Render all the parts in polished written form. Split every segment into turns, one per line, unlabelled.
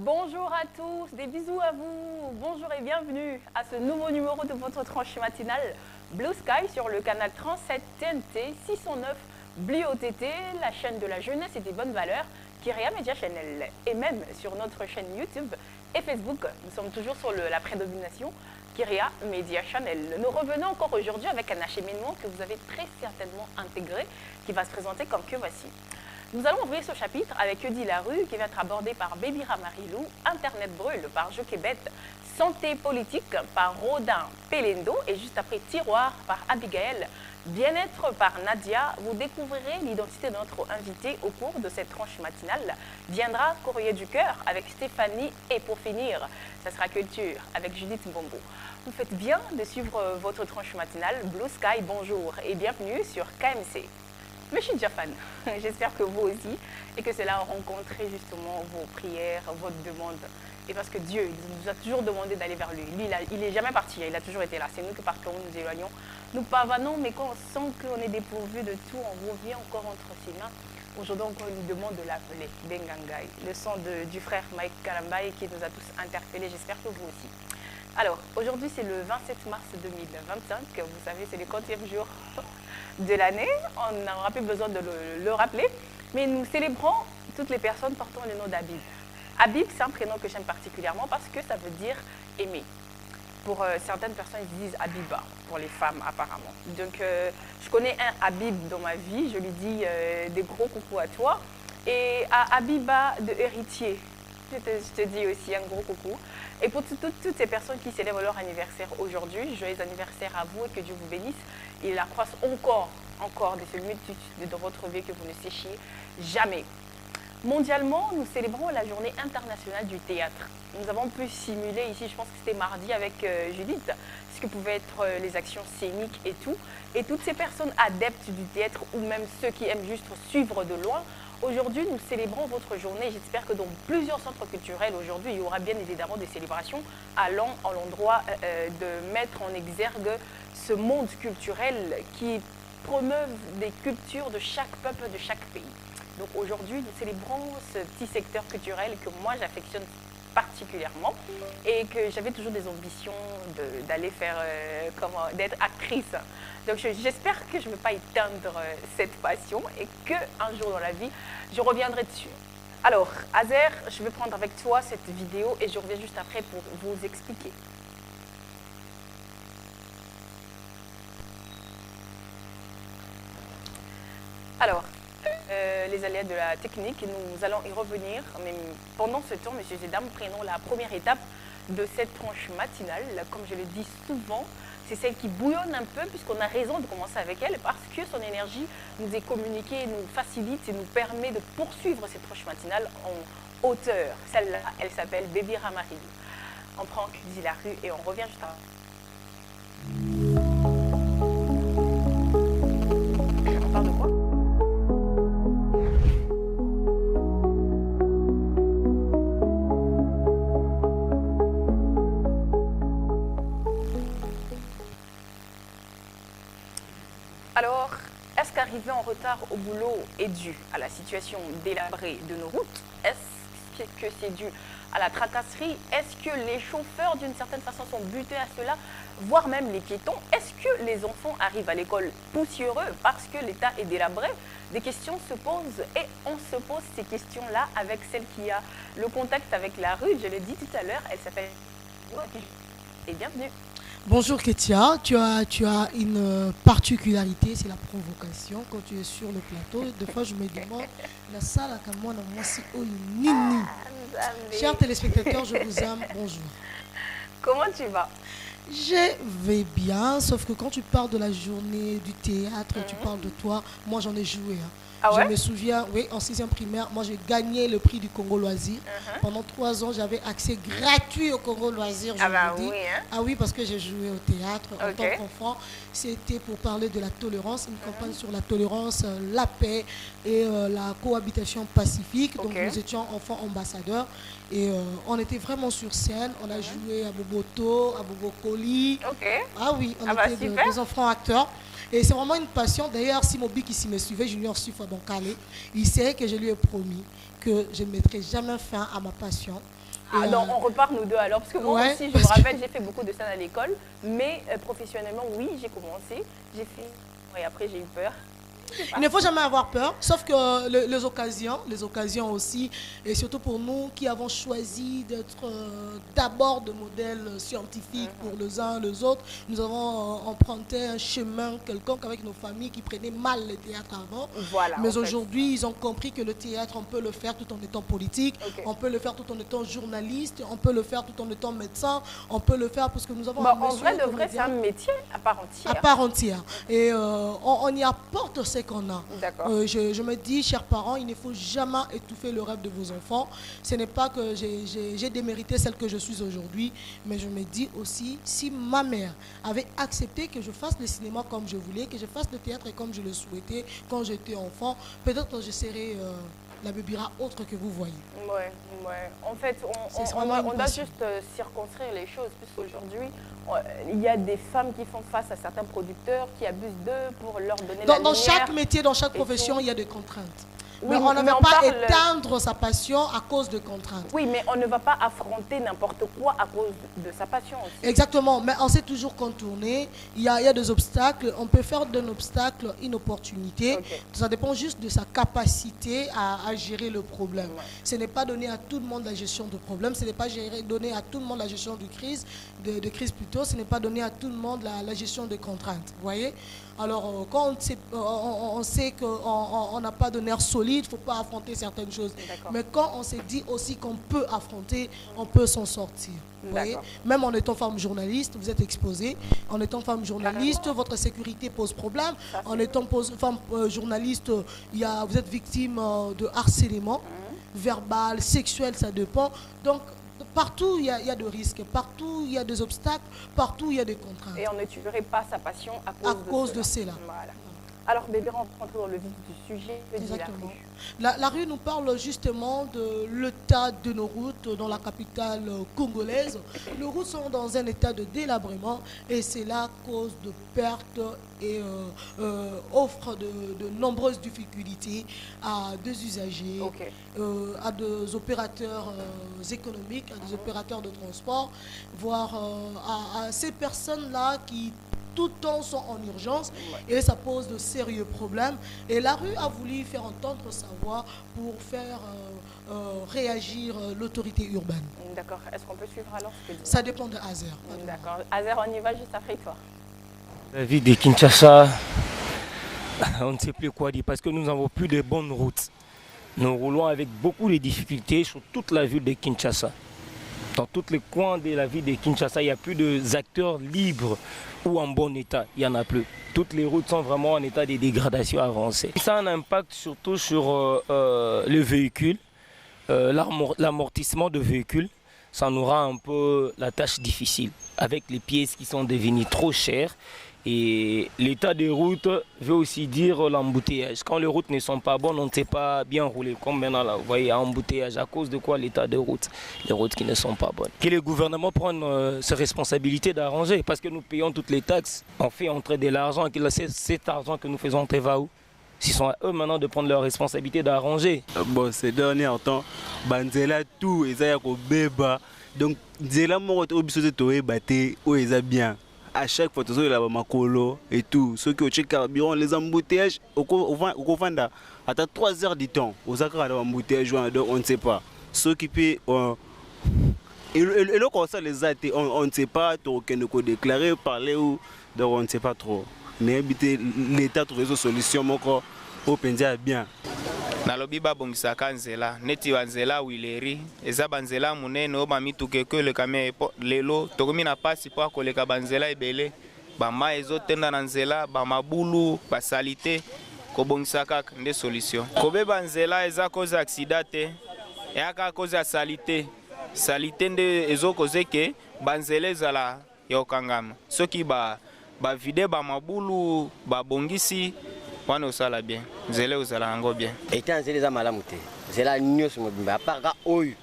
Bonjour à tous, des bisous à vous. Bonjour et bienvenue à ce nouveau numéro de votre tranche matinale Blue Sky sur le canal 37 TNT 609 Blue OTT, la chaîne de la jeunesse et des bonnes valeurs, Kyria Media Channel. Et même sur notre chaîne YouTube et Facebook, nous sommes toujours sur la prédomination Kyria Media Channel. Nous revenons encore aujourd'hui avec un acheminement que vous avez très certainement intégré, qui va se présenter comme que voici. Nous allons ouvrir ce chapitre avec Eudi Larue qui va être abordé par Baby Ramarilou, Internet brûle par Joquebet, Santé politique par Rodin Pelendo et juste après Tiroir par Abigail, Bien-être par Nadia. Vous découvrirez l'identité de notre invité au cours de cette tranche matinale. Viendra Courrier du cœur avec Stéphanie et pour finir, ça sera Culture avec Judith Bombo. Vous faites bien de suivre votre tranche matinale Blue Sky. Bonjour et bienvenue sur KMC. Mais je suis déjà fan. J'espère que vous aussi et que cela a rencontré justement vos prières, votre demande. Et parce que Dieu il nous a toujours demandé d'aller vers lui. Lui, il n'est jamais parti, il a toujours été là. C'est nous qui partons, nous éloignons. Nous pavanons, mais quand on sent qu'on est dépourvu de tout, on revient encore entre ses mains. Aujourd'hui encore, il nous demande de l'appeler Bengangai, le son du frère Mike Kalambaye qui nous a tous interpellés. J'espère que vous aussi. Alors, aujourd'hui, c'est le 27 mars 2025. Vous savez, c'est le 40e jour de l'année. On n'aura plus besoin de le rappeler. Mais nous célébrons toutes les personnes portant le nom d'Habib. Habib, c'est un prénom que j'aime particulièrement parce que ça veut dire aimer. Pour certaines personnes, ils disent Habiba, pour les femmes apparemment. Donc, je connais un Habib dans ma vie. Je lui dis des gros coucou à toi. Et à Habiba de héritier, je te dis aussi un gros coucou. Et pour toutes ces personnes qui célèbrent leur anniversaire aujourd'hui, joyeux anniversaire à vous et que Dieu vous bénisse. Il accroisse encore des multitudes dans votre vie que vous ne séchiez jamais. Mondialement, nous célébrons la journée internationale du théâtre. Nous avons pu simuler ici, je pense que c'était mardi avec Judith, ce que pouvaient être les actions scéniques et tout. Et toutes ces personnes adeptes du théâtre ou même ceux qui aiment juste suivre de loin, aujourd'hui, nous célébrons votre journée. J'espère que dans plusieurs centres culturels, aujourd'hui, il y aura bien évidemment des célébrations allant à l'endroit de mettre en exergue ce monde culturel qui promeuve des cultures de chaque peuple, de chaque pays. Donc aujourd'hui, nous célébrons ce petit secteur culturel que moi, j'affectionne particulièrement et que j'avais toujours des ambitions d'aller faire, d'être actrice. Donc j'espère que je ne vais pas éteindre cette passion et qu'un jour dans la vie, je reviendrai dessus. Alors, Azer, je vais prendre avec toi cette vidéo et je reviens juste après pour vous expliquer. Alors, les aléas de la technique, nous allons y revenir. Mais pendant ce temps, messieurs et dames, prenons la première étape de cette tranche matinale. Comme je le dis souvent, c'est celle qui bouillonne un peu puisqu'on a raison de commencer avec elle parce que son énergie nous est communiquée, nous facilite et nous permet de poursuivre cette tranche matinale en hauteur. Celle-là, elle s'appelle Baby Ramarilou. On prend Eudi Larue et on revient juste après. On parle de quoi ? Alors, est-ce qu'arriver en retard au boulot est dû à la situation délabrée de nos routes? Est-ce que c'est dû à la tracasserie? Est-ce que les chauffeurs, d'une certaine façon, sont butés à cela, voire même les piétons? Est-ce que les enfants arrivent à l'école poussiéreux parce que l'État est délabré? Des questions se posent et on se pose ces questions-là avec celle qui a le contact avec la rue. Je l'ai dit tout à l'heure, elle s'appelle... Et bienvenue.
Bonjour Ketia, tu as une particularité, c'est la provocation quand tu es sur le plateau. Des fois je me demande, la salle à moi, c'est Nini. Chers téléspectateurs, je vous aime, bonjour.
Comment tu vas?
Je vais bien, sauf que quand tu parles de la journée du théâtre, tu parles de toi, moi j'en ai joué.
Ah ouais?
Je me souviens, oui, en 6e primaire, moi j'ai gagné le prix du Congo Loisir. Pendant 3 ans, j'avais accès gratuit au Congo Loisir.
Ah bah oui, hein?
Ah oui, parce que j'ai joué au théâtre en tant qu'enfant. C'était pour parler de la tolérance, une campagne sur la tolérance, la paix et la cohabitation pacifique. Donc nous étions enfants ambassadeurs et on était vraiment sur scène. On a joué à Boboto, à Bobokoli. Ah oui, on était des enfants acteurs. Et c'est vraiment une passion. D'ailleurs, si Mobi qui s'y me suivait, Junior Suf à Boncalé, il sait que je lui ai promis que je ne mettrai jamais fin à ma passion.
Ah non, on repart nous deux alors, parce que moi aussi, je me rappelle, j'ai fait beaucoup de scènes à l'école, mais professionnellement, oui, j'ai commencé, j'ai fait, et après j'ai eu peur.
Il ne faut jamais avoir peur, sauf que les occasions aussi, et surtout pour nous qui avons choisi d'être d'abord de modèles scientifiques pour les uns et les autres, nous avons emprunté un chemin quelconque avec nos familles qui prenaient mal le théâtre avant.
Voilà,
mais aujourd'hui, ils ont compris que le théâtre, on peut le faire tout en étant politique, on peut le faire tout en étant journaliste, on peut le faire tout en étant médecin, on peut le faire parce que nous avons
un en vrai de vrai, c'est un métier à part entière.
À part entière. Et on y apporte ce qu'on a. Je me dis, chers parents, il ne faut jamais étouffer le rêve de vos enfants. Ce n'est pas que j'ai démérité celle que je suis aujourd'hui, mais je me dis aussi, si ma mère avait accepté que je fasse le cinéma comme je voulais, que je fasse le théâtre comme je le souhaitais quand j'étais enfant, peut-être je serais la Bébira autre que vous voyez.
Ouais. En fait, on doit juste circonscrire les choses, puisqu'aujourd'hui, il y a des femmes qui font face à certains producteurs qui abusent d'eux pour leur donner la lumière.
Dans chaque métier, dans chaque profession, il y a des contraintes. Oui, mais on ne va pas éteindre sa passion à cause de contraintes.
Oui, mais on ne va pas affronter n'importe quoi à cause de sa passion aussi.
Exactement, mais on sait toujours contourner. Il y a des obstacles. On peut faire d'un obstacle une opportunité. Ça dépend juste de sa capacité à gérer le problème. Ce n'est pas donné à tout le monde la gestion de problème. Ce n'est pas donné à tout le monde la gestion de crise, plutôt. Ce n'est pas donné à tout le monde la gestion de contraintes. Vous voyez? Alors, quand on sait qu'on n'a pas de nerfs solides, il ne faut pas affronter certaines choses. Mais quand on s'est dit aussi qu'on peut affronter, on peut s'en sortir. Vous voyez? Même en étant femme journaliste, vous êtes exposée. En étant femme journaliste, votre sécurité pose problème. En étant femme journaliste, vous êtes victime de harcèlement verbal, sexuel, ça dépend. Donc, partout, il y a des risques, partout, il y a des obstacles, partout, il y a des contraintes.
Et on ne tuerait pas sa passion à cause
de cela.
Voilà. Alors, bébé, on rentre dans le vif du sujet.
Exactement. La rue nous parle justement de l'état de nos routes dans la capitale congolaise. Les routes sont dans un état de délabrement et c'est là cause de pertes et offre de nombreuses difficultés à des usagers, à des opérateurs économiques, à des opérateurs de transport, voire à ces personnes-là qui tout le temps sont en urgence et ça pose de sérieux problèmes. Et la rue a voulu faire entendre sa voix pour faire réagir l'autorité urbaine.
D'accord. Est-ce qu'on peut suivre alors ce que dit?
Ça dépend de Azer.
D'accord. Azer, on y va juste après toi.
La ville de Kinshasa, on ne sait plus quoi dire parce que nous n'avons plus de bonnes routes. Nous roulons avec beaucoup de difficultés sur toute la ville de Kinshasa. Dans tous les coins de la ville de Kinshasa, il n'y a plus d'acteurs libres ou en bon état. Il n'y en a plus. Toutes les routes sont vraiment en état de dégradation avancée. Ça a un impact surtout sur le véhicule, l'amortissement de véhicules. Ça nous rend un peu la tâche difficile avec les pièces qui sont devenues trop chères. Et l'état des routes veut aussi dire l'embouteillage. Quand les routes ne sont pas bonnes, on ne sait pas bien rouler. Comme maintenant, là, vous voyez, embouteillage. À cause de quoi l'état des routes? Les routes qui ne sont pas bonnes. Que le gouvernement prenne ses responsabilités d'arranger. Parce que nous payons toutes les taxes. On fait entrer de l'argent. Cet argent que nous faisons entrer va où? Ils sont à eux maintenant de prendre leurs responsabilités d'arranger.
Bon, ces derniers temps, Banzela tout, ils ont béba. Donc, Zela mort au biseau de Toé, batté, où ils ont bien. À chaque fois, il y a Makolo et tout. Ceux qui ont checké carburant, les embouteillages, au Kofanda, à 3 heures du temps, aux Zakra, l'embouteillage, on ne sait pas. Ceux qui paient. Et là, comme ça, les athées, on ne sait pas, aucun ne peut déclarer, parler ou. Donc, on ne sait pas trop. Mais habiter l'État trouver une solution, mon corps, au Pendia bien.
Nalobi babongisaka nzela neti banzela wileri eza banzela munene o bamituke ke le kamé lelo tokomi na pasi po akoleka banzela ebele bama ezotenda na nzela bamabulu basalite kobongisaka nde solution kobeba nzela eza cause accident te eyaka cause ya salite nde ezokoze ke banzela ezala ya okangama soki bavide bamabulu babongisi wana osala bien nzela ozala yango bien
eta nzela eza malamu te nzela nyonso mobimba apaka oyo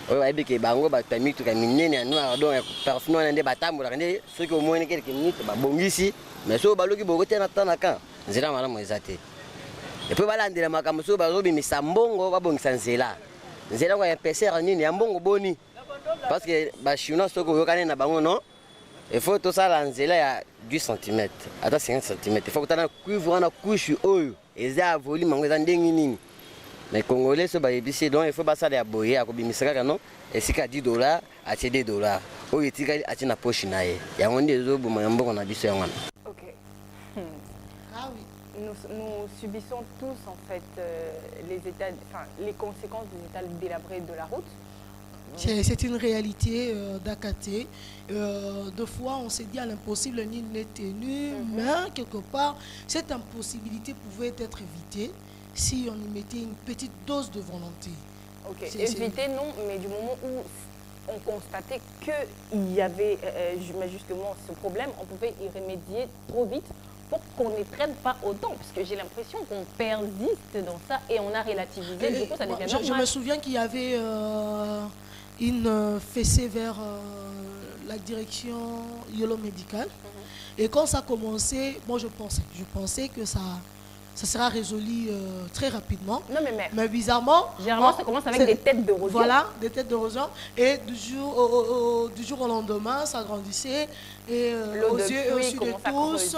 bayebi ke bango bato ya mituka minene ya noir donc parfum wana nde batambolaka nde soki omoni kelke minute babongisi mais soki baloki boko te na temps na kan nzela malamu eza te epuis balandela makambo soki bazobimisa mbongo babongisa nzela ngo ya pesere nini ya mbongo boni Parce que les Chinois, ce que il faut tout ça à 10 cm, à 50 cm. Il faut que tu aies un cuivre, une couche, et ça a volume, mais les Congolais, il faut que ça aboyer, et c'est à $10, à $10. Oh, il y a une poche. Il y a des autres qui ont
Ok. Ah oui. Nous subissons tous en fait les conséquences des états délabrés de la route.
C'est une réalité d'Akaté. Deux fois, on s'est dit à l'impossible, ni n'est tenu, mais quelque part, cette impossibilité pouvait être évitée si on y mettait une petite dose de volonté.
Ok, éviter non, mais du moment où on constatait qu'il y avait justement ce problème, on pouvait y remédier trop vite pour qu'on ne traîne pas autant, parce que j'ai l'impression qu'on persiste dans ça et on a relativisé, du coup ça devient normal.
Je me souviens qu'il y avait une fessée vers la direction Yolo Médical. Et quand ça a commencé, moi je pensais que ça sera résolu très rapidement.
Non,
mais bizarrement...
Généralement, ça commence avec des têtes d'érosion.
Voilà, des têtes d'érosion. Et du jour au lendemain, ça grandissait. Et aux yeux et aux yeux de tous.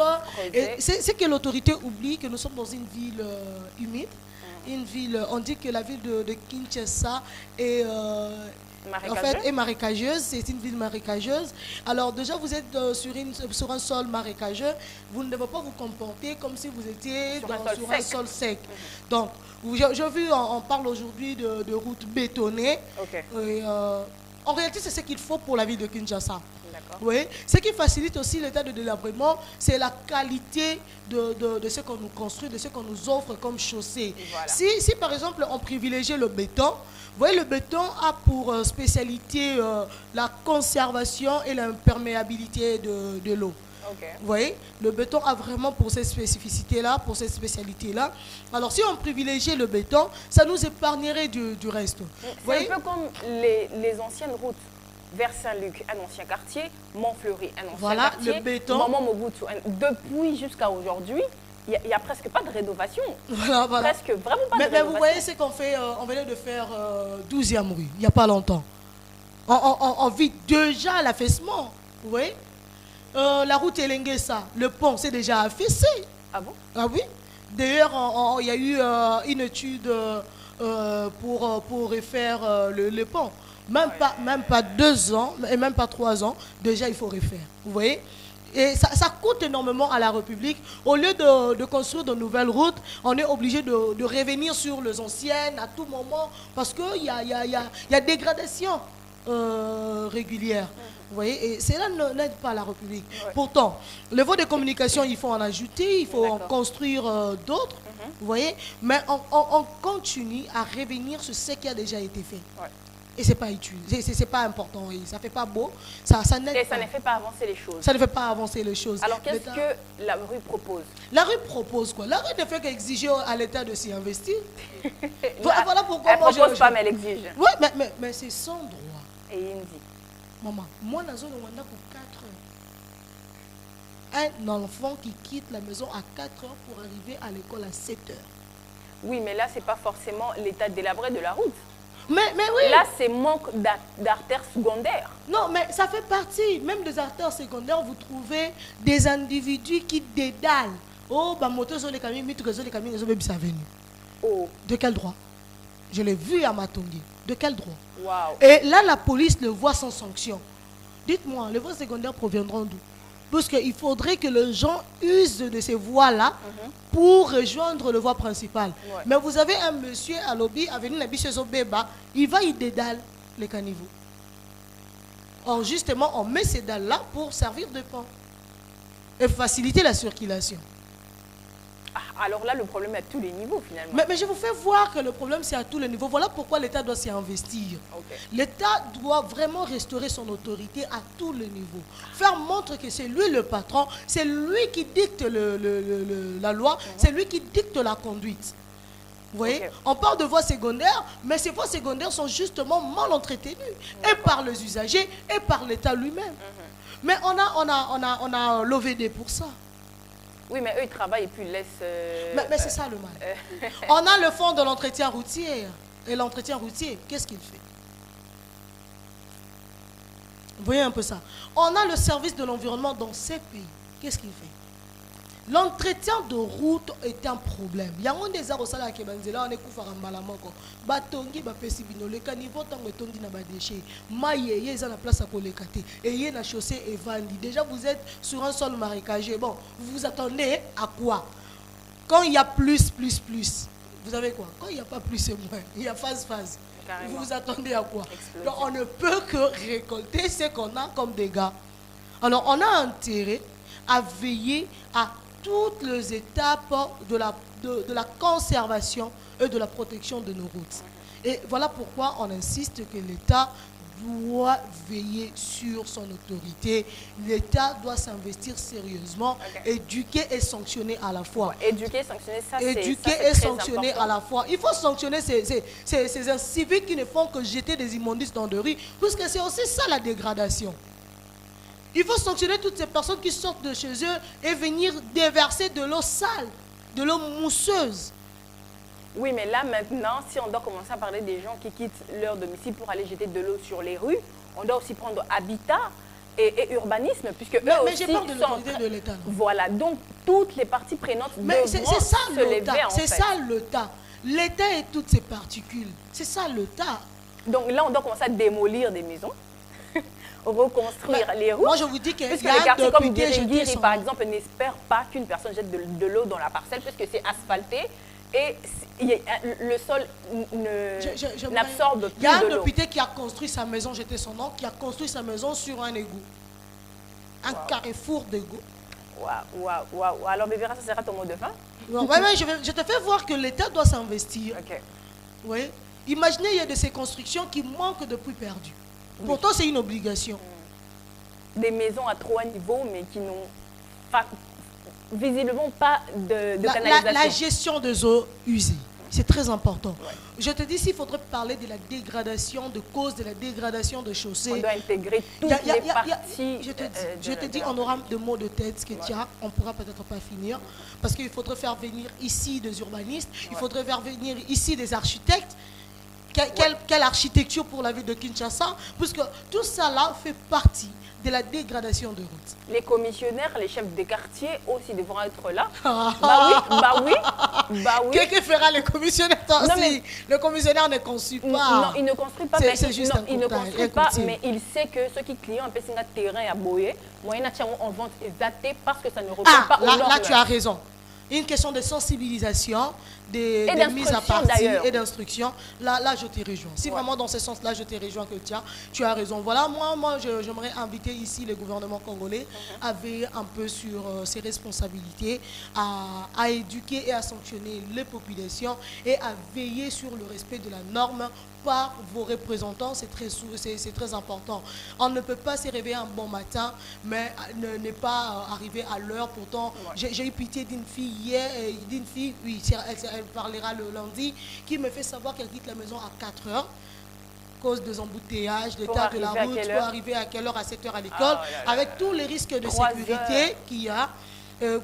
C'est que l'autorité oublie que nous sommes dans une ville humide. Une ville, on dit que la ville de Kinshasa est... en fait, est marécageuse, c'est une ville marécageuse. Alors déjà, vous êtes sur un sol marécageux, vous ne devez pas vous comporter comme si vous étiez sur un sol sec. Donc, j'ai vu, on parle aujourd'hui de routes bétonnées. Et, en réalité, c'est ce qu'il faut pour la ville de Kinshasa. Oui. Ce qui facilite aussi l'état de délabrement, c'est la qualité de ce qu'on nous construit, de ce qu'on nous offre comme chaussée. Voilà. Si par exemple on privilégie le béton, vous voyez, le béton a pour spécialité la conservation et l'imperméabilité de l'eau. Vous voyez, le béton a vraiment pour ces spécificités-là, pour ces spécialités-là. Alors si on privilégiait le béton, ça nous épargnerait du reste.
C'est un peu comme les anciennes routes. Vers Saint-Luc, un ancien quartier, Montfleury, un ancien quartier,
le béton.
Maman Mobutu. Depuis jusqu'à aujourd'hui, il n'y a presque pas de rénovation.
Voilà.
Presque vraiment pas de rénovation.
Mais vous voyez ce qu'on fait, on venait de faire 12e rue, il n'y a pas longtemps. On vit déjà l'affaissement, vous voyez. La route Elenguessa, le pont, c'est déjà affaissé.
Ah bon?
Ah oui. D'ailleurs, il y a eu une étude pour refaire le pont. Même pas 2 ans, et même pas 3 ans, déjà il faut refaire. Vous voyez? Et ça coûte énormément à la République. Au lieu de construire de nouvelles routes, on est obligé de revenir sur les anciennes à tout moment parce qu'il y a dégradation régulière. Vous voyez? Et cela n'aide pas la République. Pourtant, le voie de communication, il faut en ajouter, il faut en construire d'autres. Vous voyez? Mais on continue à revenir sur ce qui a déjà été fait. Et c'est pas utile, c'est pas important, ça ne fait pas beau, ça n'aide pas.
Et ça ne fait pas avancer les choses.
Ça ne fait pas avancer les choses.
Alors qu'est-ce que la rue propose?
La rue propose quoi? La rue ne fait qu'exiger à l'État de s'y investir. Voilà pourquoi
elle ne propose pas, mais elle exige.
Oui, mais c'est sans droit.
Et il dit.
Maman, moi dans zone Rwanda pour 4 heures. Un enfant qui quitte la maison à 4 heures pour arriver à l'école à 7 heures.
Oui, mais là, ce n'est pas forcément l'état délabré de la route.
Mais oui.
Là, c'est manque d'artères secondaires.
Non, mais ça fait partie. Même des artères secondaires, vous trouvez des individus qui dédalent. Oh, bah, moto sur les camions, les camions, ils venus.
Oh.
De quel droit? Je l'ai vu à Matongi. De quel droit?
Wow.
Et là, la police le voit sans sanction. Dites-moi, les voies secondaires proviendront d'où? Parce qu'il faudrait que les gens usent de ces voies-là pour rejoindre le voie principale. Mais vous avez un monsieur à lobby, à venir à Beba, il va y dédale les caniveaux. Or, justement, on met ces dalles-là pour servir de pont et faciliter la circulation.
Alors là, le problème est à tous les niveaux, finalement.
Mais je vous fais voir que le problème, c'est à tous les niveaux. Voilà pourquoi l'État doit s'y investir. L'État doit vraiment restaurer son autorité à tous les niveaux. Faire montre que c'est lui le patron, c'est lui qui dicte la loi, c'est lui qui dicte la conduite. Vous voyez, on parle de voies secondaires, mais ces voies secondaires sont justement mal entretenues, et par les usagers, et par l'État lui-même. Mais on a l'OVD pour ça.
Oui, mais eux, ils travaillent et puis ils laissent...
Mais c'est ça le mal. On a le fonds de l'entretien routier. Et l'entretien routier, qu'est-ce qu'il fait? Vous voyez un peu ça. On a le service de l'environnement dans ces pays. Qu'est-ce qu'il fait? L'entretien de route est un problème. Il y a des arrosas qui sont là, on est couvert en balamoko. Batongi, bapesi bino, le caniveau tango tondi na badéché. Maïe, ils ont la place à collecter. Et y a la chaussée et vendue. Déjà, vous êtes sur un sol marécagé. Bon, vous vous attendez à quoi? Quand il y a plus, vous avez quoi? Quand il n'y a pas plus et moins, il y a phase. Carrément. Vous vous attendez à quoi? Donc, on ne peut que récolter ce qu'on a comme dégâts. Alors, on a intérêt à veiller à toutes les étapes de la conservation et de la protection de nos routes. Et voilà pourquoi on insiste que l'État doit veiller sur son autorité. L'État doit s'investir sérieusement, éduquer et sanctionner à la fois.
Éduquer, sanctionner, ça c'est
éduquer et sanctionner à la fois. Il faut sanctionner ces inciviques qui ne font que jeter des immondices dans de rue, parce que c'est aussi ça la dégradation. Il faut sanctionner toutes ces personnes qui sortent de chez eux et venir déverser de l'eau sale, de l'eau mousseuse.
Oui, mais là maintenant, si on doit commencer à parler des gens qui quittent leur domicile pour aller jeter de l'eau sur les rues, on doit aussi prendre habitat et urbanisme, puisque
mais j'ai peur de l'autorité de l'État.
Voilà, donc toutes les parties prenantes
devront
se lever en fait.
C'est ça l'État. L'État et toutes ses particules. C'est ça l'État.
Donc là, on doit commencer à démolir des maisons. Reconstruire les routes.
Moi, je vous dis que
puisque les quartiers comme Guiriguiri, par exemple, n'espèrent pas qu'une personne jette de l'eau dans la parcelle, puisque c'est asphalté et le sol n'absorbe plus de l'eau.
Il y a un député qui a construit sa maison, j'étais son nom, qui a construit sa maison sur un égout. Un carrefour d'égout.
Waouh. Alors, Bébéra, ça sera ton mot de fin?
Je te fais voir que l'État doit s'investir. Oui. Imaginez, il y a de ces constructions qui manquent de puits perdus. Pourtant, c'est une obligation.
Des maisons à 3 niveaux, mais qui n'ont visiblement pas de canalisation.
La gestion des eaux usées, c'est très important. Ouais. Je te dis, s'il faudrait parler de la dégradation, de cause de la dégradation de chaussées.
On doit intégrer toutes les parties.
Je te dis, on aura des mots de tête, on ne pourra peut-être pas finir, parce qu'il faudrait faire venir ici des urbanistes, il faudrait faire venir ici des architectes. Quelle architecture pour la ville de Kinshasa, puisque tout ça là fait partie de la dégradation de routes.
Les commissionnaires, les chefs des quartiers aussi devront être là. Bah oui.
Qu'est-ce que fera le commissionnaire? Le commissionnaire ne construit pas.
Non, il ne construit pas.
C'est juste un
il ne construit pas, mais il sait que ceux qui client un peu sur notre terrain à Boye, moyen en vente est parce que ça ne répond pas aux normes.
Là, tu as raison. Une question de sensibilisation, de mise à partie et d'instruction. Là, je te rejoins. Si vraiment dans ce sens-là, je te rejoins que tu as raison. Voilà, moi j'aimerais inviter ici le gouvernement congolais à veiller un peu sur ses responsabilités, à éduquer et à sanctionner les populations et à veiller sur le respect de la norme par vos représentants. C'est très important. On ne peut pas se réveiller un bon matin, mais ne pas arriver à l'heure. Pourtant, j'ai eu pitié d'une fille hier, oui, elle parlera le lundi, qui me fait savoir qu'elle quitte la maison à 4 heures. Cause des embouteillages, l'état de la route, pour arriver à quelle heure? À 7 heures à l'école, avec tous les risques de sécurité qu'il y a.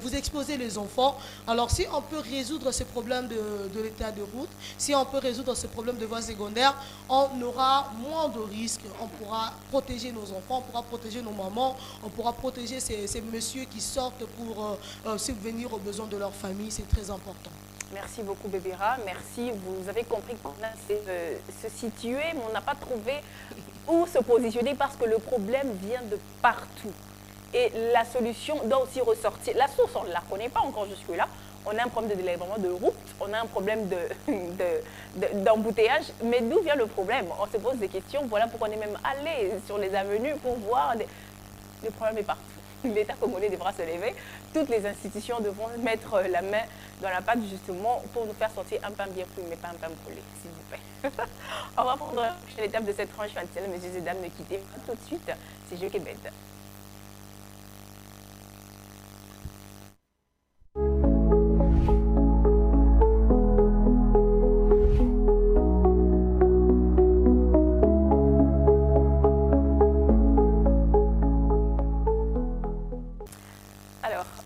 Vous exposez les enfants. Alors si on peut résoudre ce problème de l'état de route, si on peut résoudre ce problème de voies secondaires, on aura moins de risques. On pourra protéger nos enfants, on pourra protéger nos mamans, on pourra protéger ces messieurs qui sortent pour subvenir aux besoins de leur famille. C'est très important.
Merci beaucoup Bébéra, merci. Vous avez compris qu'on a se situer, mais on n'a pas trouvé où se positionner parce que le problème vient de partout. Et la solution doit aussi ressortir. La source, on ne la connaît pas encore jusque-là. On a un problème de délabrement de route, on a un problème d'embouteillage. Mais d'où vient le problème? On se pose des questions. Voilà pourquoi on est même allé sur les avenues pour voir. Le problème est partout. L'État congolais devra se lever. Toutes les institutions devront mettre la main dans la pâte justement pour nous faire sortir un pain bien cuit, mais pas un pain brûlé, s'il vous plaît. On va prendre l'étape de cette tranche matinale. Messieurs et dames, ne quittez pas tout de suite. C'est Jeu Québec.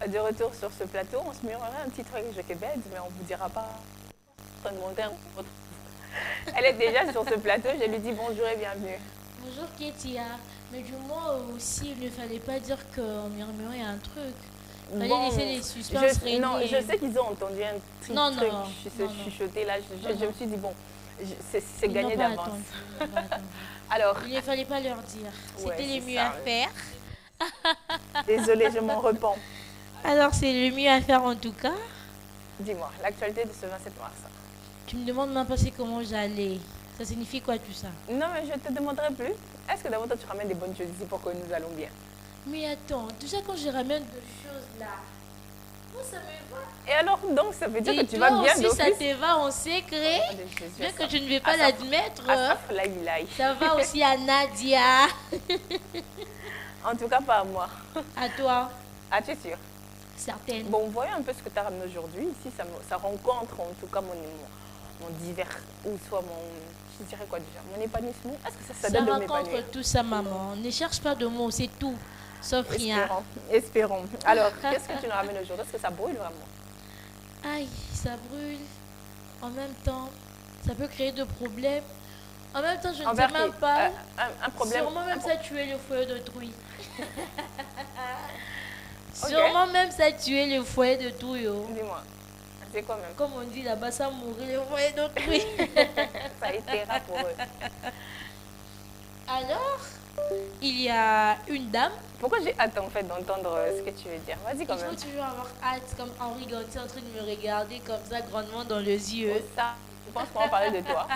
De retour sur ce plateau, on se murmurait un petit truc de Québec, mais on ne vous dira pas. Elle est déjà sur ce plateau, je lui dis bonjour et bienvenue.
Bonjour Kétia. Mais du moins aussi, il ne fallait pas dire qu'on murmurait un truc. Il fallait laisser les suspens régner.
Non, je sais qu'ils ont entendu un truc chuchoter là. Je me suis dit, bon, c'est gagné d'avance. Alors,
il ne fallait pas leur dire. C'était le mieux à faire.
Désolée, je m'en repens.
Alors, c'est le mieux à faire en tout cas.
Dis-moi, l'actualité de ce 27 mars.
Tu me demandes même pas comment j'allais. Ça signifie quoi tout ça?
Non, mais je te demanderai plus. Est-ce que d'abord toi tu ramènes des bonnes choses ici pour que nous allons bien?
Mais attends, déjà quand je ramène des choses là, moi ça me va.
Et alors, donc ça veut dire que tu
toi
vas bien
aussi, ça te va en secret, bien que je ne vais pas l'admettre. Ça va aussi à Nadia.
En tout cas, pas à moi.
À toi.
Ah, tu es sûre?
Certaine.
Bon, voyons un peu ce que tu as ramené aujourd'hui. Ici, ça rencontre en tout cas mon divers, ou soit je dirais quoi déjà, mon épanouissement. Est-ce que ça donne de m'épanouir?
Ça rencontre tout ça, maman. Ne cherche pas de mots, c'est tout, sauf rien.
Espérons. Alors, qu'est-ce que tu nous ramènes aujourd'hui? Est-ce que ça brûle vraiment?
Aïe, ça brûle. En même temps, ça peut créer de problèmes. En même temps, je ne sais même pas.
Un problème.
Sûrement même ça tuer le foyer d'autrui. Sûrement même ça tuer le foyer de tout.
Dis-moi. C'est quoi même?
Comme on dit là-bas, ça mourir le foyer d'autrui.
Ça a été rare pour eux.
Alors, il y a une dame.
Pourquoi j'ai hâte en fait d'entendre ce que tu veux dire? Vas-y quand même.
Il faut toujours avoir hâte, comme Henri Gontier en train de me regarder comme ça grandement dans les yeux.
Oh, ça, je pense qu'on va parler de toi.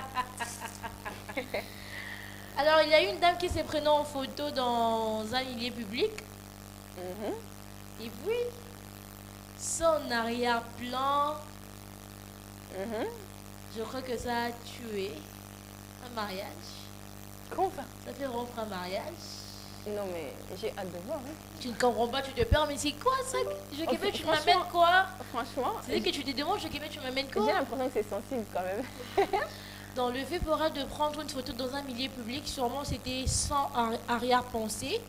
Alors, il y a une dame qui s'est prenée en photo dans un milieu public. Et puis, son arrière-plan, je crois que ça a tué un mariage.
Comment ça?
Ça fait rompre un mariage.
Non, mais j'ai hâte de voir. Hein.
Tu ne comprends pas, tu te perds, mais c'est quoi ça? Je Québec, tu m'amènes quoi?
Franchement.
C'est que tu te demandes, je Québec, tu m'amènes quoi?
J'ai l'impression que c'est sensible quand même.
Dans le fait pour elle de prendre une photo dans un milieu public, sûrement c'était sans arrière-pensée.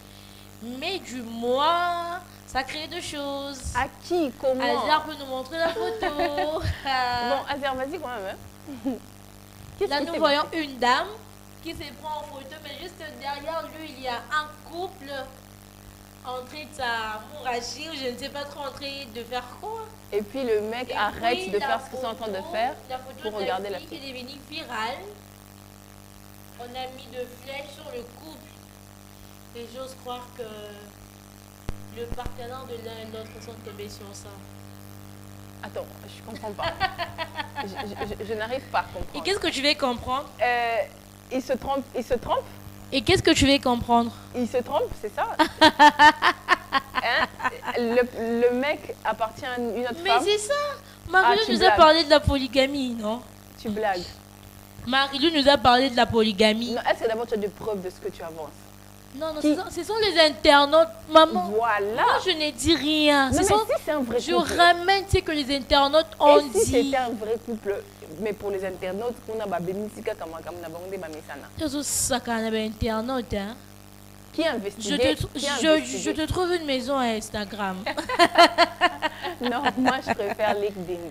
Mais du moins, ça crée deux choses.
À qui? Comment?
Azar peut nous montrer la photo.
Bon, Azar, vas-y quand même. Hein?
Là, nous voyons une dame qui se prend en photo, mais juste derrière lui, il y a un couple en train de s'amouracher, ou je ne sais pas trop en train de faire quoi.
Et puis le mec arrête de faire ce qu'ils sont en train de faire pour regarder la
fille. Elle est devenue virale. On a mis de flèches sur le couple. Et j'ose croire que le partenaire de l'un et l'autre sont tombés sur ça.
Attends, je comprends pas. je n'arrive pas à comprendre.
Et qu'est-ce que tu veux comprendre?
Il se trompe.
Et qu'est-ce que tu veux comprendre?
Il se trompe, c'est ça? Hein? Le mec appartient à une autre femme.
Mais c'est ça. Marie-Lou nous a parlé de la polygamie, non?
Tu blagues.
Marie-Lou nous a parlé de la polygamie.
Est-ce que d'abord tu as des preuves de ce que tu avances?
Non, ce sont les internautes, maman.
Voilà.
Moi, je n'ai dit rien.
Non, mais si c'est un vrai couple.
Je ramène ce que les internautes ont dit.
Si c'était un vrai couple, mais pour les internautes, on a bénéficié comme on a bandé bamisana.
Ça quand même internaute, hein.
Qui a investigué?
Je te trouve une maison à Instagram.
Non, moi je préfère LinkedIn.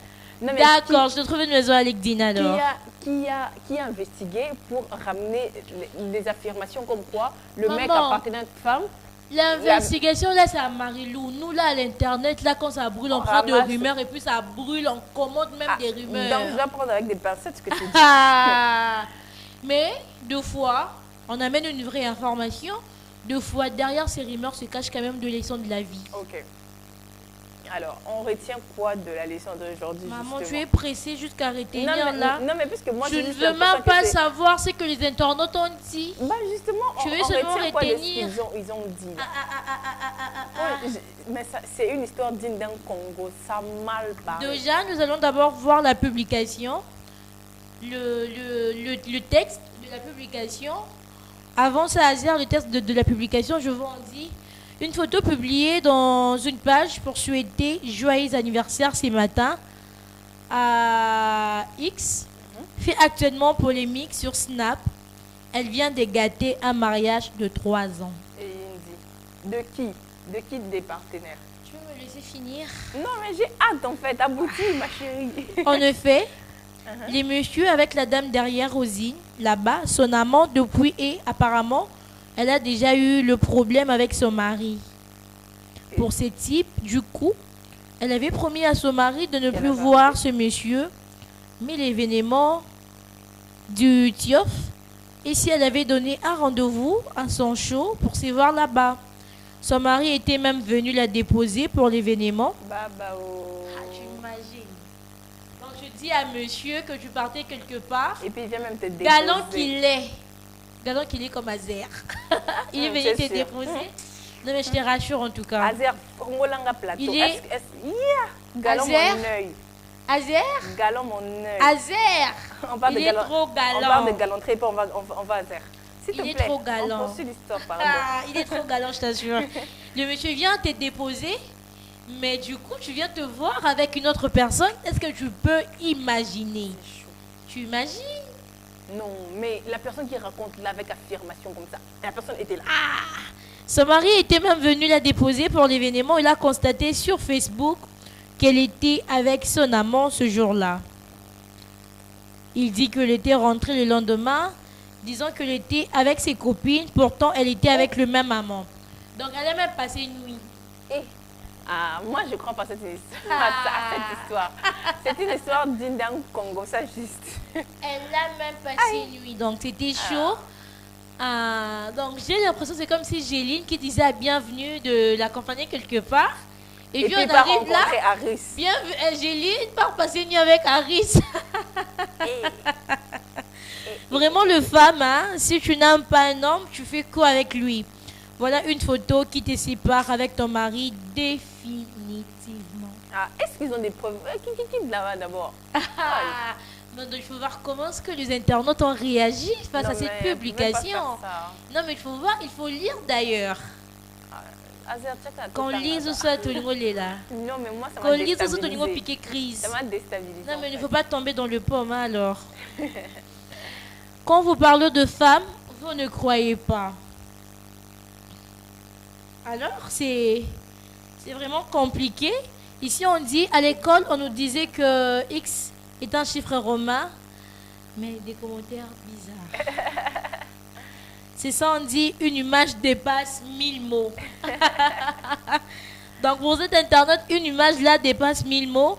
D'accord, je te trouve une maison à LinkedIn alors.
Qui a investigué pour ramener les affirmations comme quoi le mec appartenait à une femme?
L'investigation, là, c'est à Marie-Lou. Nous, là, à l'Internet, là, quand ça brûle, on prend de rumeurs et puis ça brûle, on commande même des rumeurs.
Donc, je dois prendre avec des pincettes ce que tu dis.
Mais, deux fois, on amène une vraie information. Deux fois, derrière ces rumeurs se cachent quand même des leçons de la vie.
Ok. Alors, on retient quoi de la leçon d'aujourd'hui?
Maman, tu es pressée jusqu'à retenir là.
Non, mais puisque moi,
je ne veux même pas savoir ce que les internautes ont dit.
Bah justement,
tu veux seulement retenir.
Ils ont dit. Mais c'est une histoire digne d'un Congo. Ça mal parlé.
Déjà, nous allons d'abord voir la publication, le texte de la publication. Avant ça, Azir, le texte de la publication, je vous en dis. Une photo publiée dans une page pour souhaiter joyeux anniversaire ce matin à X fait actuellement polémique sur Snap. Elle vient de gâter un mariage de 3 ans.
Et il dit, de qui des partenaires?
Tu veux me laisser finir?
Non, mais j'ai hâte en fait, abouti ma chérie.
En effet, Les messieurs avec la dame derrière Rosine, là-bas, son amant depuis et apparemment, elle a déjà eu le problème avec son mari. Pour ce type, du coup, elle avait promis à son mari de ne plus voir ce monsieur, mais l'événement du Tiof, et si elle avait donné un rendez-vous à son show pour se voir là-bas. Son mari était même venu la déposer pour l'événement. J'imagine. Donc je dis à monsieur que tu partais quelque part.
Et puis il vient même te déposer.
Galant qu'il est comme Azer. Il est venu te déposer. Non mais je te rassure en tout cas.
Azer, plateau.
Il est...
Galant mon œil.
Azer.
Galant mon œil.
Azer. Il est trop galant.
On parle de galanterie et puis on va Azer.
Il est trop galant.
On poursuit l'histoire, pardon.
Il est trop galant, je t'assure. Le monsieur vient te déposer, mais du coup, tu viens te voir avec une autre personne. Est-ce que tu peux imaginer? Tu imagines?
Non, mais la personne qui raconte là avec affirmation comme ça, la personne était là.
Son mari était même venu la déposer pour l'événement. Il a constaté sur Facebook qu'elle était avec son amant ce jour-là. Il dit qu'elle était rentrée le lendemain, disant qu'elle était avec ses copines, pourtant elle était avec le même amant. Donc elle a même passé une nuit.
Moi je crois pas à cette histoire. C'est une histoire d'une dame Congo, ça juste.
Elle a même passé une nuit, donc c'était chaud. Donc j'ai l'impression que c'est comme si Géline qui disait bienvenue de l'accompagner quelque part. Et puis on arrive là, Géline part passer une nuit avec Harris. Vraiment le femme, si tu n'aimes pas un homme, tu fais quoi avec lui? Voilà une photo qui te sépare avec ton mari définitivement.
Est-ce qu'ils ont des preuves? Qui là-bas d'abord?
Donc il faut voir comment est-ce que les internautes ont réagi face à cette publication. Non mais il faut voir, il faut lire d'ailleurs. Qu'on lise ça, tout le monde est là.
Non mais moi ça
m'a déstabilisé. Qu'on lise ça, tout le monde piqué crise.
Ça m'a déstabilisé.
Non mais il ne faut pas tomber dans le pomme alors. Quand vous parlez de femmes, vous ne croyez pas. Alors, c'est vraiment compliqué. Ici, on dit, à l'école, on nous disait que X est un chiffre romain, mais des commentaires bizarres. C'est ça, on dit, une image dépasse 1000 mots. Donc, pour cet internet, une image là dépasse 1000 mots.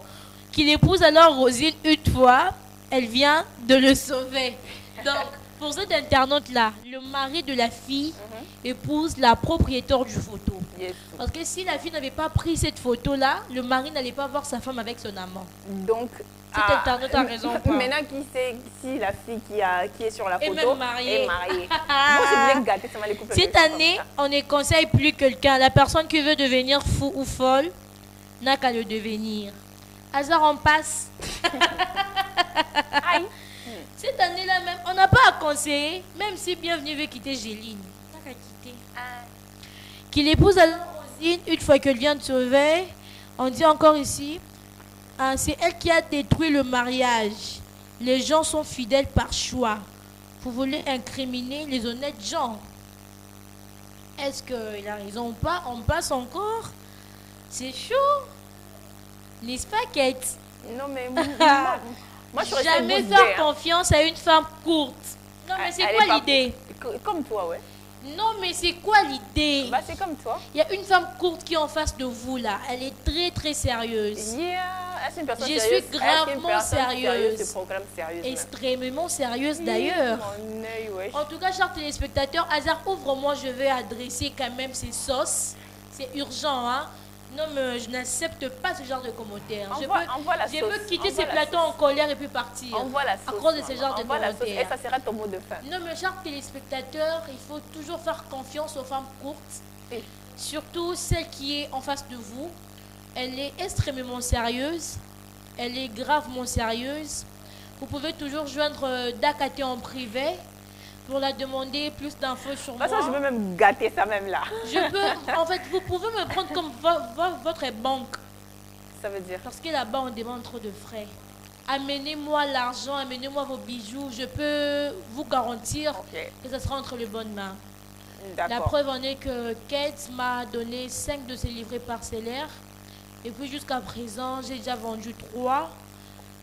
Qu'il épouse alors Rosine une fois, elle vient de le sauver. Donc, pour cet internaute-là, le mari de la fille épouse la propriétaire du photo. Parce que si la fille n'avait pas pris cette photo-là, le mari n'allait pas voir sa femme avec son amant.
Donc,
cet internaute a raison.
Maintenant, qui sait si la fille qui est sur la photo
est mariée?
Moi, c'est bien gâté, ça m'a les couples.
Cette année, on ne conseille plus quelqu'un. La personne qui veut devenir fou ou folle n'a qu'à le devenir. Hasard, on passe. Aïe. Cette année-là même, on n'a pas à conseiller, même si Bienvenue veut quitter Géline. On n'a qu'à quitter. Qu'il épouse alors Rosine une fois qu'elle vient de sauver. On dit encore ici, c'est elle qui a détruit le mariage. Les gens sont fidèles par choix. Vous voulez incriminer les honnêtes gens. Est-ce qu'il a raison ou pas? On passe encore. C'est chaud. N'est-ce pas, Kate?
Non, mais moi, je
jamais faire confiance à une femme courte. Non, mais c'est quoi l'idée?
Comme toi, ouais.
Non, mais c'est quoi l'idée?
C'est comme toi.
Il y a une femme courte qui est en face de vous, là. Elle est très, très sérieuse.
Je
suis gravement sérieuse. Extrêmement sérieuse, d'ailleurs. En tout cas, chers téléspectateurs, Hasard, ouvre-moi, je vais adresser quand même ces sauces. C'est urgent, hein. Non, mais je n'accepte pas ce genre de commentaires. Je peux quitter ce plateau en colère et puis partir. À cause de ce genre de commentaires.
Et ça sera ton mot de fin.
Non, mais chers téléspectateurs, il faut toujours faire confiance aux femmes courtes. Surtout celle qui est en face de vous. Elle est extrêmement sérieuse. Elle est gravement sérieuse. Vous pouvez toujours joindre Dakaté en privé pour la demander plus d'infos sur moi.
Je peux même gâter ça même là.
Je peux, en fait, vous pouvez me prendre comme votre banque.
Ça veut dire?
Parce que là-bas, on demande trop de frais. Amenez-moi l'argent, amenez-moi vos bijoux. Je peux vous garantir que ça sera entre les bonnes mains. La preuve en est que Kate m'a donné 5 de ses livrets parcellaires. Et puis jusqu'à présent, j'ai déjà vendu 3.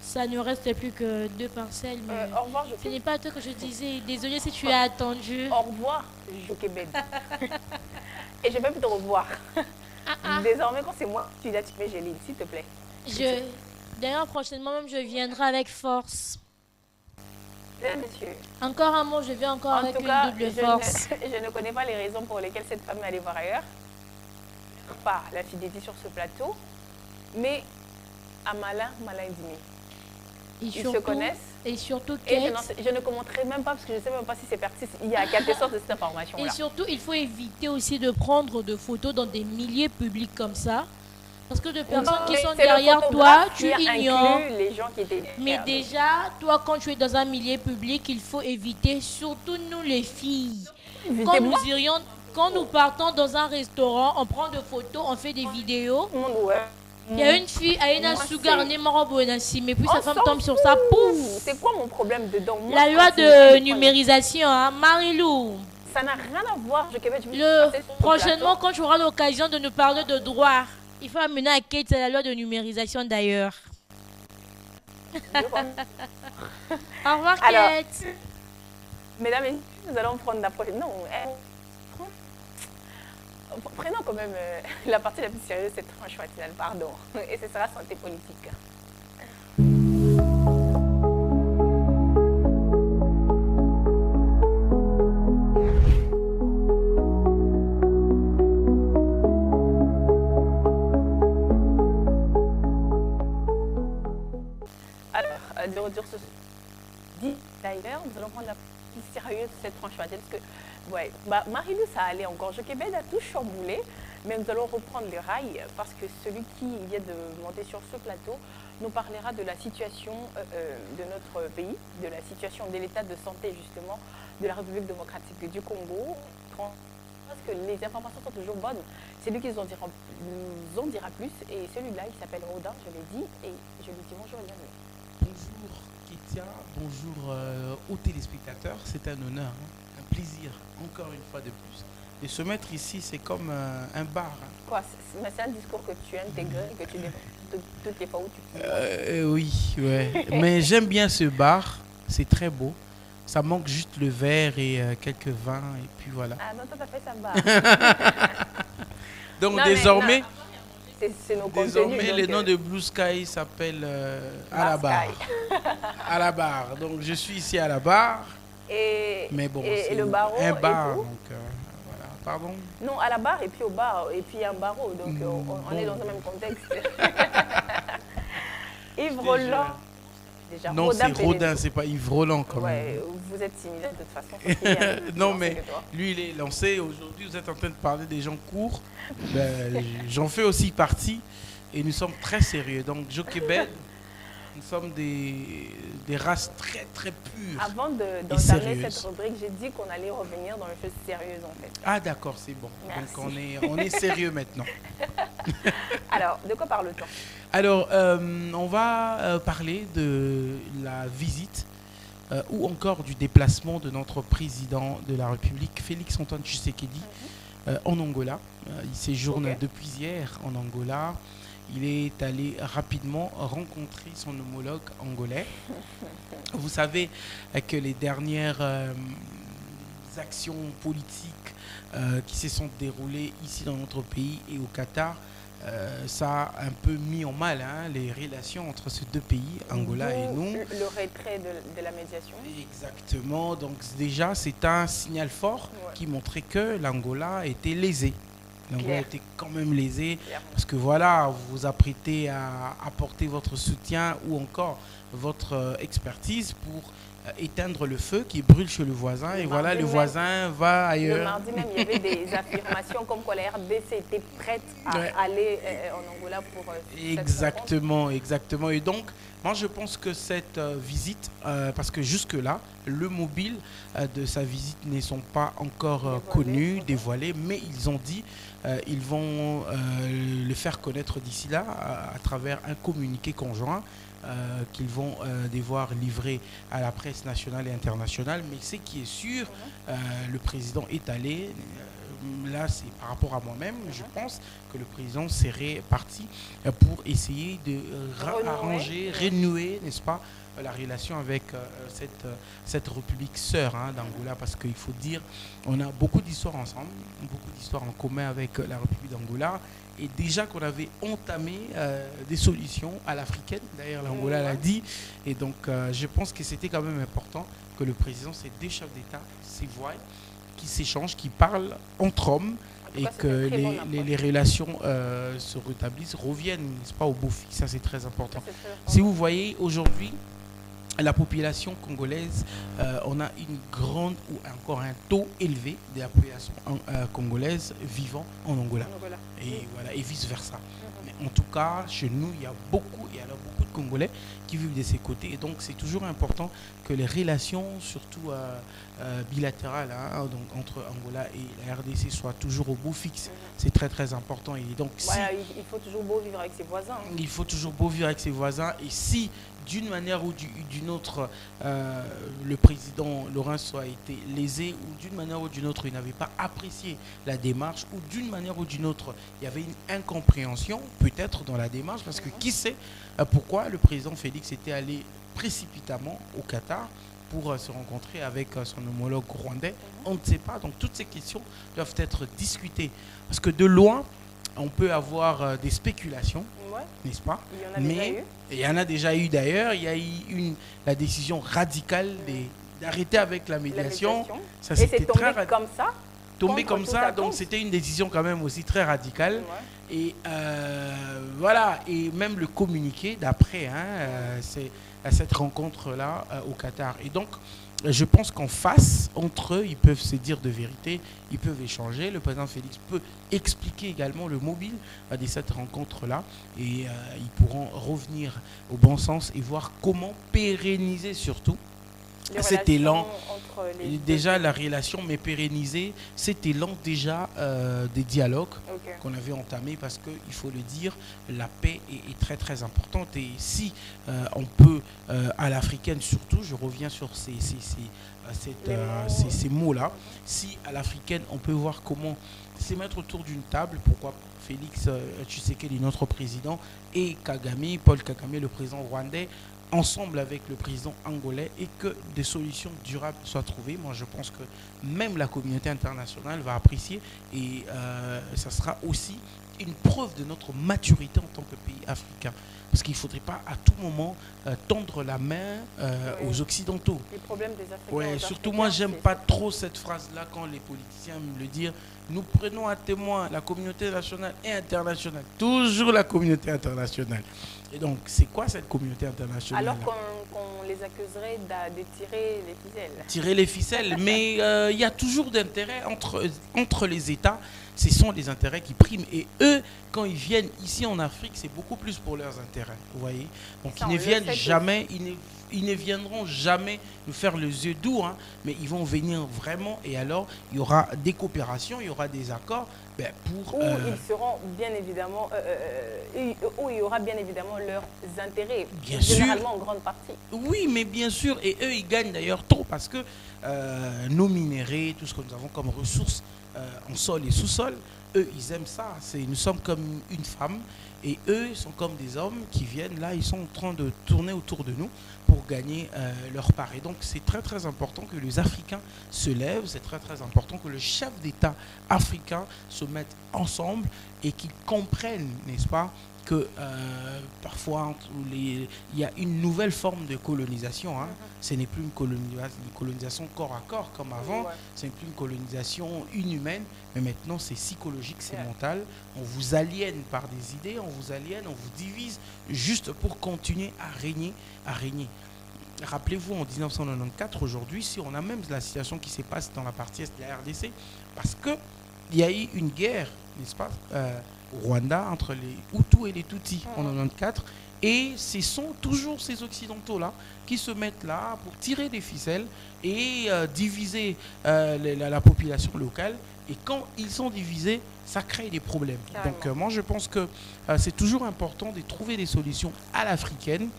Ça ne reste plus que 2 parcelles. Mais
au revoir,
ce n'est pas toi que je disais. Désolée si tu as attendu.
Au revoir, Jokében. Et je ne vais plus te revoir. Désormais, quand c'est moi, tu dis tu mets Géline, s'il te plaît.
D'ailleurs, prochainement même, je viendrai avec force.
Monsieur.
Encore un mot, je viens encore avec une double force.
Je ne connais pas les raisons pour lesquelles cette femme est allée voir ailleurs. Pas la fidélité sur ce plateau, mais à malin Dimi. Ils se connaissent.
Et surtout,
je ne commenterai même pas parce que je ne sais même pas si c'est pertinent. Il y a quelque sorte de cette information-là.
Et surtout, il faut éviter aussi de prendre de photos dans des milieux publics comme ça. Parce que de personnes qui sont derrière toi, tu ignores.
Les gens qui étaient
mais déjà, toi, quand tu es dans un milieu public, il faut éviter, surtout nous les filles. Quand nous partons dans un restaurant, on prend des photos, on fait des vidéos. Il y a une fille, Aïna Sougarné Marobonassi, mais puis sa femme tombe sur sa pouf.
C'est quoi mon problème dedans?
La loi de numérisation, hein, Marilou.
Ça n'a rien à voir.
Prochainement, quand tu auras l'occasion de nous parler de droit, il faut amener à Kate la loi de numérisation d'ailleurs. Au revoir, Kate. Alors,
mesdames et messieurs, nous allons prendre la prochaine. Non, prenons quand même la partie la plus sérieuse de cette tranche matinale, pardon. Et ce sera santé politique. Alors, de retour sur ce dit d'ailleurs, nous allons prendre la plus sérieuse de cette tranche matinale parce que ouais, Marilou, ça allait encore. Jokében a tout chamboulé, mais nous allons reprendre les rails parce que celui qui vient de monter sur ce plateau nous parlera de la situation de notre pays, de la situation de l'état de santé justement de la République démocratique du Congo. Parce que les informations sont toujours bonnes. C'est lui qui nous en dira plus. Et celui-là, il s'appelle Rodin, je l'ai dit, et je lui dis bonjour et bienvenue.
Bonjour Kétia, bonjour aux téléspectateurs, c'est un honneur, hein, un plaisir, encore une fois de plus. Et se mettre ici, c'est comme un bar. Hein.
Quoi? C'est un discours que tu intègres et que tu défends toutes les fois où tu peux.
Oui, ouais. Mais j'aime bien ce bar, c'est très beau. Ça manque juste le verre et quelques vins, et puis voilà.
Ah non, toi, t'as fait ça bar.
Donc non, désormais...
Désormais,
le nom de Blue Sky s'appelle à la barre. À la barre. Donc, je suis ici à la barre. Mais bon,
et le barreau
un bar. Donc, voilà. Pardon?
Non, à la barre et puis au bar. Et puis un barreau. Donc, on est dans le même contexte. Yves Roland.
Déjà, non, c'est Rodin, c'est pas Yves Roland quand même.
Vous êtes similaires de toute façon.
Non, mais lui, il est lancé. Aujourd'hui, vous êtes en train de parler des gens courts. Ben, j'en fais aussi partie. Et nous sommes très sérieux. Donc, Jokében, nous sommes des races très, très pures.
Avant d'entamer cette rubrique, j'ai dit qu'on allait revenir dans les choses sérieuses, en fait.
Ah, d'accord, c'est bon. Merci. Donc, on est sérieux maintenant.
Alors, de quoi parle-t-on?
Alors, on va parler de la visite ou encore du déplacement de notre président de la République, Félix-Antoine Tshisekedi, en Angola. Il séjourne depuis hier en Angola. Il est allé rapidement rencontrer son homologue angolais. Vous savez que les dernières actions politiques qui se sont déroulées ici dans notre pays et au Qatar, ça a un peu mis en mal les relations entre ces deux pays, Angola et nous.
Le retrait de la médiation.
Exactement. Donc déjà, c'est un signal fort qui montrait que l'Angola était lésée. L'Angola était quand même lésée parce que voilà, vous vous apprêtez à apporter votre soutien ou encore votre expertise pour éteindre le feu qui brûle chez le voisin et voilà, le voisin va ailleurs.
Le mardi même, il y avait des affirmations comme quoi la RDC était prête à aller en Angola pour...
Exactement. Et donc, moi je pense que cette visite, parce que jusque-là, le mobile de sa visite ne sont pas encore connus, dévoilés, mais ils ont dit ils vont le faire connaître d'ici là à travers un communiqué conjoint. qu'ils vont devoir livrer à la presse nationale et internationale. Mais ce qui est sûr, le président est allé. Là, c'est par rapport à moi-même, je pense que le président serait parti pour essayer de arranger, renouer, n'est-ce pas, la relation avec cette république sœur d'Angola, parce qu'il faut dire, on a beaucoup d'histoires ensemble, beaucoup d'histoires en commun avec la République d'Angola, et déjà qu'on avait entamé des solutions à l'africaine, d'ailleurs l'Angola l'a dit, et donc je pense que c'était quand même important que le président, ces deux chefs d'État, ces voix, qui s'échangent, qui parlent entre hommes, et que les relations se rétablissent, reviennent, n'est-ce pas, au beau fixe. Ça, c'est très important. Si vous voyez aujourd'hui, la population congolaise, on a une grande ou encore un taux élevé de la population congolaise vivant en Angola. Et, voilà, et vice-versa. Mais en tout cas, chez nous, il y a beaucoup de Congolais qui vivent de ces côtés. Et donc, c'est toujours important que les relations, surtout bilatérales, donc entre Angola et la RDC, soient toujours au beau fixe. C'est très, très important. Et donc,
il faut toujours beau vivre avec ses voisins.
Il faut toujours beau vivre avec ses voisins. Et si, d'une manière ou d'une autre, le président Laurens a été lésé, ou d'une manière ou d'une autre, il n'avait pas apprécié la démarche, ou d'une manière ou d'une autre, il y avait une incompréhension, peut-être, dans la démarche, parce que qui sait pourquoi le président Félix était allé précipitamment au Qatar pour se rencontrer avec son homologue rwandais. On ne sait pas. Donc, toutes ces questions doivent être discutées. Parce que de loin, on peut avoir des spéculations, n'est-ce pas? Mais il y en a déjà eu d'ailleurs. Il y a eu la décision radicale d'arrêter avec la médiation.
Ça, c'était très radical. Comme ça
tombé comme ça, donc c'était une décision quand même aussi très radicale. Et voilà, et même le communiqué d'après, c'est à cette rencontre-là au Qatar. Et donc, je pense qu'en face, entre eux, ils peuvent se dire de vérité, ils peuvent échanger. Le président Félix peut expliquer également le mobile de cette rencontre-là. Et ils pourront revenir au bon sens et voir comment pérenniser surtout cet élan, déjà la relation, mais pérenniser cet élan déjà des dialogues qu'on avait entamés, parce qu'il faut le dire, la paix est très très importante. Et si on peut, à l'africaine surtout, je reviens sur ces mots-là, si à l'africaine on peut voir comment se mettre autour d'une table, pourquoi Félix Tshisekedi, notre président, et Kagame, Paul Kagame, le président rwandais, ensemble avec le président angolais, et que des solutions durables soient trouvées. Moi, je pense que même la communauté internationale va apprécier, et ça sera aussi une preuve de notre maturité en tant que pays africain. Parce qu'il ne faudrait pas à tout moment tendre la main aux Occidentaux.
Les problèmes des Africains.
Surtout moi, j'aime pas trop cette phrase-là quand les politiciens me le disent. Nous prenons à témoin la communauté nationale et internationale. Toujours la communauté internationale. Et donc, c'est quoi cette communauté internationale?
Alors qu'on les accuserait de tirer les ficelles.
Tirer les ficelles, mais il y a toujours d'intérêt entre les États. Ce sont les intérêts qui priment. Et eux, quand ils viennent ici en Afrique, c'est beaucoup plus pour leurs intérêts. Vous voyez? Donc, ils ne viennent jamais, ils ne viendront jamais nous faire les yeux doux, mais ils vont venir vraiment. Et alors, il y aura des coopérations, il y aura des accords.
Où ils seront bien évidemment, où il y aura bien évidemment leurs intérêts, généralement en grande partie.
Oui, mais bien sûr, et eux ils gagnent d'ailleurs trop, parce que nos minéraux, tout ce que nous avons comme ressources en sol et sous-sol, eux ils aiment ça. Nous sommes comme une femme, et eux sont comme des hommes qui viennent là, ils sont en train de tourner autour de nous pour gagner leur part. Et donc c'est très très important que les Africains se lèvent, c'est très très important que le chef d'État africain se mette ensemble et qu'ils comprennent, n'est-ce pas, que parfois il y a une nouvelle forme de colonisation. Ce n'est plus une colonisation corps à corps comme avant, ce n'est plus une colonisation inhumaine, mais maintenant c'est psychologique, c'est mental. On vous aliène par des idées, on vous aliène, on vous divise juste pour continuer à régner. Rappelez-vous, en 1994, aujourd'hui, si on a même la situation qui se passe dans la partie est de la RDC, parce qu'il y a eu une guerre, n'est-ce pas, au Rwanda, entre les Hutus et les Tutsis en 1994, Et ce sont toujours ces Occidentaux-là qui se mettent là pour tirer des ficelles et diviser la population locale. Et quand ils sont divisés, ça crée des problèmes.
Carrément.
Donc moi, je pense que c'est toujours important de trouver des solutions à l'africaine,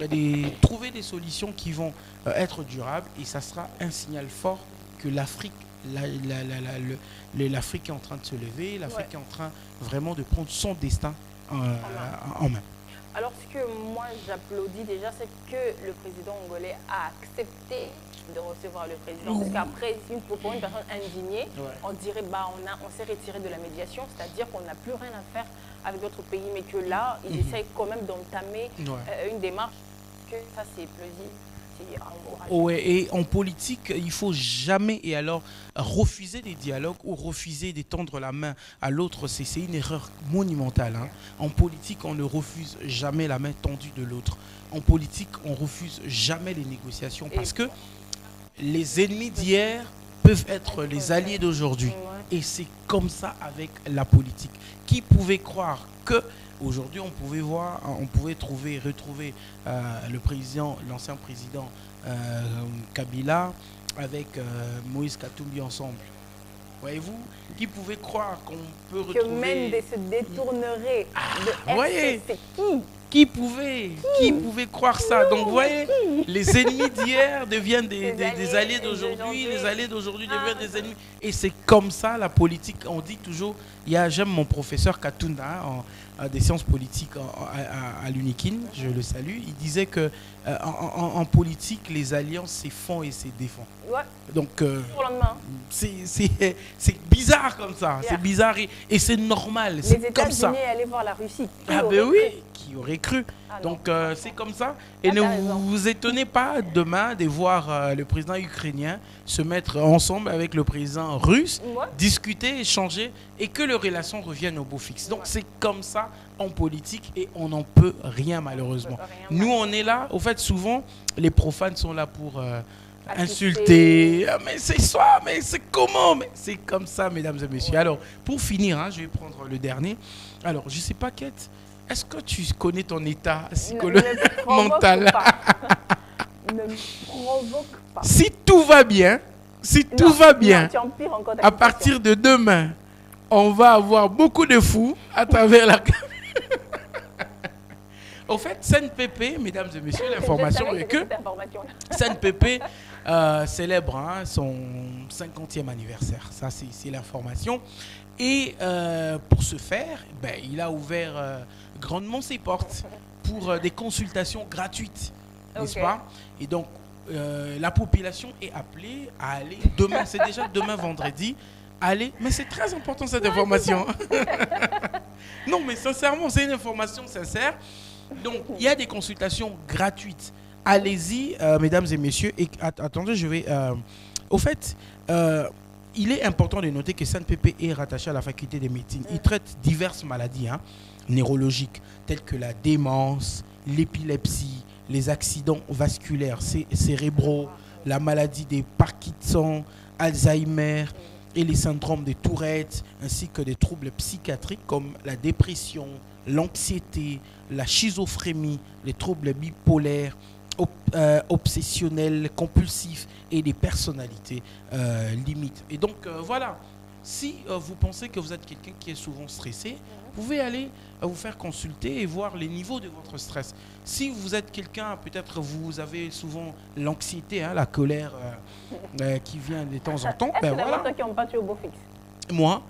de trouver des solutions qui vont être durables. Et ça sera un signal fort que l'Afrique l'Afrique est en train de se lever, l'Afrique est en train vraiment de prendre son destin en main.
Alors, ce que moi j'applaudis déjà, c'est que le président angolais a accepté de recevoir le président. Parce qu'après, pour une personne indignée, on dirait on s'est retiré de la médiation, c'est-à-dire qu'on n'a plus rien à faire avec d'autres pays, mais que là, ils essayent quand même d'entamer une démarche, que ça c'est plausible.
Ouais, et en politique, il faut jamais et alors refuser des dialogues ou refuser d'étendre la main à l'autre. C'est une erreur monumentale. Hein. En politique, on ne refuse jamais la main tendue de l'autre. En politique, on refuse jamais les négociations parce que les ennemis d'hier peuvent être les alliés d'aujourd'hui. Et c'est comme ça avec la politique. Qui pouvait croire que aujourd'hui, on pouvait retrouver le président, l'ancien président Kabila avec Moïse Katumbi ensemble. Voyez-vous, qui pouvait croire qu'on peut retrouver...
Que Mendes se détournerait de
c'est qui pouvait croire ça? Donc, vous voyez, les ennemis d'hier deviennent des alliés d'aujourd'hui, les alliés d'aujourd'hui deviennent des ennemis. Et c'est comme ça la politique. On dit toujours, j'aime mon professeur Katunda des sciences politiques à l'UNIKIN, je le salue. Il disait que en politique, les alliances, c'est fond et c'est défend.
Ouais.
Donc, c'est bizarre comme ça. C'est bizarre et c'est normal. C'est comme ça.
Les États-Unis allaient voir la Russie.
Ah ben oui, qui aurait cru. Donc c'est comme ça. Et ne vous étonnez pas demain de voir le président ukrainien se mettre ensemble avec le président russe, discuter, échanger et que leurs relations reviennent au beau fixe. Donc c'est comme ça en politique et on n'en peut rien malheureusement. Nous on est là, au fait souvent les profanes sont là pour insulter. Mais c'est ça, mais c'est comment? Mais c'est comme ça mesdames et messieurs. Alors pour finir, je vais prendre le dernier. Alors je sais pas Kate, est-ce que tu connais ton état psychologique mental?
Ne me provoque pas.
Si tout va bien, à partir de demain, on va avoir beaucoup de fous à travers la... Au fait, SNPP, mesdames et messieurs, l'information est que SNPP célèbre son 50e anniversaire. Ça, c'est l'information. Et pour ce faire, il a ouvert grandement ses portes pour des consultations gratuites, n'est-ce pas? Et donc, la population est appelée à aller demain, c'est déjà demain vendredi, aller, mais c'est très important cette information. Non, mais sincèrement, c'est une information sincère. Donc, il y a des consultations gratuites. Allez-y, mesdames et messieurs. Et attendez, je vais... au fait, il est important de noter que SNPP est rattaché à la faculté des médecines. Il traite diverses maladies neurologiques, telles que la démence, l'épilepsie, les accidents vasculaires cérébraux, la maladie des Parkinson, Alzheimer et les syndromes de Tourette, ainsi que des troubles psychiatriques comme la dépression, l'anxiété, la schizophrénie, les troubles bipolaires, obsessionnels, compulsifs et des personnalités limites. Et donc voilà, si vous pensez que vous êtes quelqu'un qui est souvent stressé, vous pouvez aller vous faire consulter et voir les niveaux de votre stress. Si vous êtes quelqu'un, peut-être vous avez souvent l'anxiété, la colère qui vient de temps en temps.
Est-ce que voilà. Toi qui n'ont pas tué au beau fixe?
Moi,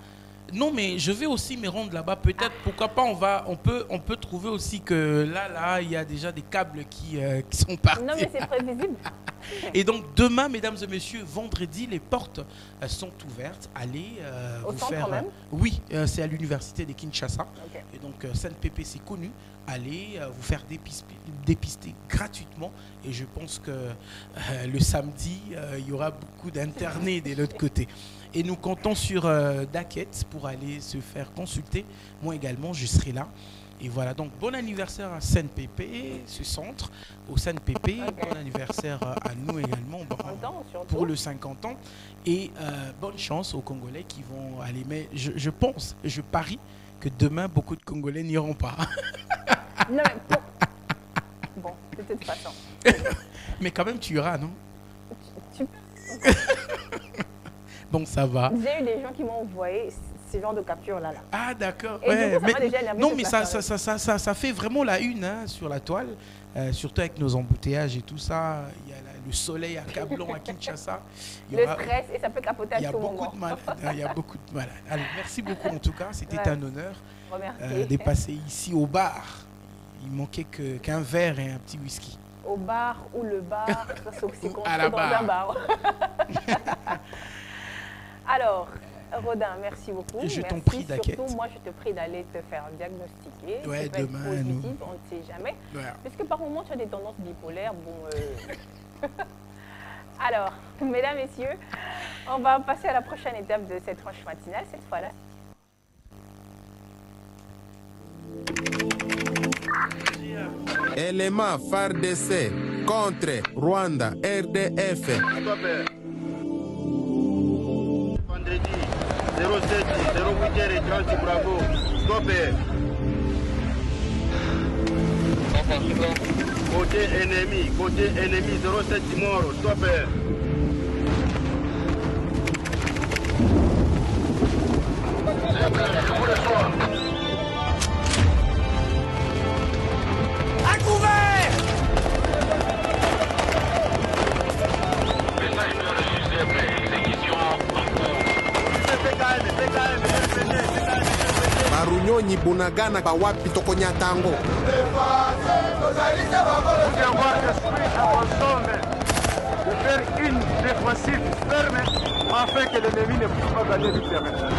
non, mais je vais aussi me rendre là-bas. Peut-être, pourquoi pas, on peut trouver aussi que là, il y a déjà des câbles qui sont partis.
Non, mais c'est prévisible.
Et donc, demain, mesdames et messieurs, vendredi, les portes sont ouvertes. Allez vous faire... Même oui, c'est à l'université de Kinshasa. Okay. Et donc, SNPP, c'est connu. Allez vous faire dépister gratuitement. Et je pense que le samedi, il y aura beaucoup d'internés de l'autre côté. Et nous comptons sur Daquette pour aller se faire consulter. Moi également, je serai là. Et voilà, donc bon anniversaire à SNPP, ce centre, au SNPP. Okay. Bon anniversaire à nous également pour le 50 ans. Et bonne chance aux Congolais qui vont aller. Mais je pense, je parie que demain, beaucoup de Congolais n'iront pas.
Non, mais Bon, de toute façon.
Mais quand même, tu iras, non?
Tu-
Bon, ça va.
J'ai eu des gens qui m'ont envoyé ce genre de capture-là.
Ah, d'accord.
Et du coup, ça m'a déjà énervé
non,
de
mais
faire
ça fait vraiment la une hein, sur la toile. Surtout avec nos embouteillages et tout ça. Il y a le soleil accablant à Kinshasa.
Le stress, et ça peut capoter à tout moment.
Il y a beaucoup de malades. Allez, merci beaucoup en tout cas. C'était un honneur de passer ici au bar. Il manquait qu'un verre et un petit whisky.
Au bar ou le bar, sauf si on
à la
dans un bar. Alors, Rodin, merci beaucoup.
Je t'en prie, Daquette.
Surtout, moi, je te prie d'aller te faire diagnostiquer.
Ouais,
ça peut
demain,
être positif, on ne sait jamais.
Ouais.
Parce que par moments, tu as des tendances bipolaires. Bon, Alors, mesdames, messieurs, on va passer à la prochaine étape de cette tranche matinale, cette fois-là.
Élément FARDC contre Rwanda, RDF.
Vendredi 07 08h30, bravo. Stopé. Côté ennemi 07 mort, stopé.
À couvert!
Barunyonyi bunagana bawapi tokonya tango.
De faire une défensive ferme afin que l'ennemi ne puisse pas gagner du terrain.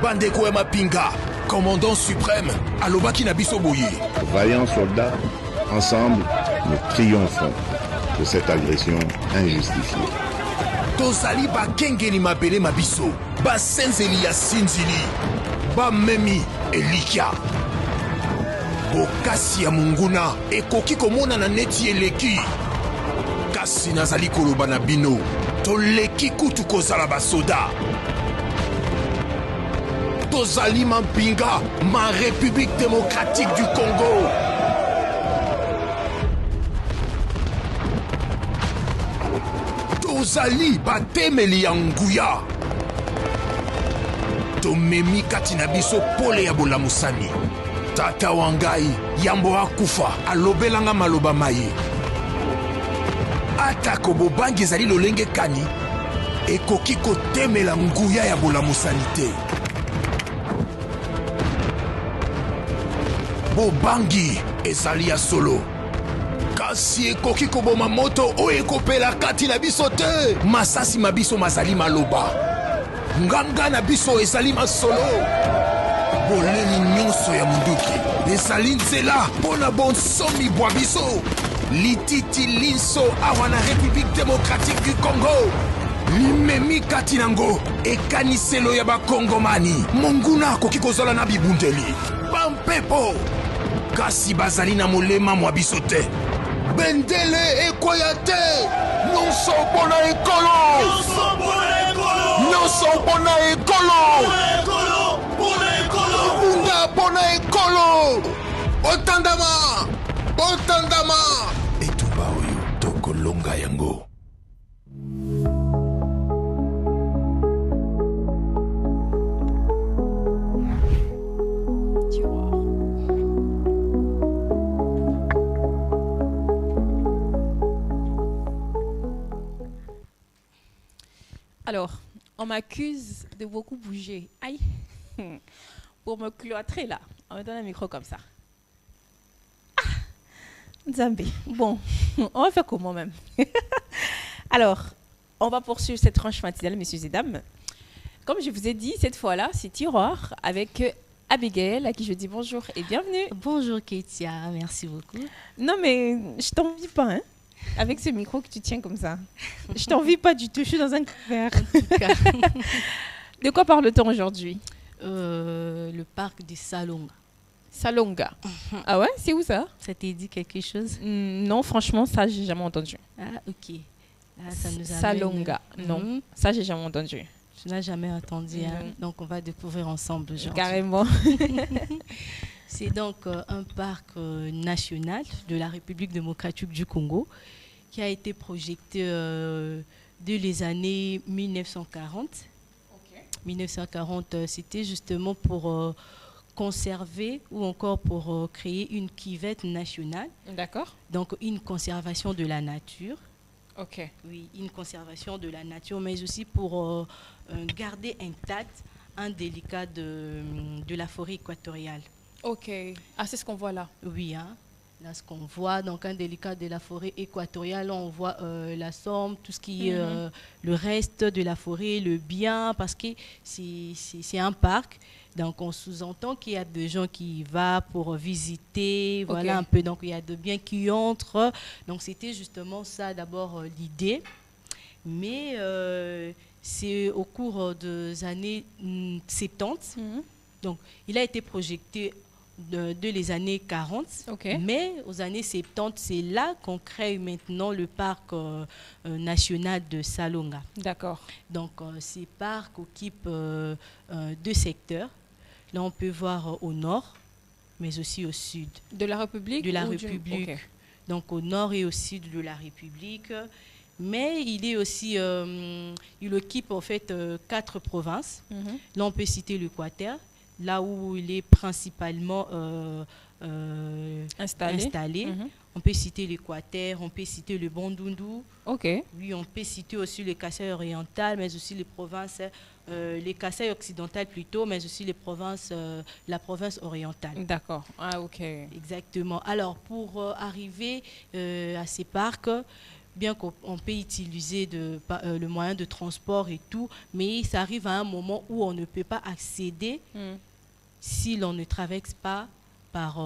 Bandeko Mapinga, commandant suprême, Alobaki Nabiso Boye.
Vaillants soldats, ensemble, nous triomphons de cette agression injustifiée.
Tozali ba kengeli mabele mabiso, ba senzeli ya sinzili, ba memi elikia. Bokasi ya munguna, ekoki komona na neti eleki. Kasi nazali koloba na bino, toleki kutu kozala basoda. Tozali Mampinga, ma République démocratique du Congo. Tozali batemeli ya nguya. Tomemi kati na biso pole ya bolamusani. Tata wangai yambo akufa alobelanga maloba maye. Atako bobangi ezali lolenge kani ekoki kotemela nguya ya bolamusani te. Bobangi ezali ya solo kasi ekoki koboma moto oyo ekopela kati na biso te. Masasi mabiso mazali maloba, nganga na biso ezali masolo. Boleli nyonso ya munduki ezali nzela mpona bonsomi bwa biso. Lititi linso awa na République démocratique du Congo limemi kati nango ekaniselo ya bakongomani. Monguna akoki kozala na bibundeli bampepo kasi bazali na molema mwa biso te. Bendele ekoya te. Nyonso mpona ekolo, nyonso mpona ekolo, bunga mpona ekolo. Botandama, botandama etumba oyo tokolonga yango.
Alors, on m'accuse de beaucoup bouger. Aïe. Pour me cloîtrer là. On me donne un micro comme ça. Ah, Zambé. Bon, on va faire comment même. Alors, on va poursuivre cette tranche matinale, messieurs et dames. Comme je vous ai dit, cette fois-là, c'est Tiroir avec Abigail, à qui je dis bonjour et bienvenue.
Bonjour Ketia, merci beaucoup.
Non mais je t'envie pas, hein, avec ce micro que tu tiens comme ça. Je t'envie pas du tout, je suis dans un verre.
En tout cas.
De quoi parle-t-on aujourd'hui?
Le parc de Salonga.
Salonga. Ah ouais, c'est où ça?
Ça t'a dit quelque chose?
Non, franchement, ça, j'ai jamais entendu.
Ah, ok. Là, ça nous amène...
Salonga. Non, ça, j'ai jamais entendu.
Tu n'as jamais entendu, hein? Donc on va découvrir ensemble aujourd'hui.
Carrément.
C'est donc un parc national de la République démocratique du Congo qui a été projeté dès les années 1940. 1940, c'était justement pour conserver ou encore pour créer une cuvette nationale.
D'accord.
Donc une conservation de la nature.
Ok.
Oui, une conservation de la nature, mais aussi pour garder intact un délicat de la forêt équatoriale.
Ok. Ah, c'est ce qu'on voit là.
Oui, hein. Là, ce qu'on voit, donc un délicat de la forêt équatoriale, on voit la somme, tout ce qui est le reste de la forêt, le bien, parce que c'est un parc. Donc, on sous-entend qu'il y a des gens qui y vont pour visiter, voilà un peu. Donc, il y a des biens qui entrent. Donc, c'était justement ça, d'abord, l'idée. Mais c'est au cours des années 70. Donc, il a été projeté de les années 40, mais aux années 70, c'est là qu'on crée maintenant le parc national de Salonga.
D'accord.
Donc, ces parcs occupent deux secteurs. Là, on peut voir au nord, mais aussi au sud.
De la République?
De la République. Donc, au nord et au sud de la République. Mais il est aussi, il occupe en fait 4 provinces. Là, on peut citer l'Équateur, là où il est principalement installé. On peut citer l'Équateur, on peut citer le Bandundu. Oui, on peut citer aussi le Kasaï oriental, mais aussi les provinces, les Kasaï occidentales plutôt, mais aussi les provinces, la province orientale.
D'accord. Ah, ok.
Exactement. Alors, pour arriver à ces parcs, bien qu'on peut utiliser le moyen de transport et tout, mais ça arrive à un moment où on ne peut pas accéder si l'on ne traverse pas par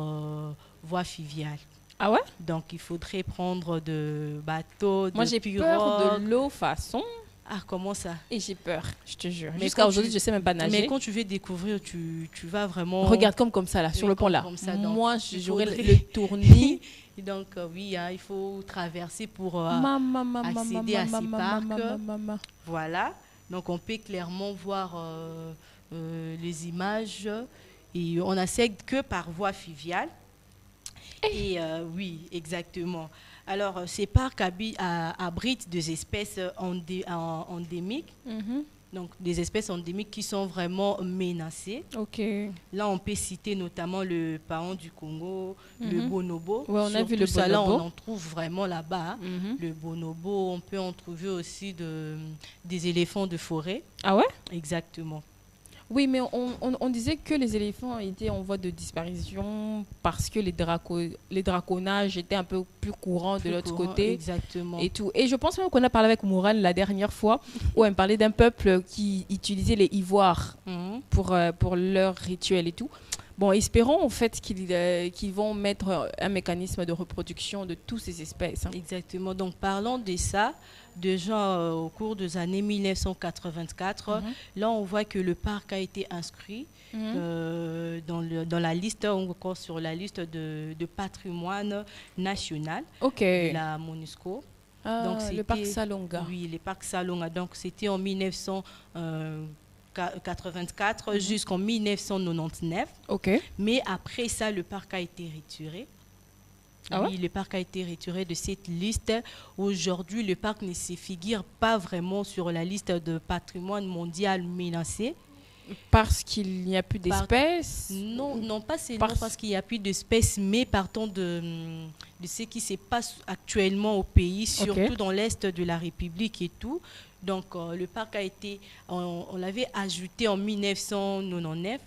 voie fluviale.
Ah ouais?
Donc, il faudrait prendre de bateaux,
Moi, j'ai peur de l'eau façon.
Ah, comment ça?
Et j'ai peur, je te jure.
Mais
jusqu'à aujourd'hui, je ne sais même pas nager.
Mais quand tu veux découvrir, tu vas vraiment...
Regarde comme ça, là, sur le pont là. Moi, j'aurais le tournis.
Donc, oui, hein, il faut traverser pour accéder à ces parcs. Voilà. Donc, on peut clairement voir les images. Et on n'accède que par voie fluviale. Et oui, exactement. Alors, ces parcs abritent des espèces endémiques. Donc, des espèces endémiques qui sont vraiment menacées. Là, on peut citer notamment le paon du Congo, le bonobo.
Ouais, on a vu le bonobo.
Ça, là, on en trouve vraiment là-bas. Le bonobo, on peut en trouver aussi des éléphants de forêt.
Ah ouais?
Exactement.
Oui, mais on disait que les éléphants étaient en voie de disparition parce que les draconnages étaient un peu plus courants de l'autre côté.
Exactement.
Et tout. Et je pense même qu'on a parlé avec Mourane la dernière fois où elle parlait d'un peuple qui utilisait les ivoires pour leurs rituels et tout. Bon, espérons en fait qu'ils vont mettre un mécanisme de reproduction de toutes ces espèces.
Exactement. Donc, parlons de ça. Déjà, au cours des années 1984, là, on voit que le parc a été inscrit dans la liste, encore sur la liste de patrimoine national de la MONUSCO.
Donc, le parc Salonga.
Oui, le parc Salonga. Donc, c'était en 1984 jusqu'en 1999. Mais après ça, le parc a été retiré. Oui, le parc a été retiré de cette liste. Aujourd'hui, le parc ne se figure pas vraiment sur la liste de patrimoine mondial menacé.
Parce qu'il n'y a plus d'espèces?
Non, pas seulement parce qu'il n'y a plus d'espèces, mais partant de ce qui se passe actuellement au pays, surtout dans l'est de la République et tout. Donc, le parc a été, on l'avait ajouté en 1999,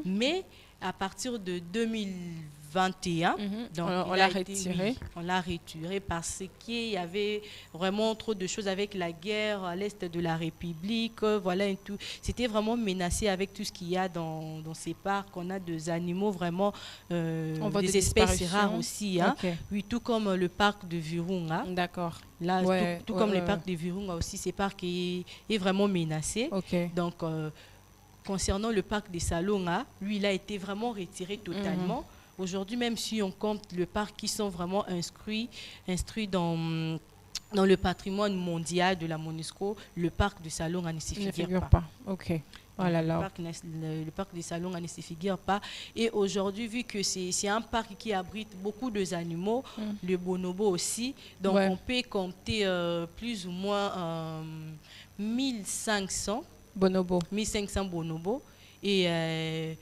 mais à partir de 2021, donc
on l'a retiré.
On l'a retiré parce qu'il y avait vraiment trop de choses avec la guerre à l'est de la République, voilà et tout. C'était vraiment menacé avec tout ce qu'il y a dans ces parcs. On a des animaux vraiment, des espèces rares aussi. Oui, tout comme le parc de Virunga.
D'accord.
Là, tout comme le parc de Virunga aussi, ce parc est vraiment menacé. Donc, concernant le parc de Salonga, lui, il a été vraiment retiré totalement. Aujourd'hui, même si on compte le parc qui sont vraiment instruits dans dans le patrimoine mondial de la MONUSCO, le parc de Salonga ne s'y figure pas.
Ok. Oh là là.
Le parc de Salonga ne s'y figure pas. Et aujourd'hui, vu que c'est un parc qui abrite beaucoup d'animaux, le bonobo aussi, donc on peut compter plus ou moins 1500 bonobos. 1500 bonobos. Et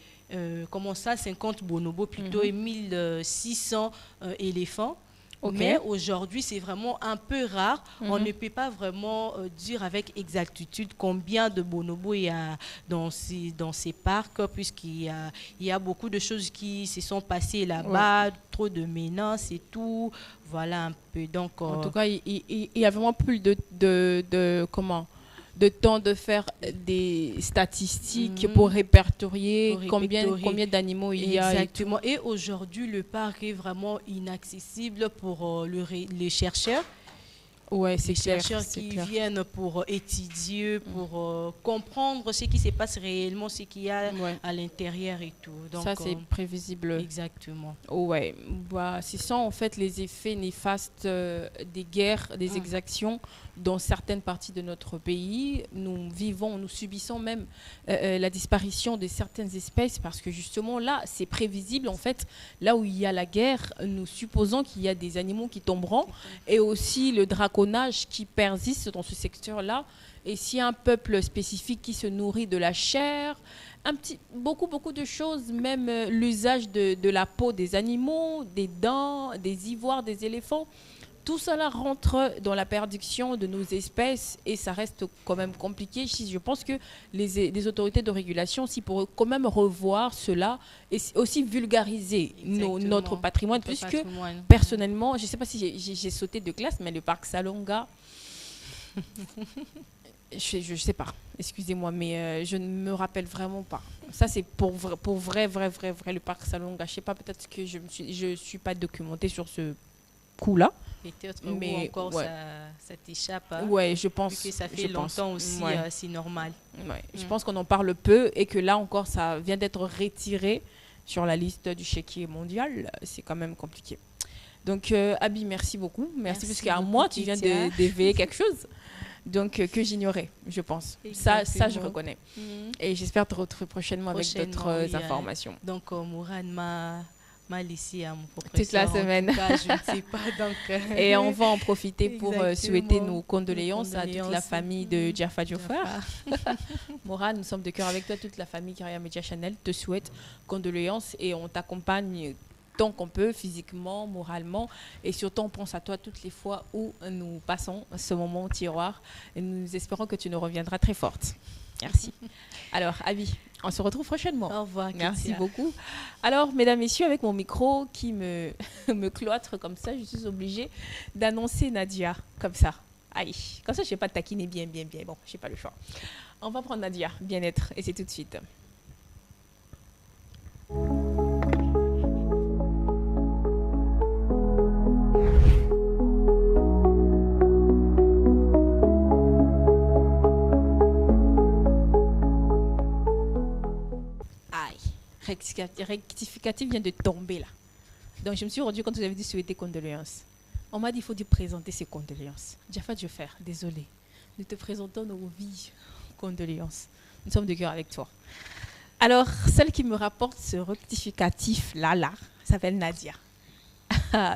comment ça, 50 bonobos plutôt, et 1600 éléphants. Okay. Mais aujourd'hui, c'est vraiment un peu rare. On ne peut pas vraiment dire avec exactitude combien de bonobos il y a dans ces parcs, puisqu'il y a beaucoup de choses qui se sont passées là-bas, trop de menaces et tout. Voilà un peu. Donc,
en tout cas, il y a vraiment plus de temps de faire des statistiques pour répertorier combien d'animaux il y a.
Exactement. Et aujourd'hui, le parc est vraiment inaccessible pour les chercheurs.
Ouais, c'est
clair. Les chercheurs qui viennent pour étudier, pour comprendre ce qui se passe réellement, ce qu'il y a à l'intérieur et tout. Donc,
ça, c'est prévisible.
Exactement.
Ouais. Bah, ce sont en fait les effets néfastes des guerres, des exactions dans certaines parties de notre pays. Nous subissons même la disparition de certaines espèces parce que justement là, c'est prévisible. En fait, là où il y a la guerre, nous supposons qu'il y a des animaux qui tomberont et aussi le draconnage qui persiste dans ce secteur-là. Et s'il y a un peuple spécifique qui se nourrit de la chair, beaucoup de choses, même l'usage de la peau des animaux, des dents, des ivoires des éléphants, tout cela rentre dans la perdition de nos espèces et ça reste quand même compliqué. Je pense que les autorités de régulation aussi pourraient quand même revoir cela et aussi vulgariser notre patrimoine. Personnellement, je ne sais pas si j'ai sauté de classe, mais le parc Salonga, je ne sais pas, excusez-moi, mais je ne me rappelle vraiment pas. Ça, c'est pour vrai, le parc Salonga. Je ne sais pas, peut-être que je ne suis pas documentée sur ce coup-là.
Peut-être, mais encore ça t'échappe. Hein,
ouais, je pense.
Que ça fait longtemps aussi, c'est normal.
Ouais. Je pense qu'on en parle peu et que là encore, ça vient d'être retiré sur la liste du chéquier mondial. C'est quand même compliqué. Donc, Abi, merci beaucoup. Merci parce qu'à moi, tu viens d'éveiller quelque chose. Donc, que j'ignorais, je pense. Ça, je reconnais. Et j'espère te retrouver prochainement avec d'autres informations.
Donc, Mourad m'a laissé à mon professeur.
Toute la semaine.
Cas, je ne sais pas. Donc,
et on va en profiter pour souhaiter nos condoléances à toute la famille de Jaffa Dioufar. Mourad, nous sommes de cœur avec toi. Toute la famille Carrière Media Channel te souhaite condoléances et on t'accompagne tant qu'on peut, physiquement, moralement. Et surtout, on pense à toi toutes les fois où nous passons ce moment au tiroir. Et nous espérons que tu nous reviendras très forte. Merci. Alors, Abi, on se retrouve prochainement.
Au revoir.
Merci beaucoup. Alors, mesdames, messieurs, avec mon micro qui me cloître comme ça, je suis obligée d'annoncer Nadia comme ça. Aïe, comme ça, je ne vais pas taquiner bien. Bon, je n'ai pas le choix. On va prendre Nadia, bien-être, et c'est tout de suite. Rectificatif vient de tomber là. Donc je me suis rendu compte que vous avez dit souhaiter condoléances. On m'a dit qu'il faut dire présenter ses condoléances. Jaffa Dioufar, désolé. Nous te présentons nos vies condoléances. Nous sommes de cœur avec toi. Alors, celle qui me rapporte ce rectificatif là s'appelle Nadia.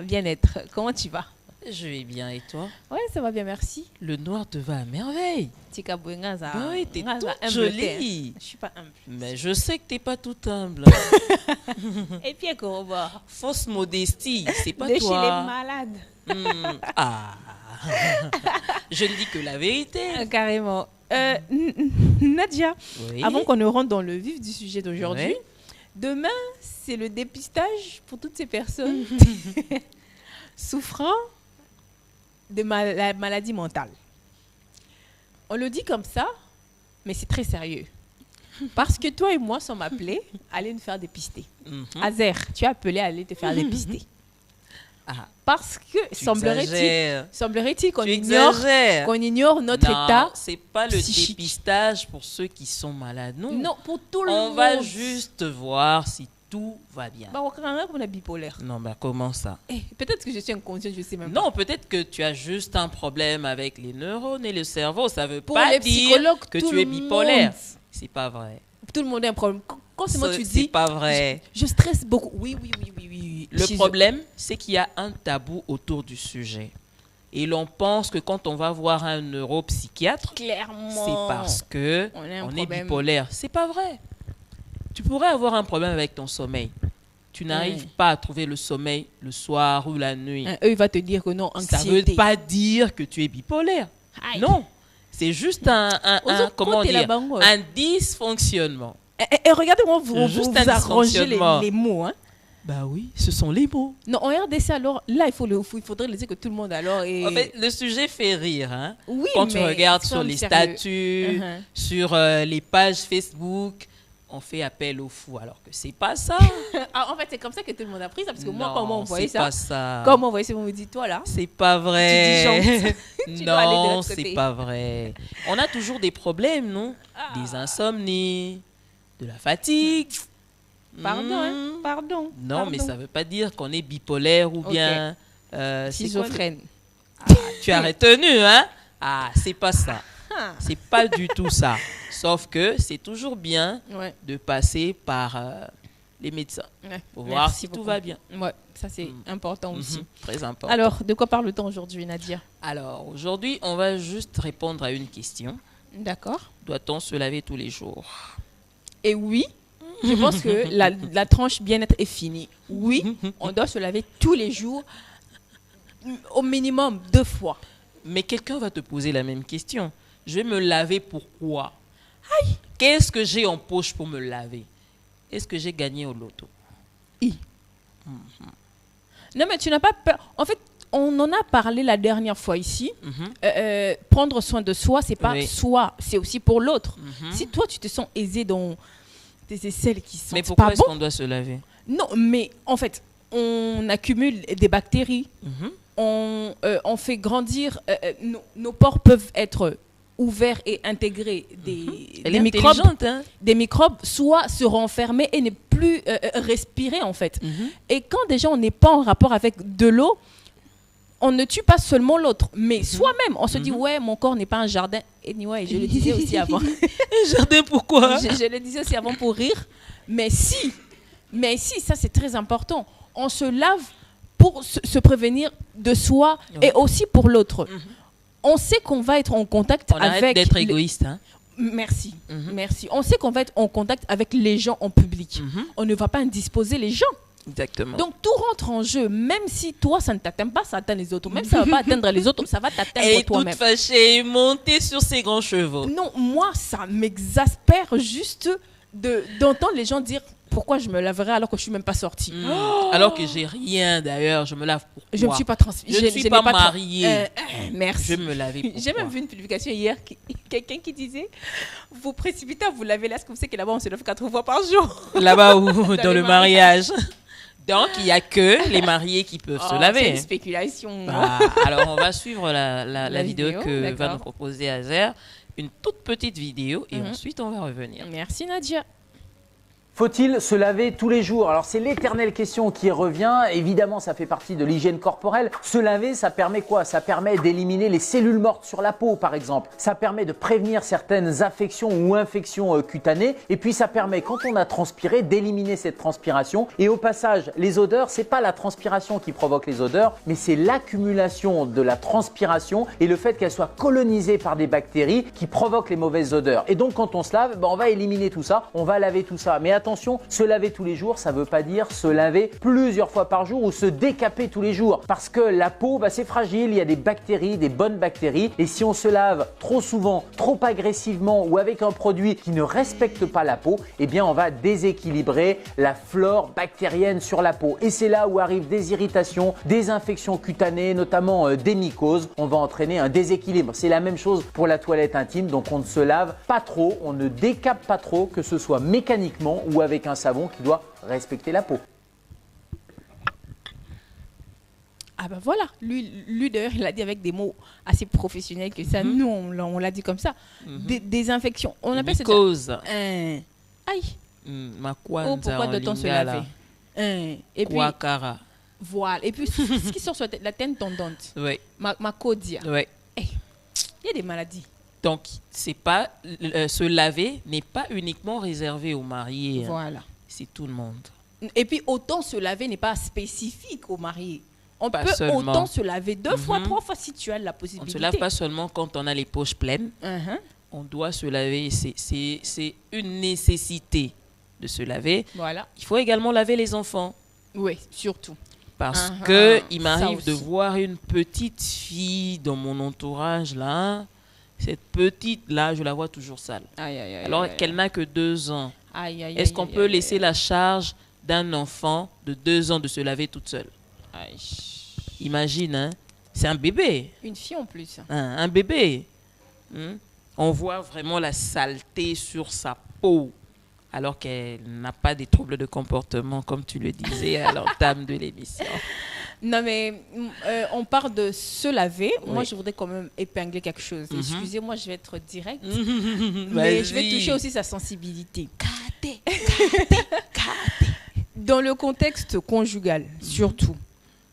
Bien-être, comment tu vas?
Je vais bien et toi?
Ouais, ça va bien, merci.
Le noir te va à merveille.
Oui,
t'es toute jolie.
Je suis pas humble.
Mais je sais que t'es pas toute humble.
Et puis, comment?
Fausse modestie, c'est pas
de
toi.
De chez les malades.
Je ne dis que la vérité.
Carrément. Nadia, avant qu'on ne rentre dans le vif du sujet d'aujourd'hui, demain, c'est le dépistage pour toutes ces personnes souffrant de la maladie mentale. On le dit comme ça, mais c'est très sérieux. Parce que toi et moi sommes appelés à aller nous faire dépister. Azer, tu es appelé à aller te faire dépister. Parce que semblerait-il qu'on ignore notre état.
C'est pas le dépistage pour ceux qui sont malades.
Non, pour tout le monde.
On va juste voir si tout va bien.
Bah, on est bipolaire.
Non, mais comment ça?
Peut-être que je suis inconscient, je sais même
pas.
Non,
peut-être que tu as juste un problème avec les neurones et le cerveau. Ça veut
Pour
pas
les
dire que
tout
tu es bipolaire.
monde.
C'est pas vrai.
Tout le monde a un problème. Quand c'est moi tu dis...
C'est pas vrai.
Je stresse beaucoup. Oui.
Le problème, c'est qu'il y a un tabou autour du sujet. Et l'on pense que quand on va voir un neuropsychiatre, c'est parce que on est bipolaire. C'est pas vrai. Tu pourrais avoir un problème avec ton sommeil. Tu n'arrives pas à trouver le sommeil le soir ou la nuit.
Eux, il va te dire que non, anxiété.
Ça veut pas dire que tu es bipolaire.
Aïe.
Non. C'est juste un dysfonctionnement.
Et regardez comment vous arrangez les mots. Hein.
Bah oui, ce sont les mots.
Non, en RDC, alors, là, il faudrait laisser que tout le monde, alors...
En fait, le sujet fait rire. Hein.
Oui,
quand tu regardes sur les statuts, sur les pages Facebook, on fait appel aux fous, alors que c'est pas ça.
En fait, c'est comme ça que tout le monde a pris ça, parce que moi, quand on voyait
ça...
Quand on voyait ça, on me dit, toi, là...
C'est pas vrai.
Tu dis, non,
c'est pas vrai. On a toujours des problèmes, non? Des insomnies, de la fatigue...
Pardon.
Non, mais ça ne veut pas dire qu'on est bipolaire ou bien
schizophrène.
Tu as retenu, hein? C'est pas ça. C'est pas du tout ça. Sauf que c'est toujours bien de passer par les médecins pour voir si tout va bien.
Ouais, ça c'est important aussi.
Très important.
Alors, de quoi parle-t-on aujourd'hui, Nadia?
Alors, aujourd'hui, on va juste répondre à une question.
D'accord.
Doit-on se laver tous les jours?
Et oui. Je pense que la tranche bien-être est finie. Oui, on doit se laver tous les jours, au minimum 2 fois.
Mais quelqu'un va te poser la même question. Je vais me laver pourquoi? Aïe. Qu'est-ce que j'ai en poche pour me laver? Est-ce que j'ai gagné au loto?
Non, mais tu n'as pas peur. En fait, on en a parlé la dernière fois ici. Prendre soin de soi, c'est pas soi, c'est aussi pour l'autre. Si toi, tu te sens aisé dans... C'est celles qui sont.
Mais pourquoi est-ce qu'on doit se laver?
Non, mais en fait, on accumule des bactéries, on fait grandir, nos pores peuvent être ouverts et intégrer des microbes,
hein?
des microbes, soit se renfermer et ne plus respirer en fait. Et quand déjà on n'est pas en rapport avec de l'eau, on ne tue pas seulement l'autre, mais soi-même. On se dit, ouais, mon corps n'est pas un jardin. Anyway, je le disais aussi avant.
Un jardin, pourquoi?
Je le disais aussi avant pour rire. Mais si, ça c'est très important. On se lave pour se prévenir de soi et aussi pour l'autre. On sait qu'on va être en contact avec...
Arrête d'être égoïste. Hein?
Merci. On sait qu'on va être en contact avec les gens en public. On ne va pas indisposer les gens.
Exactement.
Donc tout rentre en jeu, même si toi ça ne t'atteint pas, ça atteint les autres. Même si ça ne va pas atteindre les autres, ça va t'atteindre toi-même.
Et toute fâchée, monter sur ses grands chevaux.
Non, moi ça m'exaspère juste d'entendre les gens dire pourquoi je me laverais alors que je ne suis même pas sortie.
Alors que j'ai rien d'ailleurs, je me lave pourquoi?
Je ne suis pas
je ne suis pas mariée.
Merci.
Je vais me laver pourquoi?
J'ai même vu une publication hier, quelqu'un qui disait vous précipitez à vous laver là, est-ce que vous savez que là-bas on se lave 4 fois par jour?
Là-bas ou dans le mariage. Donc, il n'y a que les mariés qui peuvent se laver.
C'est une spéculation.
Alors, on va suivre la vidéo que va nous proposer Azer. Une toute petite vidéo et ensuite, on va revenir.
Merci Nadia.
Faut-il se laver tous les jours? Alors c'est l'éternelle question qui revient. Évidemment, ça fait partie de l'hygiène corporelle. Se laver, ça permet quoi? Ça permet d'éliminer les cellules mortes sur la peau, par exemple. Ça permet de prévenir certaines affections ou infections cutanées. Et puis ça permet, quand on a transpiré, d'éliminer cette transpiration. Et au passage, les odeurs, c'est pas la transpiration qui provoque les odeurs, mais c'est l'accumulation de la transpiration et le fait qu'elle soit colonisée par des bactéries qui provoquent les mauvaises odeurs. Et donc quand on se lave, on va éliminer tout ça, on va laver tout ça. Mais attention, se laver tous les jours, ça ne veut pas dire se laver plusieurs fois par jour ou se décaper tous les jours. Parce que la peau, c'est fragile, il y a des bactéries, des bonnes bactéries. Et si on se lave trop souvent, trop agressivement ou avec un produit qui ne respecte pas la peau, eh bien on va déséquilibrer la flore bactérienne sur la peau. Et c'est là où arrivent des irritations, des infections cutanées, notamment des mycoses. On va entraîner un déséquilibre. C'est la même chose pour la toilette intime. Donc on ne se lave pas trop, on ne décape pas trop, que ce soit mécaniquement ou avec un savon qui doit respecter la peau.
Ah ben voilà, lui d'ailleurs il a dit avec des mots assez professionnels que ça, nous on l'a dit comme ça. Des infections, on appelle ça...
Mycose.
Aïe, pourquoi doit-on se laver? Et puis, voilà. Et puis, ce qui sort sur la tête tendante.
Oui.
Ma codia.
Oui.
Il y a des maladies.
Donc, c'est pas se laver n'est pas uniquement réservé aux mariés.
Voilà.
C'est tout le monde.
Et puis, autant se laver n'est pas spécifique aux mariés. On
pas
peut
seulement.
Autant se laver 2 fois, 3 fois si tu as la possibilité.
On ne se lave pas seulement quand on a les poches pleines. On doit se laver. C'est une nécessité de se laver.
Voilà.
Il faut également laver les enfants.
Oui, surtout.
Parce que il m'arrive de voir une petite fille dans mon entourage là. Cette petite là, je la vois toujours sale. Alors qu'elle n'a que 2 ans. Est-ce qu'on peut laisser la charge d'un enfant de 2 ans de se laver toute seule? Imagine, hein? C'est un bébé.
Une fille en plus.
Un bébé. On voit vraiment la saleté sur sa peau. Alors qu'elle n'a pas des troubles de comportement, comme tu le disais à l'entame de l'émission.
Non, mais on parle de se laver. Oui. Moi, je voudrais quand même épingler quelque chose. Excusez-moi, je vais être direct. Mais je vais toucher aussi sa sensibilité. Dans le contexte conjugal, surtout,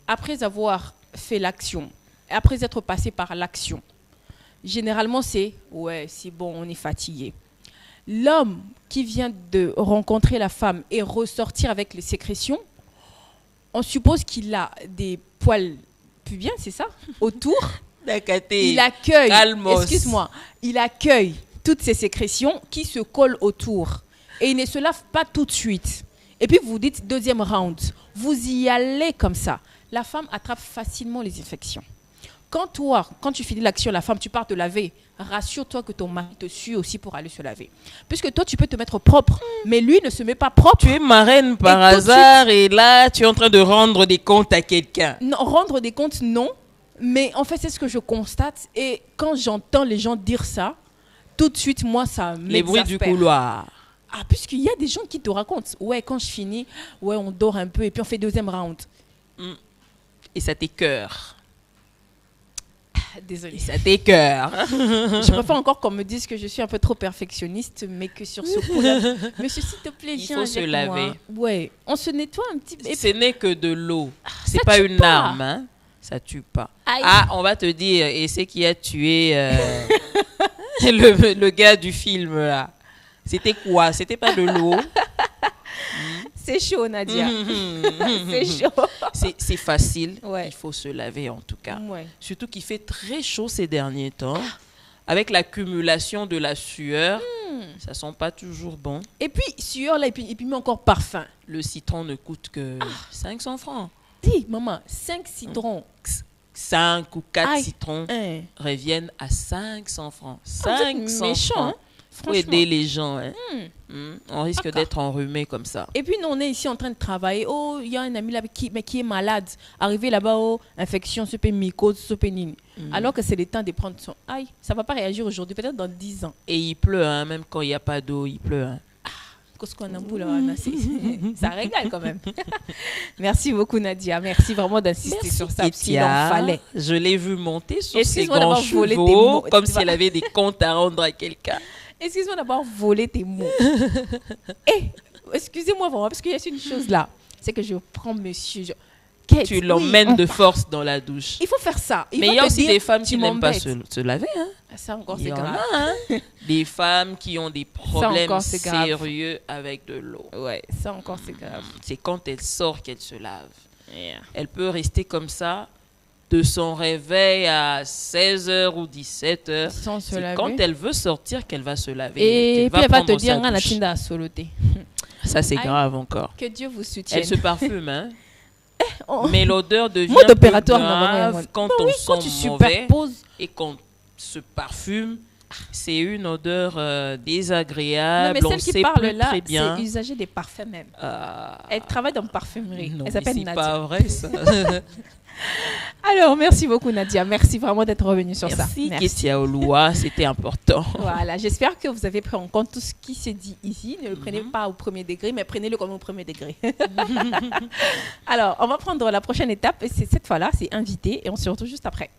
après avoir fait l'action, après être passé par l'action, généralement, c'est bon, on est fatigué. L'homme qui vient de rencontrer la femme et ressortir avec les sécrétions, on suppose qu'il a des poils pubiens, c'est ça, autour. Il accueille, excuse-moi, il accueille toutes ces sécrétions qui se collent autour. Et il ne se lave pas tout de suite. Et puis vous dites 2e round. Vous y allez comme ça. La femme attrape facilement les infections. Quand tu finis l'action, la femme, tu pars te laver, rassure-toi que ton mari te suit aussi pour aller se laver. Puisque toi, tu peux te mettre propre, mais lui ne se met pas propre.
Tu es marraine par hasard et là, tu es en train de rendre des comptes à quelqu'un.
Non, rendre des comptes, non. Mais en fait, c'est ce que je constate. Et quand j'entends les gens dire ça, tout de suite, moi, ça m'exaspère.
Les bruits du couloir.
Puisqu'il y a des gens qui te racontent. Quand je finis, on dort un peu et puis on fait 2e round.
Et ça t'écoeure.
Désolée.
Ça t'écoeure.
Je préfère encore qu'on me dise que je suis un peu trop perfectionniste, mais que sur ce coup-là, monsieur, s'il te plaît, viens avec moi. Il faut se laver. Ouais, on se nettoie un petit peu.
Ce n'est que de l'eau. C'est pas une arme, hein. Ça tue pas. Aïe. On va te dire, et c'est qui a tué le gars du film là. C'était quoi? C'était pas de l'eau.
C'est chaud, Nadia. C'est chaud.
C'est facile. Il faut se laver en tout cas. Surtout qu'il fait très chaud ces derniers temps. Avec l'accumulation de la sueur, ça sent pas toujours bon.
Et puis, sueur là, et puis encore parfum.
Le citron ne coûte que 500 francs.
Dis, maman, 5 citrons.
5 ou 4 citrons reviennent à 500 francs. 500 francs. Faut aider les gens. On risque d'être enrhumé comme ça.
Et puis, nous, on est ici en train de travailler. Il y a un ami là qui est malade. Arrivé là-bas, infection, mycose, alors que c'est le temps de prendre son... Aïe, ça ne va pas réagir aujourd'hui, peut-être dans 10 ans.
Et il pleut, même quand il n'y a pas d'eau, il pleut.
Ça régale quand même. Merci beaucoup, Nadia. Merci vraiment d'insister sur ça. S'il en fallait.
Je l'ai vu monter sur ses grands chevaux comme si elle avait des comptes à rendre à quelqu'un.
Excuse-moi d'avoir volé tes mots. Excusez-moi vraiment, parce qu'il y a une chose là. C'est que je prends monsieur...
Tu l'emmènes de force dans la douche.
Il faut faire ça.
Mais il y a aussi des femmes qui n'aiment pas se laver.
Ça encore, c'est grave.
Des femmes qui ont des problèmes sérieux avec de l'eau.
Ouais, ça encore, c'est grave.
C'est quand elle sort qu'elle se lave. Elle peut rester comme ça de son réveil à 16h ou 17h.
Sans se laver.
Quand elle veut sortir qu'elle va se laver.
Et puis elle va te dire la tinda à soloter.
Ça, c'est grave encore.
Que Dieu vous soutienne.
Elle se parfume, hein. Mais l'odeur devient plus grave quand on sent mauvais et qu'on se parfume. C'est une odeur désagréable.
Non, mais celle qui parle là, c'est usager des parfums même. Elle travaille dans la parfumerie.
Non,
elle s'appelle Nadia.
C'est pas vrai ça.
Alors, merci beaucoup Nadia. Merci vraiment d'être revenue sur ça.
Merci Kessia Oloua, c'était important.
Voilà, j'espère que vous avez pris en compte tout ce qui s'est dit ici. Ne le prenez pas au premier degré, mais prenez-le comme au premier degré. Alors, on va prendre la prochaine étape. Et cette fois-là, c'est invité et on se retrouve juste après.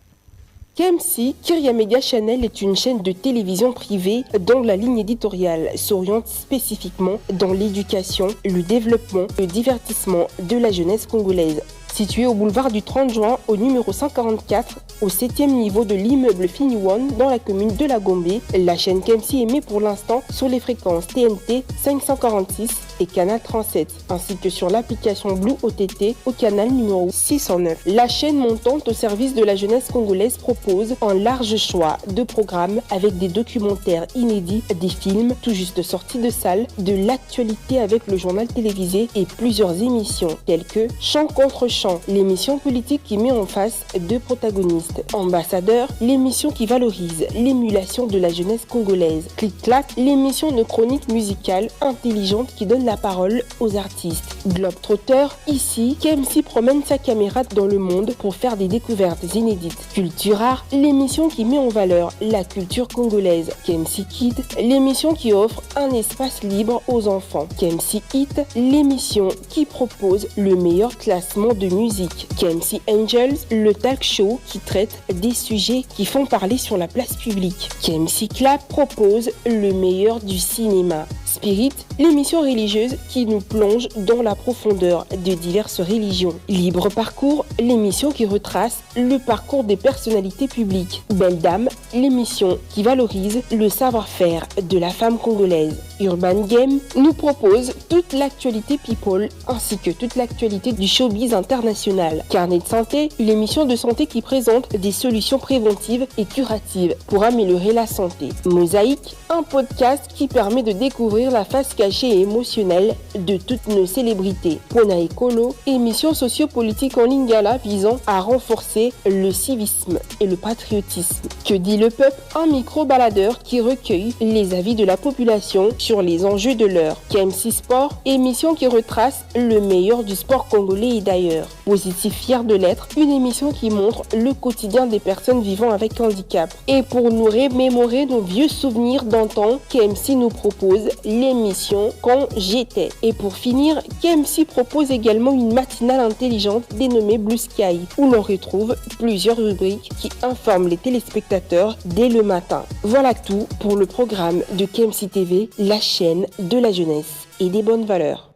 KMC, Kyria Media Channel est une chaîne de télévision privée dont la ligne éditoriale s'oriente spécifiquement dans l'éducation, le développement, le divertissement de la jeunesse congolaise. Située au boulevard du 30 juin, au numéro 144, au 7e niveau de l'immeuble Finiwan, dans la commune de La Gombe, la chaîne KMC émet pour l'instant sur les fréquences TNT 546 et Canal 37, ainsi que sur l'application Blue OTT au canal numéro 609. La chaîne montante au service de la jeunesse congolaise propose un large choix de programmes avec des documentaires inédits, des films tout juste sortis de salle, de l'actualité avec le journal télévisé et plusieurs émissions telles que Chant contre Chant, l'émission politique qui met en face deux protagonistes. Ambassadeur, l'émission qui valorise l'émulation de la jeunesse congolaise. Clic-clac, l'émission de chronique musicale intelligente qui donne la parole aux artistes. Globetrotter, ici, KMC promène sa caméra dans le monde pour faire des découvertes inédites. Culture Art, l'émission qui met en valeur la culture congolaise. KMC Kid, l'émission qui offre un espace libre aux enfants. KMC Hit, l'émission qui propose le meilleur classement de musique. KMC Angels, le talk show qui traite des sujets qui font parler sur la place publique. KMC Clap propose le meilleur du cinéma. Spirit, l'émission religieuse qui nous plonge dans la profondeur de diverses religions. Libre Parcours, l'émission qui retrace le parcours des personnalités publiques. Belle Dame, l'émission qui valorise le savoir-faire de la femme congolaise. Urban Game nous propose toute l'actualité people ainsi que toute l'actualité du showbiz international. Carnet de santé, l'émission de santé qui présente des solutions préventives et curatives pour améliorer la santé. Mosaïque, un podcast qui permet de découvrir la face cachée et émotionnelle de toutes nos célébrités. Pona Ekolo, émission sociopolitique en lingala visant à renforcer le civisme et le patriotisme. Que dit le peuple? Un micro-baladeur qui recueille les avis de la population sur les enjeux de l'heure. KMC Sport, émission qui retrace le meilleur du sport congolais et d'ailleurs. Positif fier de l'être, une émission qui montre le quotidien des personnes vivant avec handicap. Et pour nous remémorer nos vieux souvenirs d'antan, KMC nous propose l'émission Quand j'étais. Et pour finir, KMC propose également une matinale intelligente dénommée Blue Sky, où l'on retrouve plusieurs rubriques qui informent les téléspectateurs dès le matin. Voilà tout pour le programme de KMC TV, la chaîne de la jeunesse et des bonnes valeurs.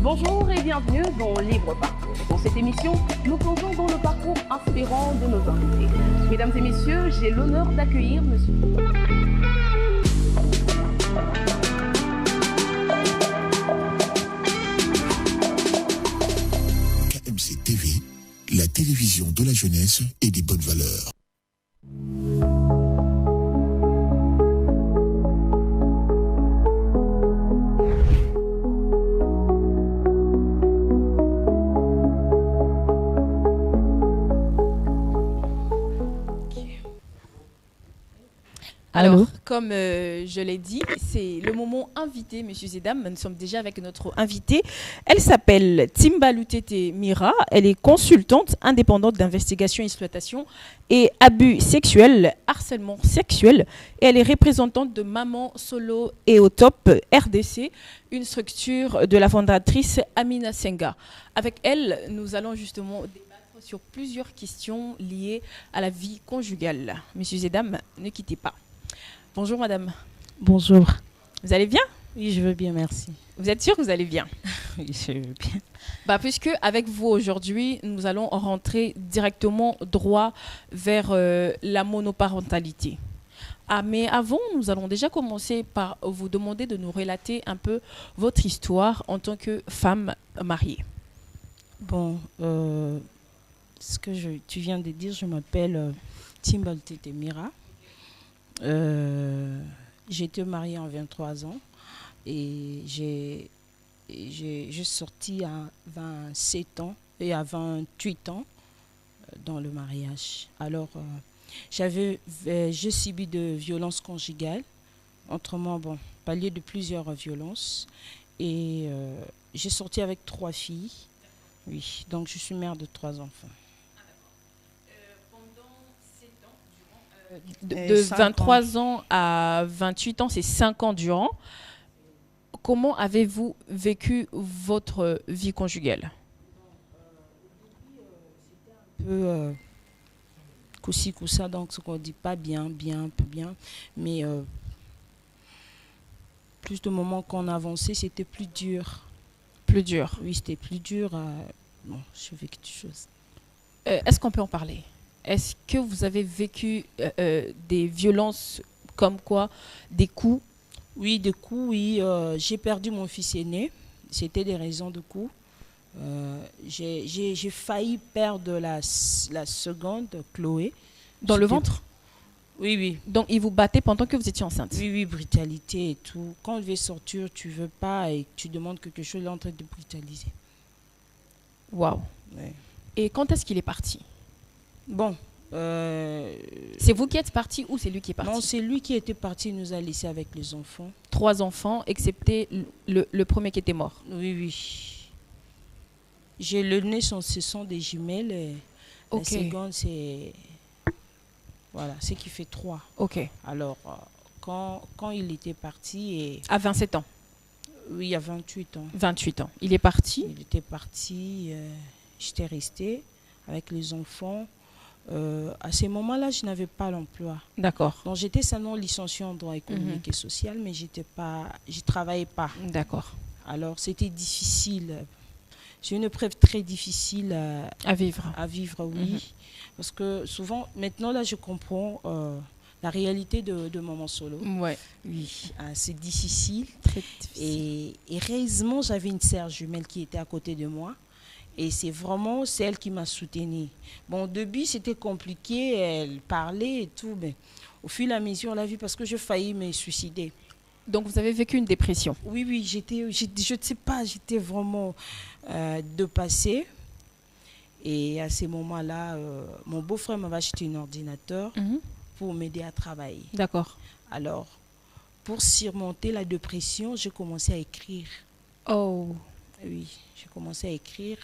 Bonjour et bienvenue dans Libre Parcours. Dans cette émission, nous plongeons dans le parcours inspirant de nos invités. Mesdames et messieurs, j'ai l'honneur d'accueillir monsieur.
KMC TV, la télévision de la jeunesse et des bonnes valeurs.
Alors, comme je l'ai dit, c'est le moment invité, messieurs et dames. Nous sommes déjà avec notre invitée. Elle s'appelle Timbalutete Mira. Elle est consultante indépendante d'investigation, exploitation et abus sexuels, harcèlement sexuel. Et elle est représentante de Maman Solo et au Top RDC, une structure de la fondatrice Amina Senga. Avec elle, nous allons justement débattre sur plusieurs questions liées à la vie conjugale. Messieurs et dames, ne quittez pas. Bonjour madame.
Bonjour.
Vous allez bien?
Oui, je veux bien, merci.
Vous êtes sûre que vous allez bien?
Oui, je veux bien.
Puisque avec vous aujourd'hui, nous allons rentrer directement droit vers la monoparentalité. Mais avant, nous allons déjà commencer par vous demander de nous relater un peu votre histoire en tant que femme mariée.
Bon, ce que tu viens de dire, je m'appelle Timbalutete Mira. J'ai été mariée en 23 ans et j'ai sorti à 27 ans et à 28 ans dans le mariage. Alors, j'ai subi de violences conjugales, autrement, bon, pallié de plusieurs violences. Et j'ai sorti avec 3 filles. Oui, donc je suis mère de 3 enfants.
De 23 ans à 28 ans, c'est 5 ans durant. comment avez-vous vécu votre vie conjugale?
Un peu coussi coussa, donc ce qu'on dit pas bien, un peu bien, mais plus de moments qu'on avançait, c'était plus dur.
Plus dur?
Oui, c'était plus dur. Bon, j'ai vécu des choses.
Est-ce qu'on peut en parler? Est-ce que vous avez vécu des violences comme quoi, des coups?
Oui, des coups, oui. J'ai perdu mon fils aîné. C'était des raisons de coups. J'ai failli perdre la seconde, Chloé.
Dans le ventre?
Oui, oui.
Donc, il vous battait pendant que vous étiez enceinte?
Oui, oui, brutalité et tout. Quand il veut sortir, tu veux pas et tu demandes quelque chose, il est en train de brutaliser.
Waouh.
Ouais.
Et quand est-ce qu'il est parti?
Bon.
C'est vous qui êtes parti ou c'est lui qui est parti?
Non, c'est lui qui était parti, il nous a laissés avec les enfants.
3 enfants, excepté le premier qui était mort?
Oui, oui. J'ai le nez, ce sont des jumelles. Et la seconde, c'est... Voilà, c'est qui fait 3.
Ok.
Alors, quand il était parti... Et...
À 27 ans?
Oui, à 28 ans.
28 ans. Il est parti?
Il était parti. J'étais restée avec les enfants. À ces moments-là, je n'avais pas l'emploi.
D'accord.
Donc, j'étais seulement licenciée en droit économique et social, mais je ne travaillais pas.
D'accord.
Alors, c'était difficile. C'est une épreuve très difficile
à vivre.
À vivre, oui. Parce que souvent, maintenant, là, je comprends la réalité de Maman Solo.
Ouais.
Oui, c'est difficile.
Très difficile.
Et heureusement, j'avais une sœur jumelle qui était à côté de moi. Et c'est vraiment celle qui m'a soutenue. Bon, au début, c'était compliqué. Elle parlait et tout. Mais au fur et à mesure, on l'a vu parce que j'ai failli me suicider.
Donc, vous avez vécu une dépression?
Oui, oui. Je ne sais pas, j'étais vraiment dépassée. Et à ces moments-là, mon beau-frère m'avait acheté un ordinateur pour m'aider à travailler.
D'accord.
Alors, pour surmonter la dépression, j'ai commencé à écrire.
Oh.
Oui, j'ai commencé à écrire.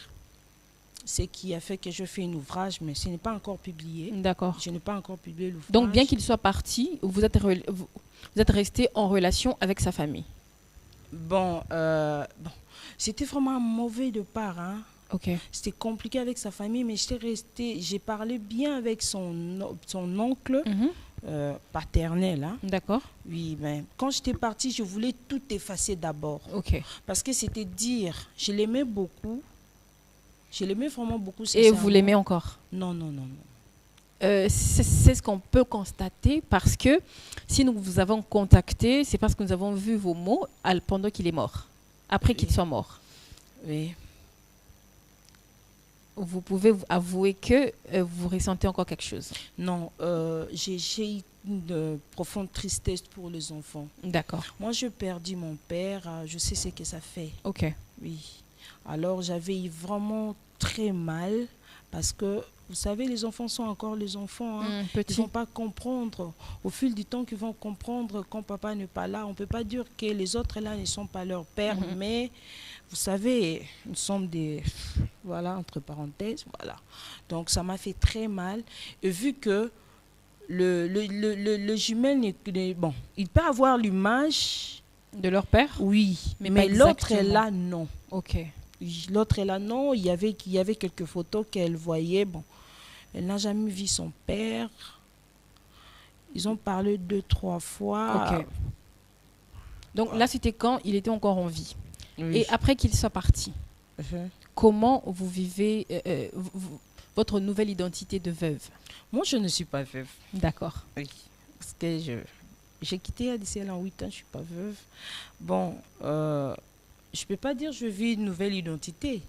Ce qui a fait que je fais un ouvrage, mais ce n'est pas encore publié.
D'accord.
Je n'ai pas encore publié l'ouvrage.
Donc, bien qu'il soit parti, vous êtes resté en relation avec sa famille?
Bon, c'était vraiment un mauvais départ. Hein.
Okay.
C'était compliqué avec sa famille, mais j'ai parlé bien avec son oncle paternel. Hein.
D'accord.
Oui, mais quand j'étais partie, je voulais tout effacer d'abord.
Okay.
Parce que c'était dire, je l'aimais beaucoup. Je l'aimais vraiment beaucoup.
Et vous l'aimez encore?
Non, non, non,
c'est
non.
ce qu'on peut constater parce que si nous vous avons contacté, c'est parce que nous avons vu vos mots pendant qu'il est mort, après qu'il soit mort.
Oui.
Vous pouvez avouer que vous ressentez encore quelque chose?
Non, j'ai une profonde tristesse pour les enfants.
D'accord.
Moi, j'ai perdu mon père, je sais ce que ça fait.
Ok.
Oui. Alors, j'avais vraiment très mal parce que, vous savez, les enfants sont encore les enfants. Hein. Ils ne vont pas comprendre. Au fil du temps qu'ils vont comprendre quand papa n'est pas là, on ne peut pas dire que les autres là ne sont pas leurs pères, mais vous savez, nous sommes des... Voilà, entre parenthèses, voilà. Donc, ça m'a fait très mal. Et vu que le jumelle, bon, il peut avoir l'image...
De leur père?
Oui, mais l'autre est là, non.
Ok.
L'autre est là, non. Il y avait quelques photos qu'elle voyait. Bon, elle n'a jamais vu son père. Ils ont parlé 2-3 fois.
Ok. Donc là, c'était quand il était encore en vie.
Oui.
Et après qu'il soit parti, comment vous vivez votre nouvelle identité de veuve?
Moi, je ne suis pas veuve.
D'accord.
Oui. Parce que j'ai quitté ADCL en 8 ans, je ne suis pas veuve. Bon, je ne peux pas dire que je vis une nouvelle identité.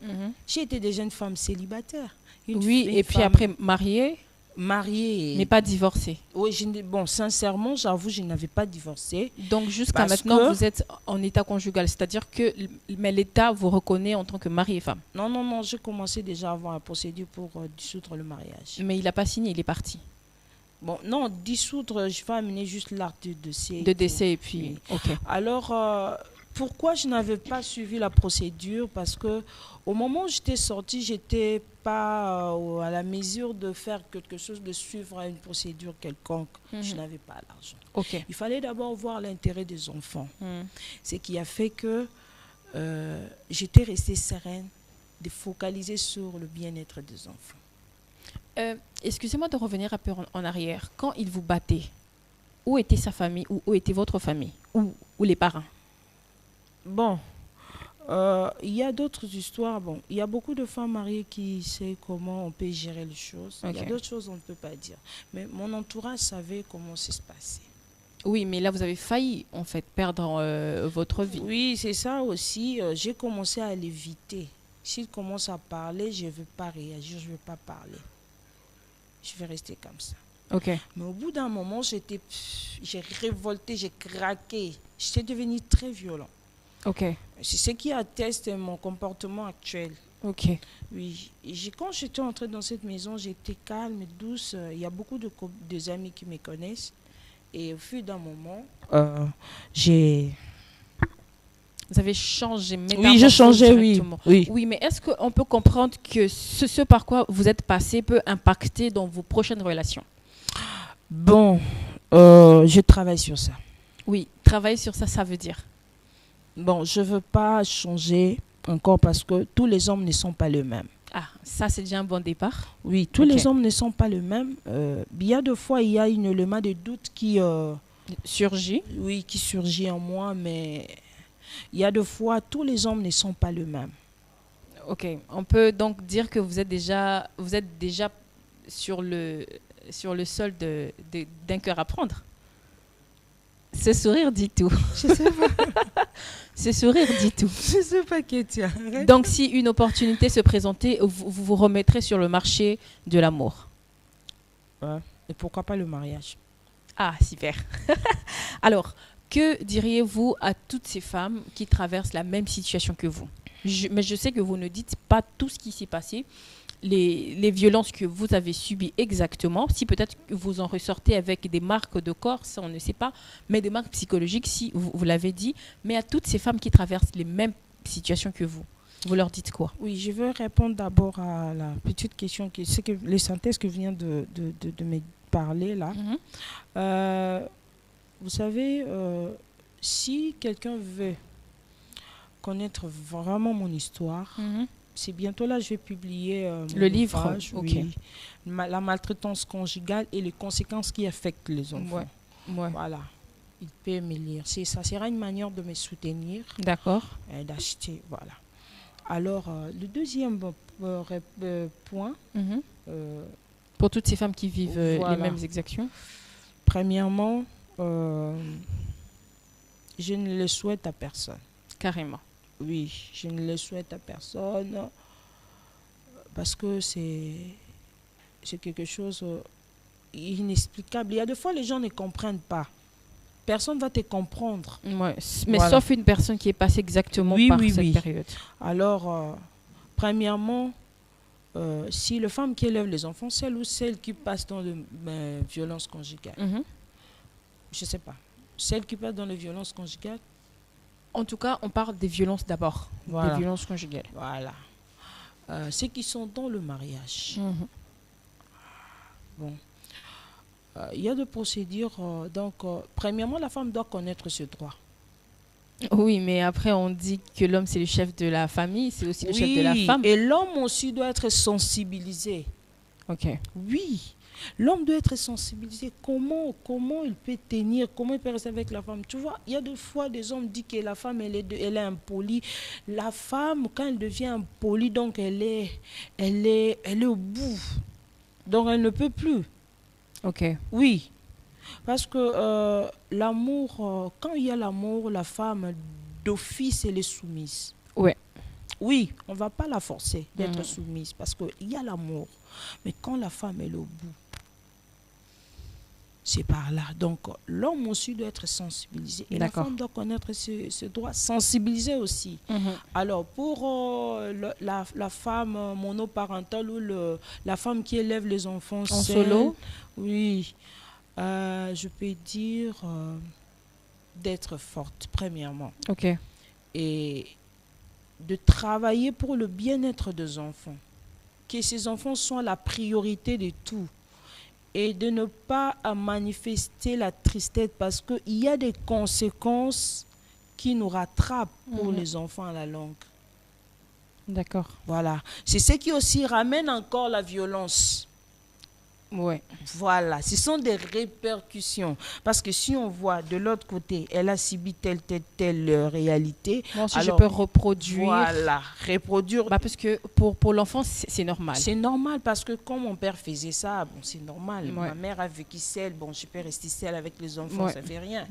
J'ai été déjà une femme célibataire.
Et puis après mariée?
Mariée.
Mais pas divorcée?
Oui, bon, sincèrement, j'avoue, je n'avais pas divorcé.
Donc jusqu'à maintenant, vous êtes en état conjugal, c'est-à-dire que l'État vous reconnaît en tant que mari et femme?
Non, non, non, j'ai commencé déjà à avoir la procédure pour dissoudre le mariage.
Mais il n'a pas signé, il est parti?
Bon, non, dissoudre, je vais amener juste l'acte de décès.
De décès et puis...
Oui. Ok. Alors, Pourquoi je n'avais pas suivi la procédure? Parce que au moment où j'étais sortie, j'étais pas à la mesure de faire quelque chose, de suivre une procédure quelconque. Je n'avais pas l'argent. Il fallait d'abord voir l'intérêt des enfants. Ce qui a fait que j'étais restée sereine, de focaliser sur le bien-être des enfants.
Excusez-moi de revenir un peu en arrière. Quand il vous battait, où était sa famille, où était votre famille, ou les parents?
Bon, il y a d'autres histoires. Bon, il y a beaucoup de femmes mariées qui savent comment on peut gérer les choses. Il y a d'autres choses on ne peut pas dire. Mais mon entourage savait comment ça se passait.
Oui, mais là, vous avez failli, en fait, perdre votre vie.
Oui, c'est ça aussi. J'ai commencé à l'éviter. S'il commence à parler, je ne veux pas réagir, je ne veux pas parler. Je vais rester comme ça. Mais au bout d'un moment, j'ai révolté, j'ai craqué. J'étais devenue très violente. C'est ce qui atteste mon comportement actuel. Oui. Quand j'étais entrée dans cette maison, j'étais calme, douce. Il y a beaucoup de amis qui me connaissent. Et au fil d'un moment,
Vous avez changé.
Oui, j'ai changé, oui.
Oui, mais est-ce qu'on peut comprendre que ce par quoi vous êtes passé peut impacter dans vos prochaines relations?
Bon, je travaille sur ça.
Oui, travailler sur ça, ça veut dire?
Bon, je ne veux pas changer encore parce que tous les hommes ne sont pas les mêmes.
Ah, ça c'est déjà un bon départ.
Oui, tous les hommes ne sont pas les mêmes. Bien de fois, il y a un élément de doute qui
surgit.
Oui, qui surgit en moi, mais il y a de fois, tous les hommes ne sont pas les mêmes.
On peut donc dire que vous êtes déjà sur le sol d'un cœur à prendre. Ce sourire dit tout.
Je sais pas.
Ce sourire dit tout.
Je sais pas, Kétia.
Donc, si une opportunité se présentait, vous vous remettrez sur le marché de l'amour.
Et pourquoi pas le mariage?
Ah, super. Alors, que diriez-vous à toutes ces femmes qui traversent la même situation que vous? Mais je sais que vous ne dites pas tout ce qui s'est passé, les violences que vous avez subies exactement. Si peut-être que vous en ressortez avec des marques de corps, ça on ne sait pas, mais des marques psychologiques, si vous l'avez dit. Mais à toutes ces femmes qui traversent les mêmes situations que vous leur dites quoi?
Oui, je veux répondre d'abord à la petite question, c'est que les synthèses que vient de me parler là. Vous savez, si quelqu'un veut connaître vraiment mon histoire, c'est bientôt là, je vais publier
le livre.
Ouvrage, oui, la maltraitance conjugale et les conséquences qui affectent les enfants. Voilà, il peut me lire. Ça sera une manière de me soutenir.
D'accord.
D'acheter, voilà. Alors, le deuxième point.
Pour toutes ces femmes qui vivent les mêmes exactions.
Premièrement, je ne le souhaite à personne.
Carrément.
Oui, je ne le souhaite à personne parce que c'est quelque chose d'inexplicable. Il y a des fois, les gens ne comprennent pas. Personne ne va te comprendre.
Mais sauf une personne qui est passée exactement par cette période. Alors,
premièrement, si la femme qui élève les enfants, celle ou celle qui passe dans les violences conjugales, je ne sais pas, celle qui passe dans les violences conjugales.
En tout cas, on parle des violences d'abord, des violences conjugales.
Voilà. Ceux qui sont dans le mariage. Bon. Il y a des procédures. Donc, premièrement, la femme doit connaître ses droits.
Oui, mais après, on dit que l'homme, c'est le chef de la famille, c'est aussi le chef de la femme.
Et l'homme aussi doit être sensibilisé. Oui. L'homme doit être sensibilisé. Comment il peut tenir, comment il peut rester avec la femme. Tu vois, il y a des fois, des hommes disent que la femme, elle est impolie. La femme, quand elle devient impolie, donc elle est au bout. Donc, elle ne peut plus. Oui. Parce que l'amour, quand il y a l'amour, la femme, d'office, elle est soumise. Oui, on ne va pas la forcer d'être soumise parce qu'il y a l'amour. Mais quand la femme est au bout, c'est par là. Donc, l'homme aussi doit être sensibilisé. Et la femme doit connaître ses droits, sensibiliser aussi. Alors, pour la femme monoparentale ou la femme qui élève les enfants
en solo,
oui, je peux dire d'être forte, premièrement. et de travailler pour le bien-être des enfants. Que ces enfants soient la priorité de tout. Et de ne pas manifester la tristesse parce qu'il y a des conséquences qui nous rattrapent pour les enfants à la longue.
D'accord.
Voilà. C'est ce qui aussi ramène encore la violence.
Ouais.
Voilà. Ce sont des répercussions. Parce que si on voit de l'autre côté, elle a subi telle réalité.
Bon, si
alors,
je peux reproduire.
Voilà. Reproduire.
Bah parce que pour l'enfant, c'est normal.
C'est normal parce que quand mon père faisait ça, bon, c'est normal.
Ouais.
Ma mère a vécu seule. Bon, je peux rester seule avec les enfants, ça fait rien.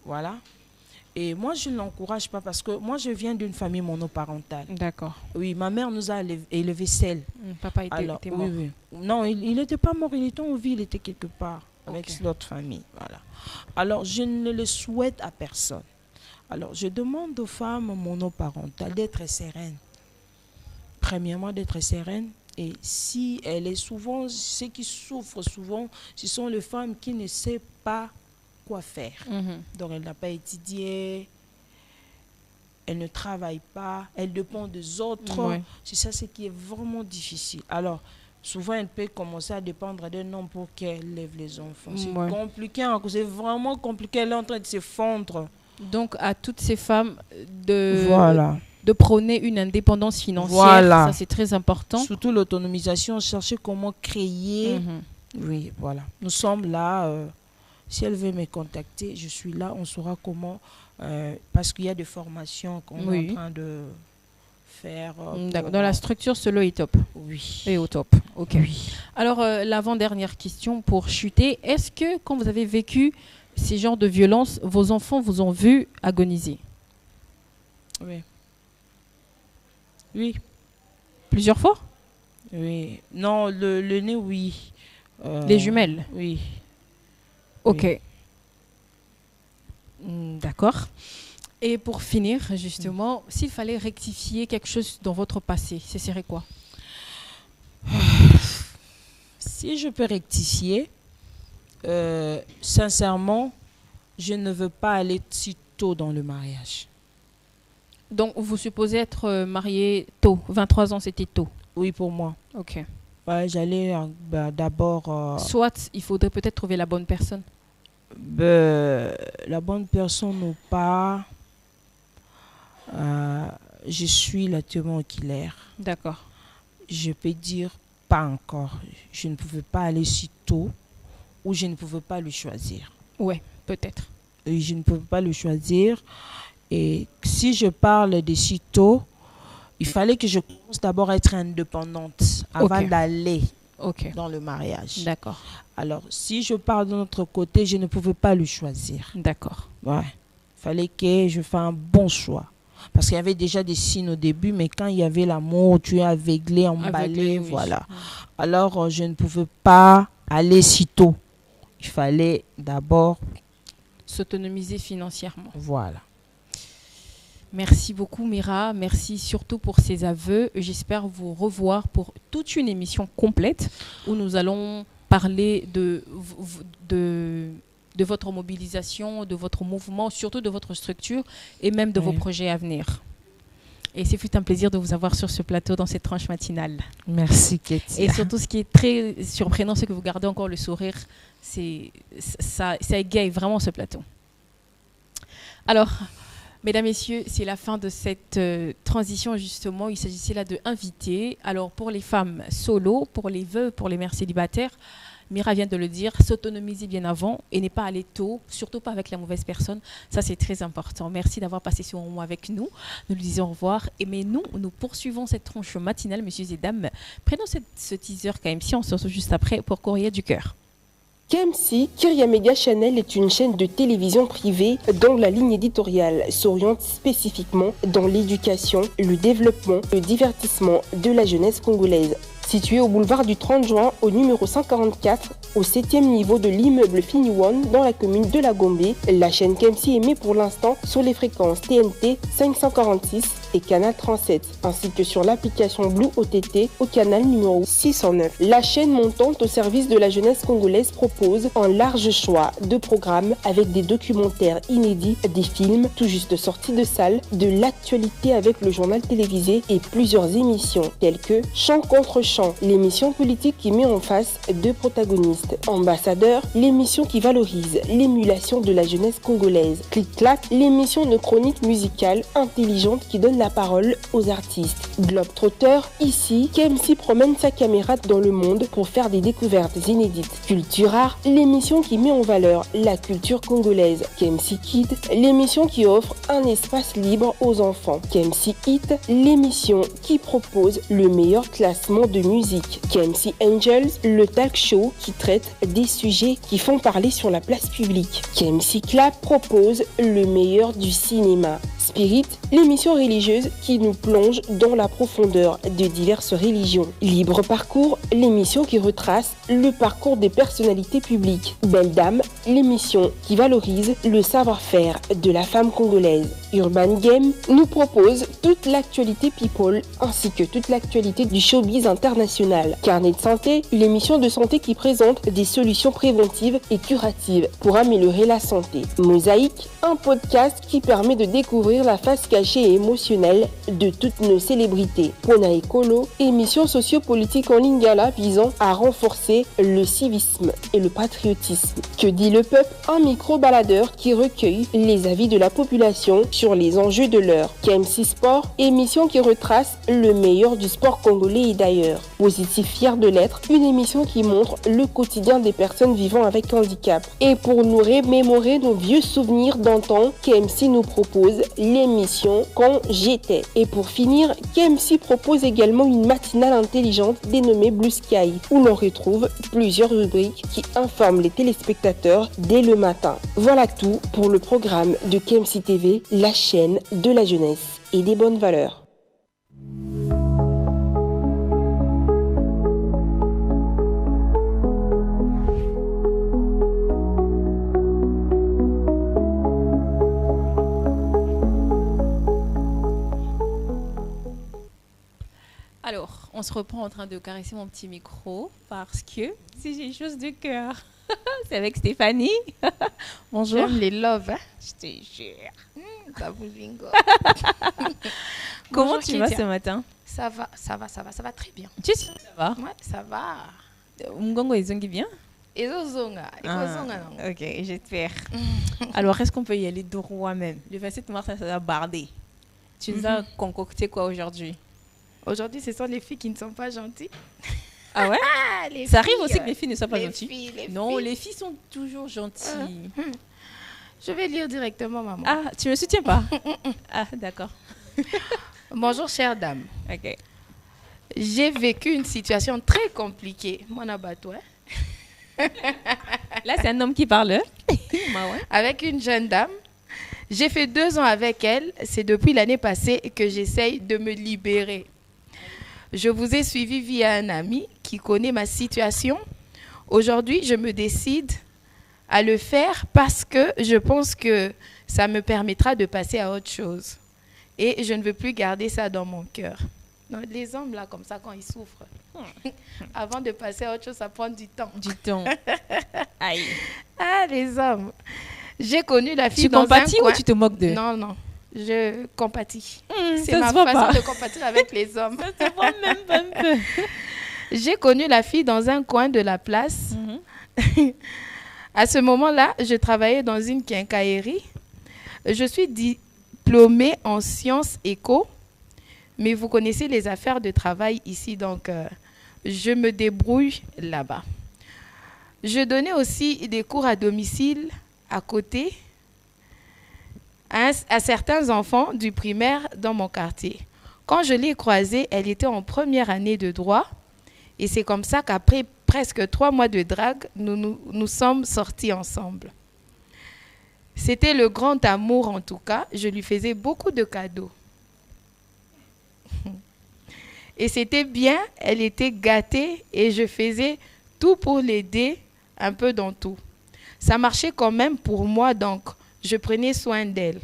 Voilà. Et moi, je ne l'encourage pas parce que moi, je viens d'une famille monoparentale.
D'accord.
Oui, ma mère nous a élevés seuls.
Papa était mort.
Oui. Non, il n'était pas mort, il était en vie, il était quelque part avec l'autre famille. Voilà. Alors, je ne le souhaite à personne. Alors, je demande aux femmes monoparentales d'être sereines. Premièrement, d'être sereines. Et si elle est souvent, ceux qui souffrent souvent, ce sont les femmes qui ne savent pas quoi faire. Donc elle n'a pas étudié, elle ne travaille pas, elle dépend des autres.
Ouais.
C'est ça ce qui est vraiment difficile. Alors souvent elle peut commencer à dépendre d'un homme pour qu'elle lève les enfants. C'est compliqué, c'est vraiment compliqué, elle est en train de se fondre.
Donc à toutes ces femmes de prôner une indépendance financière, ça c'est très important.
Surtout l'autonomisation, chercher comment créer. Oui, voilà. Nous sommes là. Si elle veut me contacter, je suis là, on saura comment, parce qu'il y a des formations qu'on est en train de faire.
Dans la structure, Solo est top.
Oui.
Et au top. Ok. Oui. Alors, l'avant-dernière question pour chuter, est-ce que quand vous avez vécu ces genres de violences, vos enfants vous ont vu agoniser?
Oui. Oui.
Plusieurs fois?
Oui. Non, le nez, oui.
Les jumelles?
Oui.
Ok. D'accord. Et pour finir, justement, s'il fallait rectifier quelque chose dans votre passé, ce serait quoi?
Si je peux rectifier, sincèrement, je ne veux pas aller si tôt dans le mariage.
Donc, vous supposez être marié tôt, 23 ans, c'était tôt?
Oui, pour moi.
Ok.
J'allais d'abord...
Soit, il faudrait peut-être trouver la bonne personne.
La bonne personne ou pas, je suis la témoin oculaire.
D'accord.
Je peux dire pas encore. Je ne pouvais pas aller si tôt ou je ne pouvais pas le choisir.
Ouais, peut-être.
Et je ne pouvais pas le choisir. Et si je parle de si tôt, il fallait que je commence d'abord à être indépendante avant d'aller dans le mariage.
D'accord.
Alors, si je parle de notre côté, je ne pouvais pas le choisir.
D'accord.
Ouais. Il fallait que je fasse un bon choix. Parce qu'il y avait déjà des signes au début, mais quand il y avait l'amour, tu es aveuglé, emballé, voilà. Oui. Alors, je ne pouvais pas aller si tôt. Il fallait d'abord
s'autonomiser financièrement.
Voilà.
Merci beaucoup Mira, merci surtout pour ces aveux. J'espère vous revoir pour toute une émission complète où nous allons parler de votre mobilisation, de votre mouvement, surtout de votre structure et même de vos projets à venir. Et c'est fut un plaisir de vous avoir sur ce plateau dans cette tranche matinale.
Merci Katie.
Et surtout ce qui est très surprenant, c'est que vous gardez encore le sourire. Ça égaye vraiment ce plateau. Alors... Mesdames, Messieurs, c'est la fin de cette transition justement. Il s'agissait là de inviter. Alors pour les femmes solo, pour les veuves, pour les mères célibataires, Mira vient de le dire, s'autonomiser bien avant et n'est pas aller tôt, surtout pas avec la mauvaise personne. Ça, c'est très important. Merci d'avoir passé ce moment avec nous. Nous lui disons au revoir. Mais nous poursuivons cette tranche matinale, messieurs et dames. Prenons ce teaser KMC. On se retrouve juste après pour Courrier du Cœur.
KMC, Kyria Media Channel est une chaîne de télévision privée dont la ligne éditoriale s'oriente spécifiquement dans l'éducation, le développement, le divertissement de la jeunesse congolaise. Située au boulevard du 30 juin au numéro 144, au 7e niveau de l'immeuble Finiwon dans la commune de La Gombe, la chaîne KMC émet pour l'instant sur les fréquences TNT 546, et Canal 37, ainsi que sur l'application Blue OTT au canal numéro 609. La chaîne montante au service de la jeunesse congolaise propose un large choix de programmes avec des documentaires inédits, des films tout juste sortis de salle, de l'actualité avec le journal télévisé et plusieurs émissions telles que Chant contre Chant, l'émission politique qui met en face deux protagonistes. Ambassadeur, l'émission qui valorise l'émulation de la jeunesse congolaise. Clic-clac, l'émission de chronique musicale intelligente qui donne la parole aux artistes. Globetrotter, ici, KMC promène sa caméra dans le monde pour faire des découvertes inédites. Culture Art, l'émission qui met en valeur la culture congolaise. KMC Kid, l'émission qui offre un espace libre aux enfants. KMC Hit, l'émission qui propose le meilleur classement de musique. KMC Angels, le talk show qui traite des sujets qui font parler sur la place publique. KMC Clap propose le meilleur du cinéma. Spirit, l'émission religieuse qui nous plonge dans la profondeur de diverses religions. Libre Parcours, l'émission qui retrace le parcours des personnalités publiques. Belle Dame, l'émission qui valorise le savoir-faire de la femme congolaise. Urban Game nous propose toute l'actualité people ainsi que toute l'actualité du showbiz international. Carnet de santé, l'émission de santé qui présente des solutions préventives et curatives pour améliorer la santé. Mosaïque, un podcast qui permet de découvrir la face cachée et émotionnelle de toutes nos célébrités. Pona Ekolo, émission sociopolitique en lingala visant à renforcer le civisme et le patriotisme. Que dit le peuple? Un micro-baladeur qui recueille les avis de la population sur les enjeux de l'heure. KMC Sport, émission qui retrace le meilleur du sport congolais et d'ailleurs. Positif fier de l'être, une émission qui montre le quotidien des personnes vivant avec handicap. Et pour nous remémorer nos vieux souvenirs d'antan, KMC nous propose l'émission Quand j'étais. Et pour finir, KMC propose également une matinale intelligente dénommée Blue Sky, où l'on retrouve plusieurs rubriques qui informent les téléspectateurs dès le matin. Voilà tout pour le programme de KMC TV, la chaîne de la jeunesse et des bonnes valeurs.
Alors, on se reprend en train de caresser mon petit micro parce que si j'ai une chose de cœur, c'est avec Stéphanie. Bonjour.
J'aime les loves, hein? Je te jure. Ça vous bingo.
Comment tu vas ce matin?
Ça va très bien.
Tu sais, ça va?
Ouais, ça va.
Mgongo ezongi bien?
Ezozonga.
Ok, j'espère. Alors, est-ce qu'on peut y aller droit même? Le 27 mars, ça va barder. Tu nous as concocté quoi aujourd'hui?
Aujourd'hui, ce sont les filles qui ne sont pas gentilles.
Ah ouais? Ça arrive aussi que les filles ne soient pas gentilles. Non, les filles sont toujours gentilles.
Je vais lire directement, maman.
Ah, tu me soutiens pas? Ah, d'accord.
Bonjour, chère dame.
Ok.
J'ai vécu une situation très compliquée. Mon abattoir.
Là, c'est un homme qui parle.
Avec une jeune dame. J'ai fait 2 ans avec elle. C'est depuis l'année passée que j'essaye de me libérer. Je vous ai suivi via un ami qui connaît ma situation. Aujourd'hui, je me décide à le faire parce que je pense que ça me permettra de passer à autre chose. Et je ne veux plus garder ça dans mon cœur. Donc, les hommes, là, comme ça, quand ils souffrent, avant de passer à autre chose, ça prend du temps.
Du temps. Aïe.
Ah, les hommes. J'ai connu la fille
tu
dans un coin.
Tu compatis ou tu te moques d'eux?
Non, non. Je compatis.
C'est
ma façon de compatir avec les hommes.
Ça se voit même pas un peu.
J'ai connu la fille dans un coin de la place. À ce moment-là, je travaillais dans une quincaillerie. Je suis diplômée en sciences éco, mais vous connaissez les affaires de travail ici, donc je me débrouille là-bas. Je donnais aussi des cours à domicile à côté à certains enfants du primaire dans mon quartier. Quand je l'ai croisée, elle était en première année de droit. Et c'est comme ça qu'après presque 3 mois de drague, nous sommes sortis ensemble. C'était le grand amour en tout cas. Je lui faisais beaucoup de cadeaux. Et c'était bien, elle était gâtée et je faisais tout pour l'aider, un peu dans tout. Ça marchait quand même pour moi, donc je prenais soin d'elle.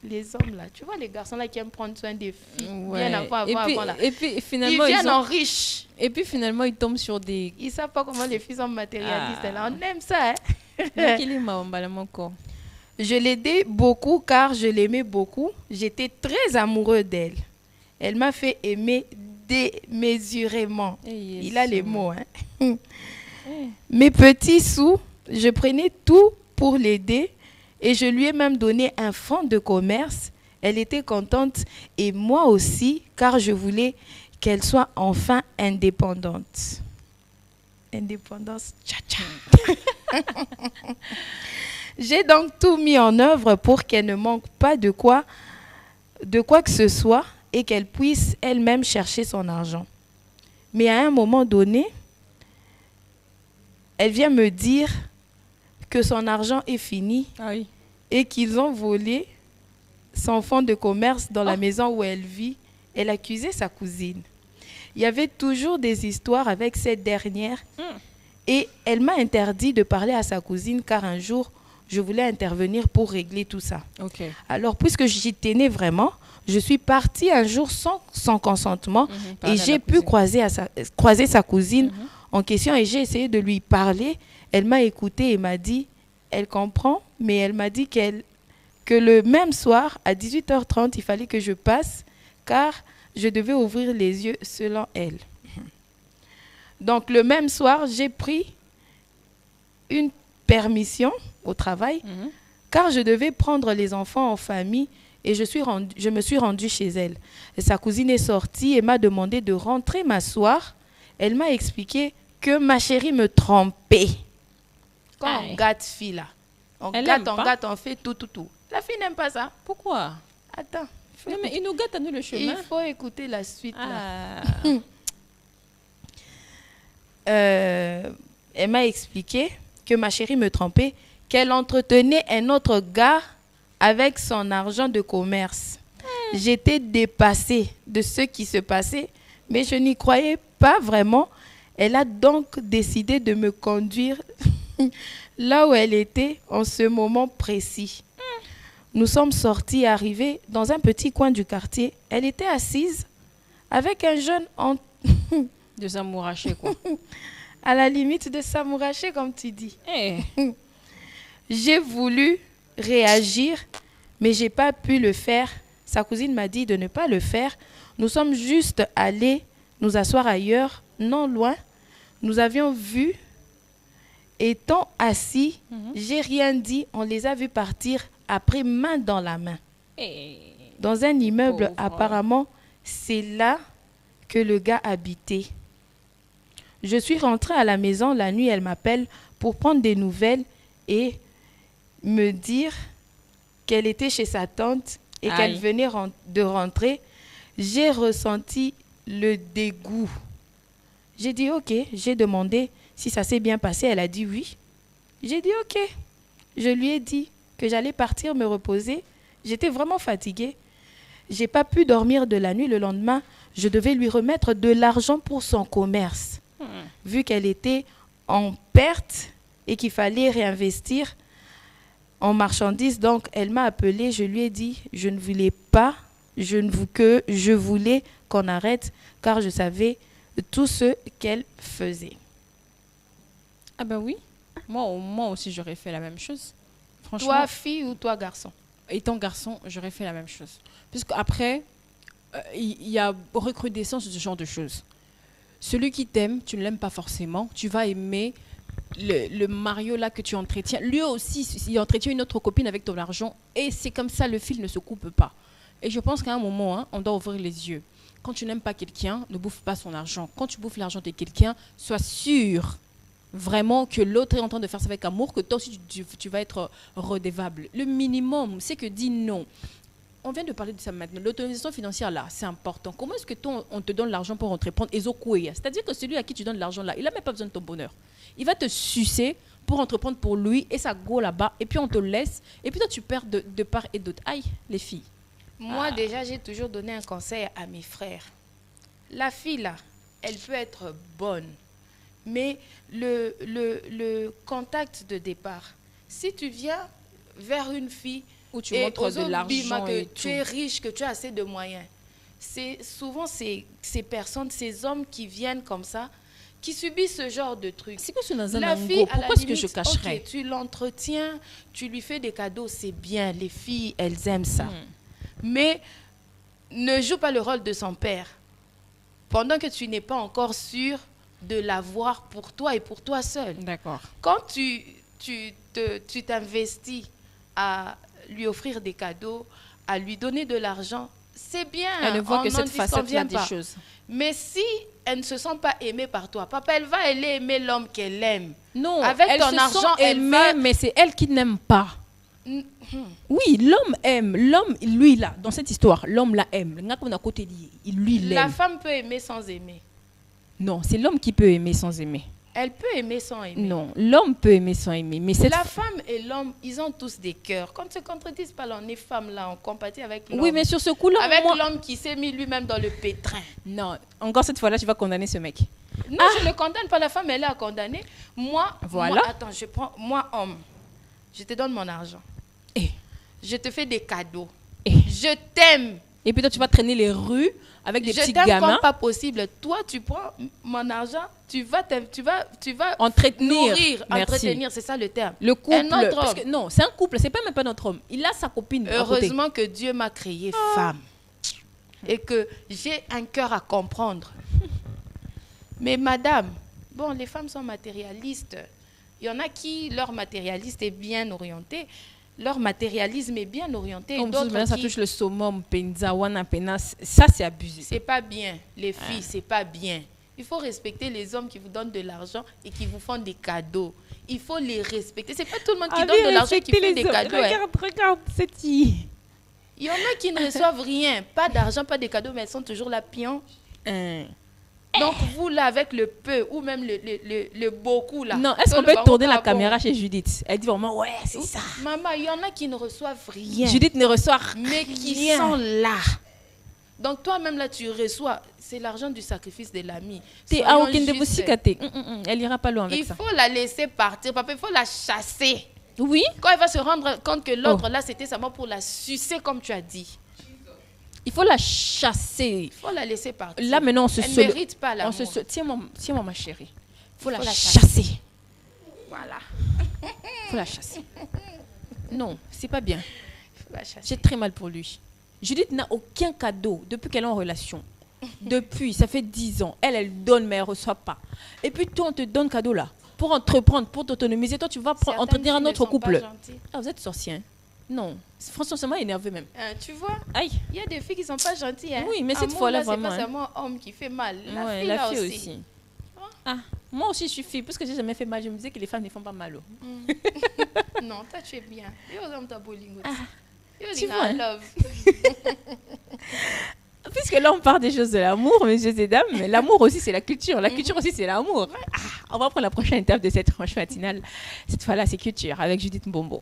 les hommes là, tu vois les garçons là qui aiment prendre soin des filles, bien avant là.
Et puis finalement
ils viennent en riches.
Et puis finalement ils tombent sur des...
Ils savent pas comment les filles sont matérialistes. Là. On aime ça. Je l'aidais beaucoup car je l'aimais beaucoup. J'étais très amoureux d'elle. Elle m'a fait aimer démesurément. Il a les mots. Hein. Mes petits sous, je prenais tout pour l'aider. Et je lui ai même donné un fonds de commerce. Elle était contente et moi aussi, car je voulais qu'elle soit enfin indépendante. Indépendance, tcha-tcha. J'ai donc tout mis en œuvre pour qu'elle ne manque pas de quoi que ce soit et qu'elle puisse elle-même chercher son argent. Mais à un moment donné, elle vient me dire que son argent est fini et qu'ils ont volé son fonds de commerce dans la maison où elle vit. Elle accusait sa cousine. Il y avait toujours des histoires avec cette dernière et elle m'a interdit de parler à sa cousine car un jour, je voulais intervenir pour régler tout ça. Alors, puisque j'y tenais vraiment, je suis partie un jour sans consentement et j'ai pu croiser sa cousine en question et j'ai essayé de lui parler. Elle m'a écoutée et m'a dit, elle comprend, mais elle m'a dit que le même soir, à 18h30, il fallait que je passe, car je devais ouvrir les yeux selon elle. Donc, le même soir, j'ai pris une permission au travail, car je devais prendre les enfants en famille et je me suis rendue chez elle. Et sa cousine est sortie et m'a demandé de rentrer m'asseoir. Elle m'a expliqué que ma chérie me trompait. Quand on gâte fille là, on gâte, on fait tout. La fille n'aime pas ça.
Pourquoi?
Attends.
Non, mais il nous gâte à nous le chemin.
Il faut écouter la suite là. Elle m'a expliqué que ma chérie me trompait, qu'elle entretenait un autre gars avec son argent de commerce. J'étais dépassée de ce qui se passait, mais je n'y croyais pas vraiment. Elle a donc décidé de me conduire là où elle était en ce moment précis. Nous sommes sortis et arrivés dans un petit coin du quartier. Elle était assise avec un jeune
de s'amouracher, quoi.
À la limite de s'amouracher, comme tu dis. J'ai voulu réagir, mais j'ai pas pu le faire. Sa cousine m'a dit de ne pas le faire. Nous sommes juste allés nous asseoir ailleurs, non loin. Nous avions vu, étant assis, j'ai rien dit. On les a vus partir après main dans la main. Dans un immeuble, apparemment, c'est là que le gars habitait. Je suis rentrée à la maison la nuit, elle m'appelle pour prendre des nouvelles et me dire qu'elle était chez sa tante et qu'elle venait de rentrer. J'ai ressenti le dégoût. J'ai dit ok, j'ai demandé si ça s'est bien passé, elle a dit oui. J'ai dit ok. Je lui ai dit que j'allais partir me reposer. J'étais vraiment fatiguée. J'ai pas pu dormir de la nuit. Le lendemain, je devais lui remettre de l'argent pour son commerce. Vu qu'elle était en perte et qu'il fallait réinvestir en marchandises. Donc, elle m'a appelée. Je lui ai dit, je ne voulais pas, que je voulais qu'on arrête car je savais tout ce qu'elle faisait.
Ah ben oui. Moi aussi, j'aurais fait la même chose. Franchement,
toi, fille ou toi, garçon?
Étant garçon, j'aurais fait la même chose. Puisque après, il y a recrudescence de ce genre de choses. Celui qui t'aime, tu ne l'aimes pas forcément. Tu vas aimer le Mario là que tu entretiens. Lui aussi, il entretient une autre copine avec ton argent. Et c'est comme ça, le fil ne se coupe pas. Et je pense qu'à un moment, on doit ouvrir les yeux. Quand tu n'aimes pas quelqu'un, ne bouffe pas son argent. Quand tu bouffes l'argent de quelqu'un, sois sûr vraiment que l'autre est en train de faire ça avec amour, que toi aussi tu vas être redevable. Le minimum, c'est que dis non. On vient de parler de ça maintenant. L'autonomisation financière, là, c'est important. Comment est-ce que toi, on te donne l'argent pour entreprendre? C'est-à-dire que celui à qui tu donnes l'argent, là, il n'a même pas besoin de ton bonheur. Il va te sucer pour entreprendre pour lui et ça go là-bas. Et puis, on te laisse. Et puis, toi, tu perds de part et d'autre. Aïe, les filles.
Moi, déjà, j'ai toujours donné un conseil à mes frères. La fille, là, elle peut être bonne. Mais le contact de départ, si tu viens vers une fille
Où tu montres de l'argent et
tu es riche, que tu as assez de moyens. C'est souvent ces personnes, ces hommes qui viennent comme ça, qui subissent ce genre de trucs.
La fille, pourquoi est-ce que je cacherais?
Okay, tu l'entretiens, tu lui fais des cadeaux, c'est bien. Les filles, elles aiment ça. Mais ne joue pas le rôle de son père pendant que tu n'es pas encore sûr de l'avoir pour toi et pour toi seul.
D'accord.
Quand tu t'investis à lui offrir des cadeaux, à lui donner de l'argent, c'est bien.
Elle ne voit que cette facette-là des choses.
Mais si elle ne se sent pas aimée par toi, papa, elle va aller aimer l'homme qu'elle aime.
Non,
avec
elle
ton
se
argent,
sent
elle
aimée,
va...
mais c'est elle qui n'aime pas. Oui, l'homme aime. L'homme, lui, là, dans cette histoire, l'homme la aime. Lui, l'aime.
La femme peut aimer sans aimer.
Non, c'est l'homme qui peut aimer sans aimer.
Elle peut aimer sans aimer.
Non, l'homme peut aimer sans aimer. Mais
la femme et l'homme, ils ont tous des cœurs. Quand ils ne se contredisent pas, là, on est femmes, là, on compatit avec l'homme.
Oui, mais sur ce coup-là,
avec l'homme qui s'est mis lui-même dans le pétrin.
Non, encore cette fois-là, tu vas condamner ce mec.
Non, je ne condamne pas la femme, elle est à condamner. Moi,
voilà.
Attends, moi, homme, je te donne mon argent. Je te fais des cadeaux. Je t'aime.
Et puis toi, tu vas traîner les rues avec des petits gamins.
Je t'aime comme pas possible. Toi, tu prends mon argent, tu vas
entretenir.
Entretenir, c'est ça le terme.
Le couple. Parce que, non, c'est un couple, c'est pas même pas notre homme. Il a sa copine.
Heureusement que Dieu m'a créé femme. Et que j'ai un cœur à comprendre. Mais madame, bon, les femmes sont matérialistes. Il y en a qui, leur matérialiste est bien orienté. Leur matérialisme est bien orienté.
Ça touche le summum, penzawana, penas. Ça, c'est abusé.
C'est pas bien, les filles, c'est pas bien. Il faut respecter les hommes qui vous donnent de l'argent et qui vous font des cadeaux. Il faut les respecter. C'est pas tout le monde qui donne de l'argent et qui fait des cadeaux.
Regarde cette fille.
Il y en a qui ne reçoivent rien. Pas d'argent, pas de cadeaux, mais elles sont toujours là, pion. Donc, vous, là, avec le peu ou même le beaucoup, là.
Non, est-ce qu'on peut tourner la caméra chez Judith? Elle dit vraiment, ouais, c'est ça.
Maman, il y en a qui ne reçoivent rien.
Judith ne reçoit rien.
Mais qui sont là. Donc, toi-même, là, tu reçois. C'est l'argent du sacrifice de l'ami.
Elle ira pas loin avec ça.
Il faut la laisser partir. Papa, il faut la chasser.
Oui.
Quand elle va se rendre compte que l'autre, là, c'était seulement pour la sucer, comme tu as dit.
Il faut la chasser.
Il faut la laisser partir.
Là, maintenant,
elle ne mérite pas l'amour.
Tiens-moi, ma chérie. Il faut la chasser.
Voilà.
Il faut la chasser. Non, c'est pas bien.
Il faut la chasser.
J'ai très mal pour lui. Judith n'a aucun cadeau depuis qu'elle est en relation. Depuis, ça fait 10 ans. Elle donne, mais elle ne reçoit pas. Et puis, toi, on te donne cadeau là. Pour entreprendre, pour t'autonomiser. Toi, tu vas entretenir un autre couple. Ah, vous êtes sorcier, hein? Non, franchement, ça m'a énervé même.
Tu vois,
aïe.
Il y a des filles qui ne sont pas gentilles. Hein.
Oui, mais cette fois-là,
vraiment.
C'est
pas seulement homme qui fait mal.
La fille aussi. Ah, moi aussi, je suis fille. Parce que j'ai jamais fait mal, je me disais que les femmes ne font pas mal.
Non, toi, tu es bien.
Tu vois, love. Puisque là, on parle des choses de l'amour, messieurs et dames, mais l'amour aussi, c'est la culture. La culture aussi, c'est l'amour. On va prendre la prochaine étape de cette tranche matinale. Cette fois-là, c'est culture avec Judith Mbombo.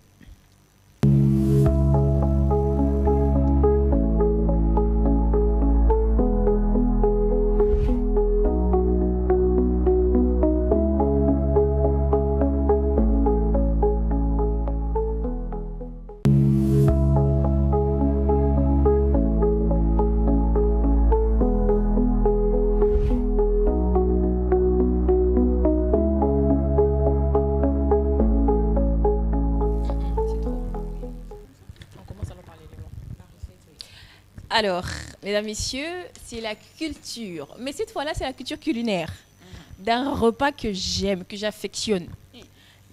Alors, mesdames, messieurs, c'est la culture. Mais cette fois-là, c'est la culture culinaire. D'un repas que j'aime, que j'affectionne.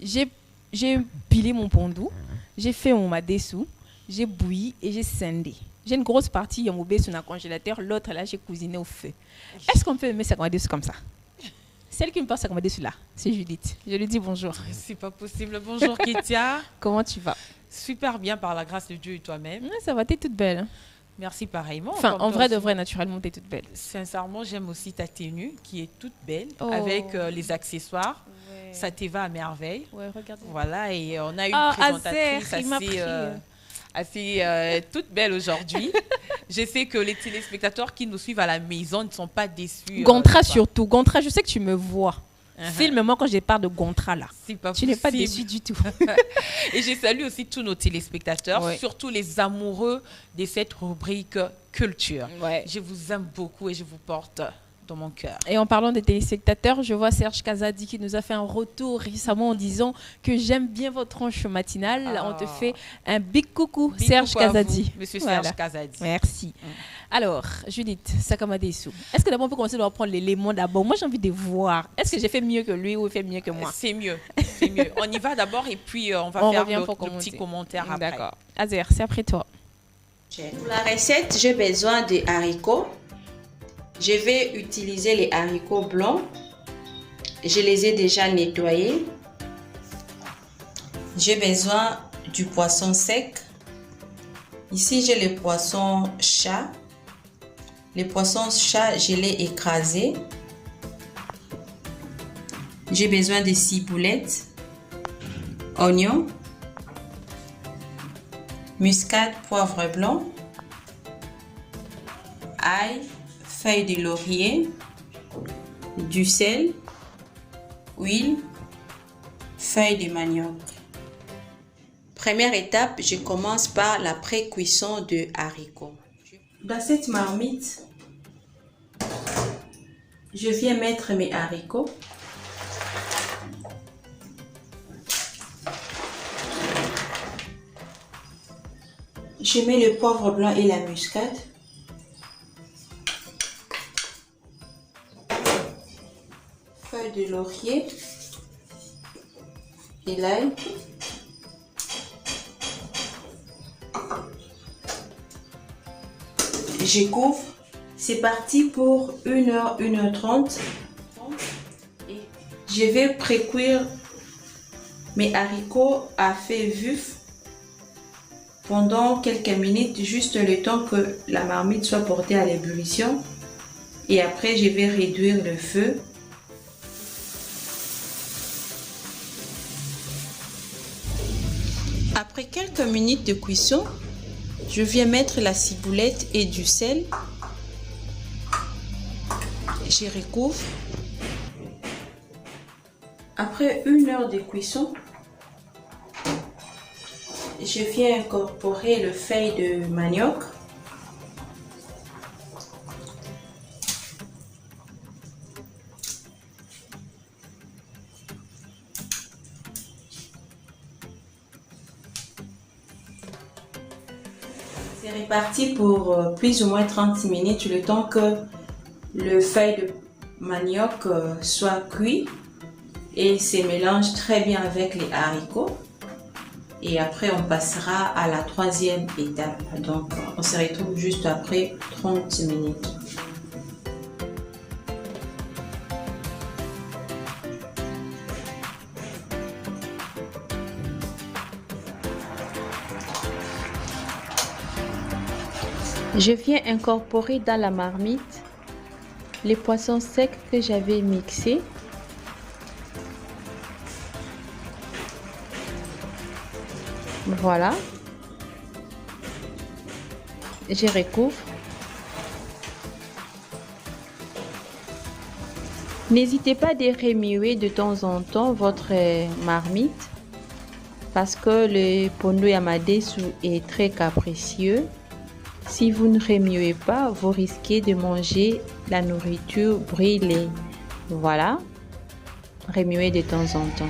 J'ai pilé mon pondou, j'ai fait mon madessou, j'ai bouilli et j'ai scindé. J'ai une grosse partie yamobé sur le congélateur, l'autre là, j'ai cuisiné au feu. Est-ce qu'on peut aimer sa madessou comme ça? Celle qui me passe sa madessou là, c'est Judith. Je lui dis bonjour.
C'est pas possible. Bonjour Kétia.
Comment tu vas?
Super bien, par la grâce de Dieu et toi-même.
Ouais, ça va, t'es toute belle. Hein?
Merci pareillement.
Enfin, en vrai de vrai, naturellement, tu es toute belle.
Sincèrement, j'aime aussi ta tenue qui est toute belle avec les accessoires. Ouais. Ça te va à merveille.
Ouais, regardez.
Voilà, et on a une présentatrice assez toute belle aujourd'hui. Je sais que les téléspectateurs qui nous suivent à la maison ne sont pas déçus.
Gontra surtout. Gontra, je sais que tu me vois. Filme-moi quand je parle de Gontran là. Tu n'es pas déçu du tout.
Et je salue aussi tous nos téléspectateurs, surtout les amoureux de cette rubrique culture. Je vous aime beaucoup et je vous porte dans mon cœur.
Et en parlant des téléspectateurs, je vois Serge Kazadi qui nous a fait un retour récemment en disant que j'aime bien votre tranche matinale. On te fait un big coucou, Serge Kazadi.
Monsieur Serge Kazadi.
Merci. Alors, Judith Sakamadessou, est-ce que d'abord on peut commencer par prendre l'élément d'abord? Moi, j'ai envie de voir. Est-ce que j'ai fait mieux que lui ou il fait mieux que moi?
C'est mieux. C'est mieux. On y va d'abord et puis on va faire le petit commentaire après.
D'accord. Azer, c'est après toi.
Pour la recette, j'ai besoin de haricots. Je vais utiliser les haricots blancs. Je les ai déjà nettoyés. J'ai besoin du poisson sec. Ici, j'ai le poisson chat. Le poisson chat, je l'ai écrasé. J'ai besoin de ciboulettes, oignons, muscade, poivre blanc, ail, feuilles de laurier, du sel, huile, feuilles de manioc. Première étape, je commence par la pré-cuisson de haricots. Dans cette marmite, je viens mettre mes haricots. Je mets le poivre blanc et la muscade. Feuilles de laurier et l'ail. Je couvre. C'est parti pour 1h, 1h30. Et je vais pré-cuire mes haricots à feu vif pendant quelques minutes, juste le temps que la marmite soit portée à l'ébullition. Et après, je vais réduire le feu. Après quelques minutes de cuisson, je viens mettre la ciboulette et du sel. Je recouvre. Après 1 heure de cuisson, je viens incorporer le feuille de manioc. C'est réparti pour plus ou moins 30 minutes, le temps que le feuille de manioc soit cuit et se mélange très bien avec les haricots. Et après, on passera à la 3e étape. Donc, on se retrouve juste après 30 minutes. Je viens incorporer dans la marmite les poissons secs que j'avais mixés. Voilà. Je recouvre. N'hésitez pas de remuer de temps en temps votre marmite parce que le pondo yamadesu est très capricieux. Si vous ne remuez pas, vous risquez de manger la nourriture brûlée. Voilà. Remuez de temps en temps.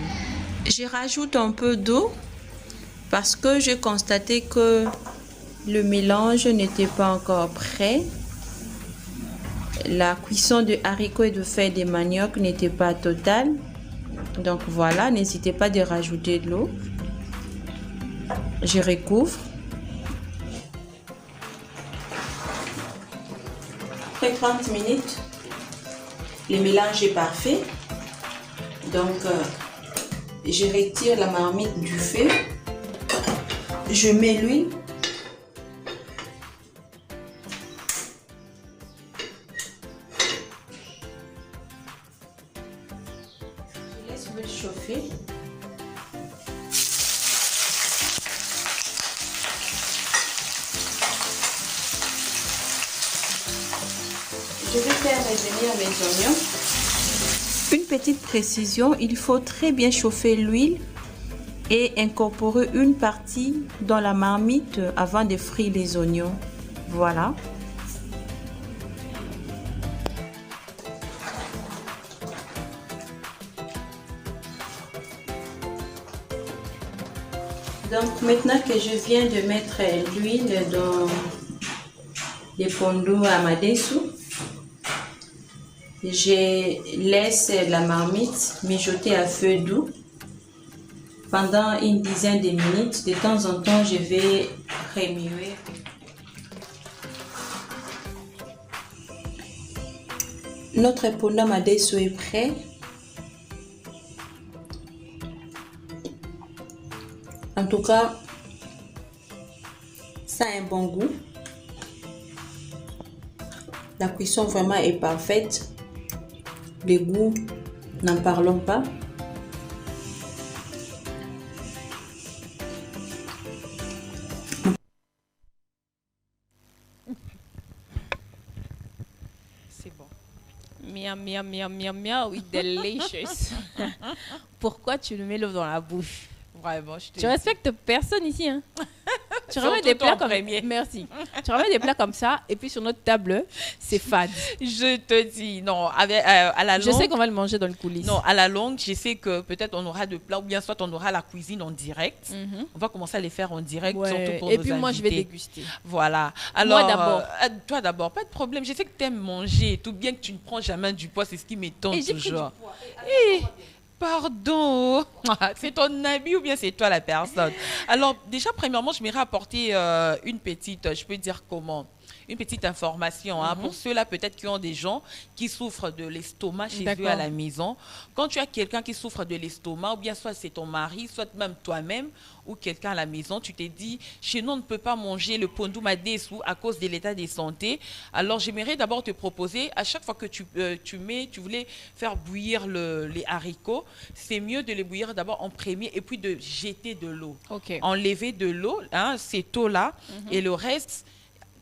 Je rajoute un peu d'eau parce que j'ai constaté que le mélange n'était pas encore prêt. La cuisson de haricots et de feuilles de manioc n'était pas totale. Donc voilà, n'hésitez pas de rajouter de l'eau. Je recouvre. Après 30 minutes, le mélange est parfait. Donc, je retire la marmite du feu. Je mets l'huile. Je laisse l'huile chauffer. Je vais faire revenir mes oignons. Une petite précision, il faut très bien chauffer l'huile et incorporer une partie dans la marmite avant de frire les oignons. Voilà. Donc maintenant que je viens de mettre l'huile dans les pondu amadesu, je laisse la marmite mijoter à feu doux pendant une dizaine de minutes. De temps en temps, je vais remuer. Notre pondu amadesu est prêt. En tout cas, ça a un bon goût. La cuisson vraiment est parfaite. Le goût, n'en parlons pas.
C'est bon.
Miam, miam, miam, miam, miam, oui, delicious. Pourquoi tu le mets l'eau dans la bouche?
Vraiment,
tu respectes personne ici, hein. Tu ramènes des plats comme merci. Tu ramènes des plats comme ça et puis sur notre table, c'est fade.
Je te dis non, avec à la longue.
Je sais qu'on va le manger dans le coulisses.
Non, à la longue, je sais que peut-être on aura de plats ou bien soit on aura la cuisine en direct. On va commencer à les faire en direct, surtout pour
et
nos
puis moi,
invités.
je vais déguster.
Voilà. Alors,
moi d'abord.
Toi d'abord, pas de problème. Je sais que tu aimes manger et tout, bien que tu ne prends jamais du poids, c'est ce qui m'étonne toujours. Pardon, c'est ton habit ou bien c'est toi la personne? Alors déjà, premièrement, je m'irais apporter une petite, je peux dire comment, une petite information pour ceux-là peut-être qui ont des gens qui souffrent de l'estomac chez eux à la maison. Quand tu as quelqu'un qui souffre de l'estomac, ou bien soit c'est ton mari, soit même toi-même, ou quelqu'un à la maison, tu t'es dit, chez nous on ne peut pas manger le pondu madesu à cause de l'état de santé. Alors j'aimerais d'abord te proposer, à chaque fois que tu voulais faire bouillir les haricots, c'est mieux de les bouillir d'abord en premier et puis de jeter de l'eau. Enlever de l'eau, cette eau-là, et le reste,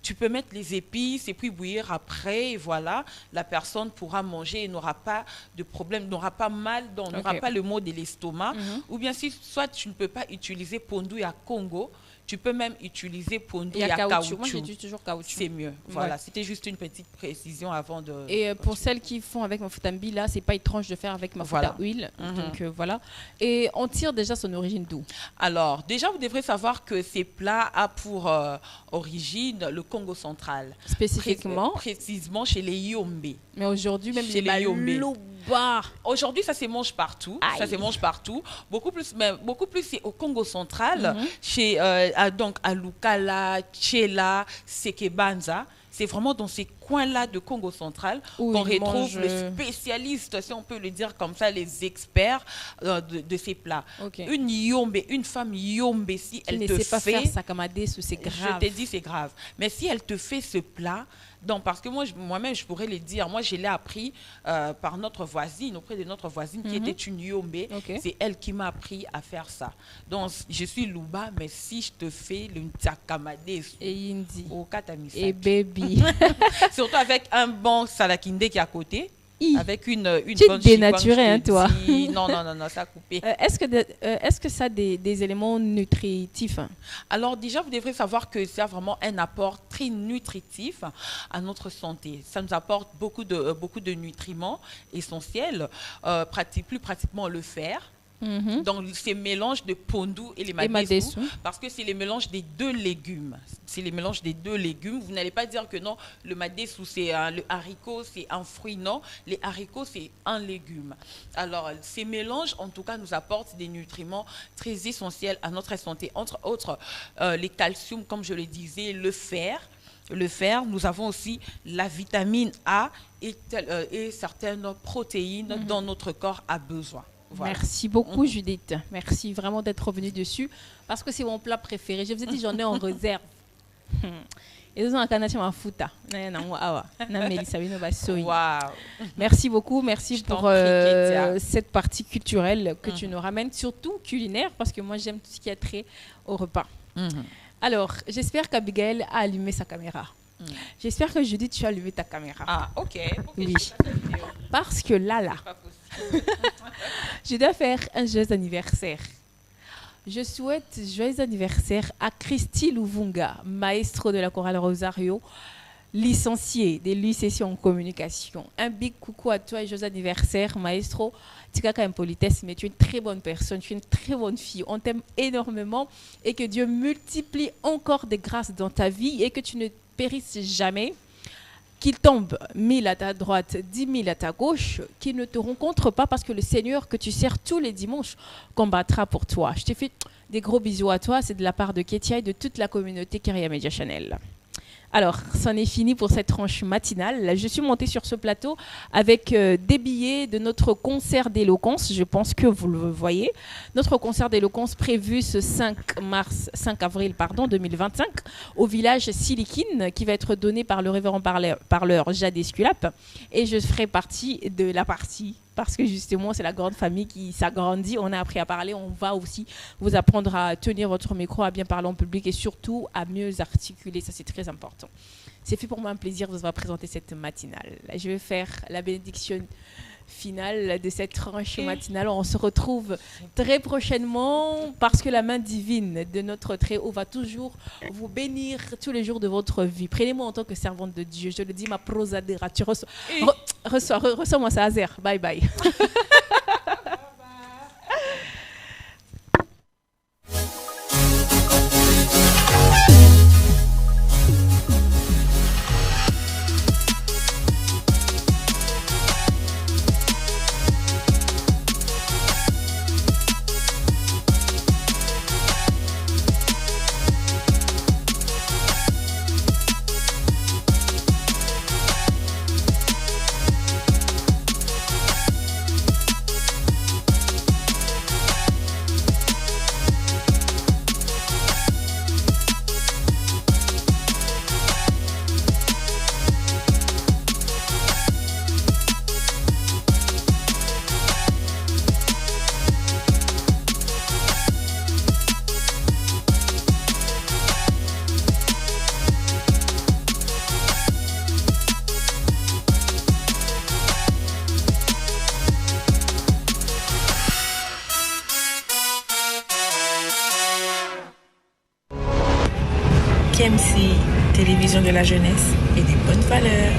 tu peux mettre les épices et puis bouillir après, et voilà, la personne pourra manger et n'aura pas de problème, n'aura pas mal, n'aura pas le mot de l'estomac. Ou bien si soit tu ne peux pas utiliser pondu à Congo, tu peux même utiliser pondu à caoutchouc.
Moi, j'utilise toujours caoutchouc.
C'est mieux. Voilà, c'était juste une petite précision avant de...
Et pour celles qui font avec ma foutambi, là, c'est pas étrange de faire avec ma fouta huile. Donc voilà. Et on tire déjà son origine d'où?
Alors, déjà, vous devrez savoir que ces plats a pour origine le Congo central.
Spécifiquement?
Précisément chez les Yombe.
Mais aujourd'hui, même chez les Yombe.
Aujourd'hui, ça se mange partout. Aïe. Ça se mange partout. Beaucoup plus c'est au Congo central, chez donc à Lukala, Tchela, Sekebanza. C'est vraiment dans ces coins-là de Congo central qu'on retrouve les spécialistes, si on peut le dire comme ça, les experts de ces plats. Une Yombe, une femme Yombe, si elle te fait...
faire sakamadesu, c'est grave.
Je te dis, c'est grave. Mais si elle te fait ce plat... Donc, parce que moi-même, je pourrais le dire. Moi, je l'ai appris par notre voisine, auprès de notre voisine qui était une Yombe. C'est elle qui m'a appris à faire ça. Donc, je suis Luba, mais si je te fais le Ntsakamade
et Indi
au Katamisaki.
Et baby.
Surtout avec un bon salakinde qui est à côté. Avec une bonne
dénaturée, hein, toi.
Non, ça a coupé.
Est-ce que ça a des éléments nutritifs?
Alors déjà, vous devrez savoir que ça a vraiment un apport très nutritif à notre santé. Ça nous apporte beaucoup de nutriments essentiels, plus pratiquement le fer. Donc, c'est mélange de pondu et les madesu, parce que c'est les mélanges des deux légumes. C'est les mélanges des deux légumes. Vous n'allez pas dire que non, le madesu, c'est le haricot, c'est un fruit. Non, les haricots, c'est un légume. Alors, ces mélanges, en tout cas, nous apportent des nutriments très essentiels à notre santé. Entre autres, les calciums, comme je le disais, le fer. Nous avons aussi la vitamine A et certaines protéines dont notre corps a besoin. Voilà.
Merci beaucoup, Judith. Merci vraiment d'être revenue dessus parce que c'est mon plat préféré. Je vous ai dit, j'en ai en réserve. Merci beaucoup, merci pour cette partie culturelle que tu nous ramènes, surtout culinaire, parce que moi j'aime tout ce qui a trait au repas. Alors, j'espère qu'Abigail a allumé sa caméra. J'espère que Judith, tu as allumé ta caméra.
Ah, ok.
Oui. Parce que là, Je dois faire un joyeux anniversaire. Je souhaite joyeux anniversaire à Christy Louvunga, maestro de la chorale Rosario, licenciée des lycées en communication. Un big coucou à toi et joyeux anniversaire, maestro. Tikaka impolitesse, mais tu es une très bonne personne, tu es une très bonne fille. On t'aime énormément et que Dieu multiplie encore des grâces dans ta vie et que tu ne périsses jamais. Qu'il tombe 1000 à ta droite, 10 000 à ta gauche, qu'il ne te rencontre pas parce que le Seigneur que tu sers tous les dimanches combattra pour toi. Je te fais des gros bisous à toi, c'est de la part de Ketia et de toute la communauté Kyria Media Channel. Alors, c'en est fini pour cette tranche matinale. Je suis montée sur ce plateau avec des billets de notre concert d'éloquence. Je pense que vous le voyez. Notre concert d'éloquence prévu ce 5 avril 2025 au village Silikine, qui va être donné par le révérend parleur Jade Esculap. Et je ferai partie de la partie parce que justement, c'est la grande famille qui s'agrandit. On a appris à parler, on va aussi vous apprendre à tenir votre micro, à bien parler en public et surtout à mieux articuler. Ça, c'est très important. C'est fait pour moi un plaisir de vous avoir présenté cette matinale. Je vais faire la bénédiction finale de cette tranche matinale. On se retrouve très prochainement parce que la main divine de notre Très-Haut va toujours vous bénir tous les jours de votre vie. Prenez-moi en tant que servante de Dieu. Je le dis, ma prosadera. Tu reçois-moi ça, Azer. Bye bye.
KMC, télévision de la jeunesse et des bonnes valeurs.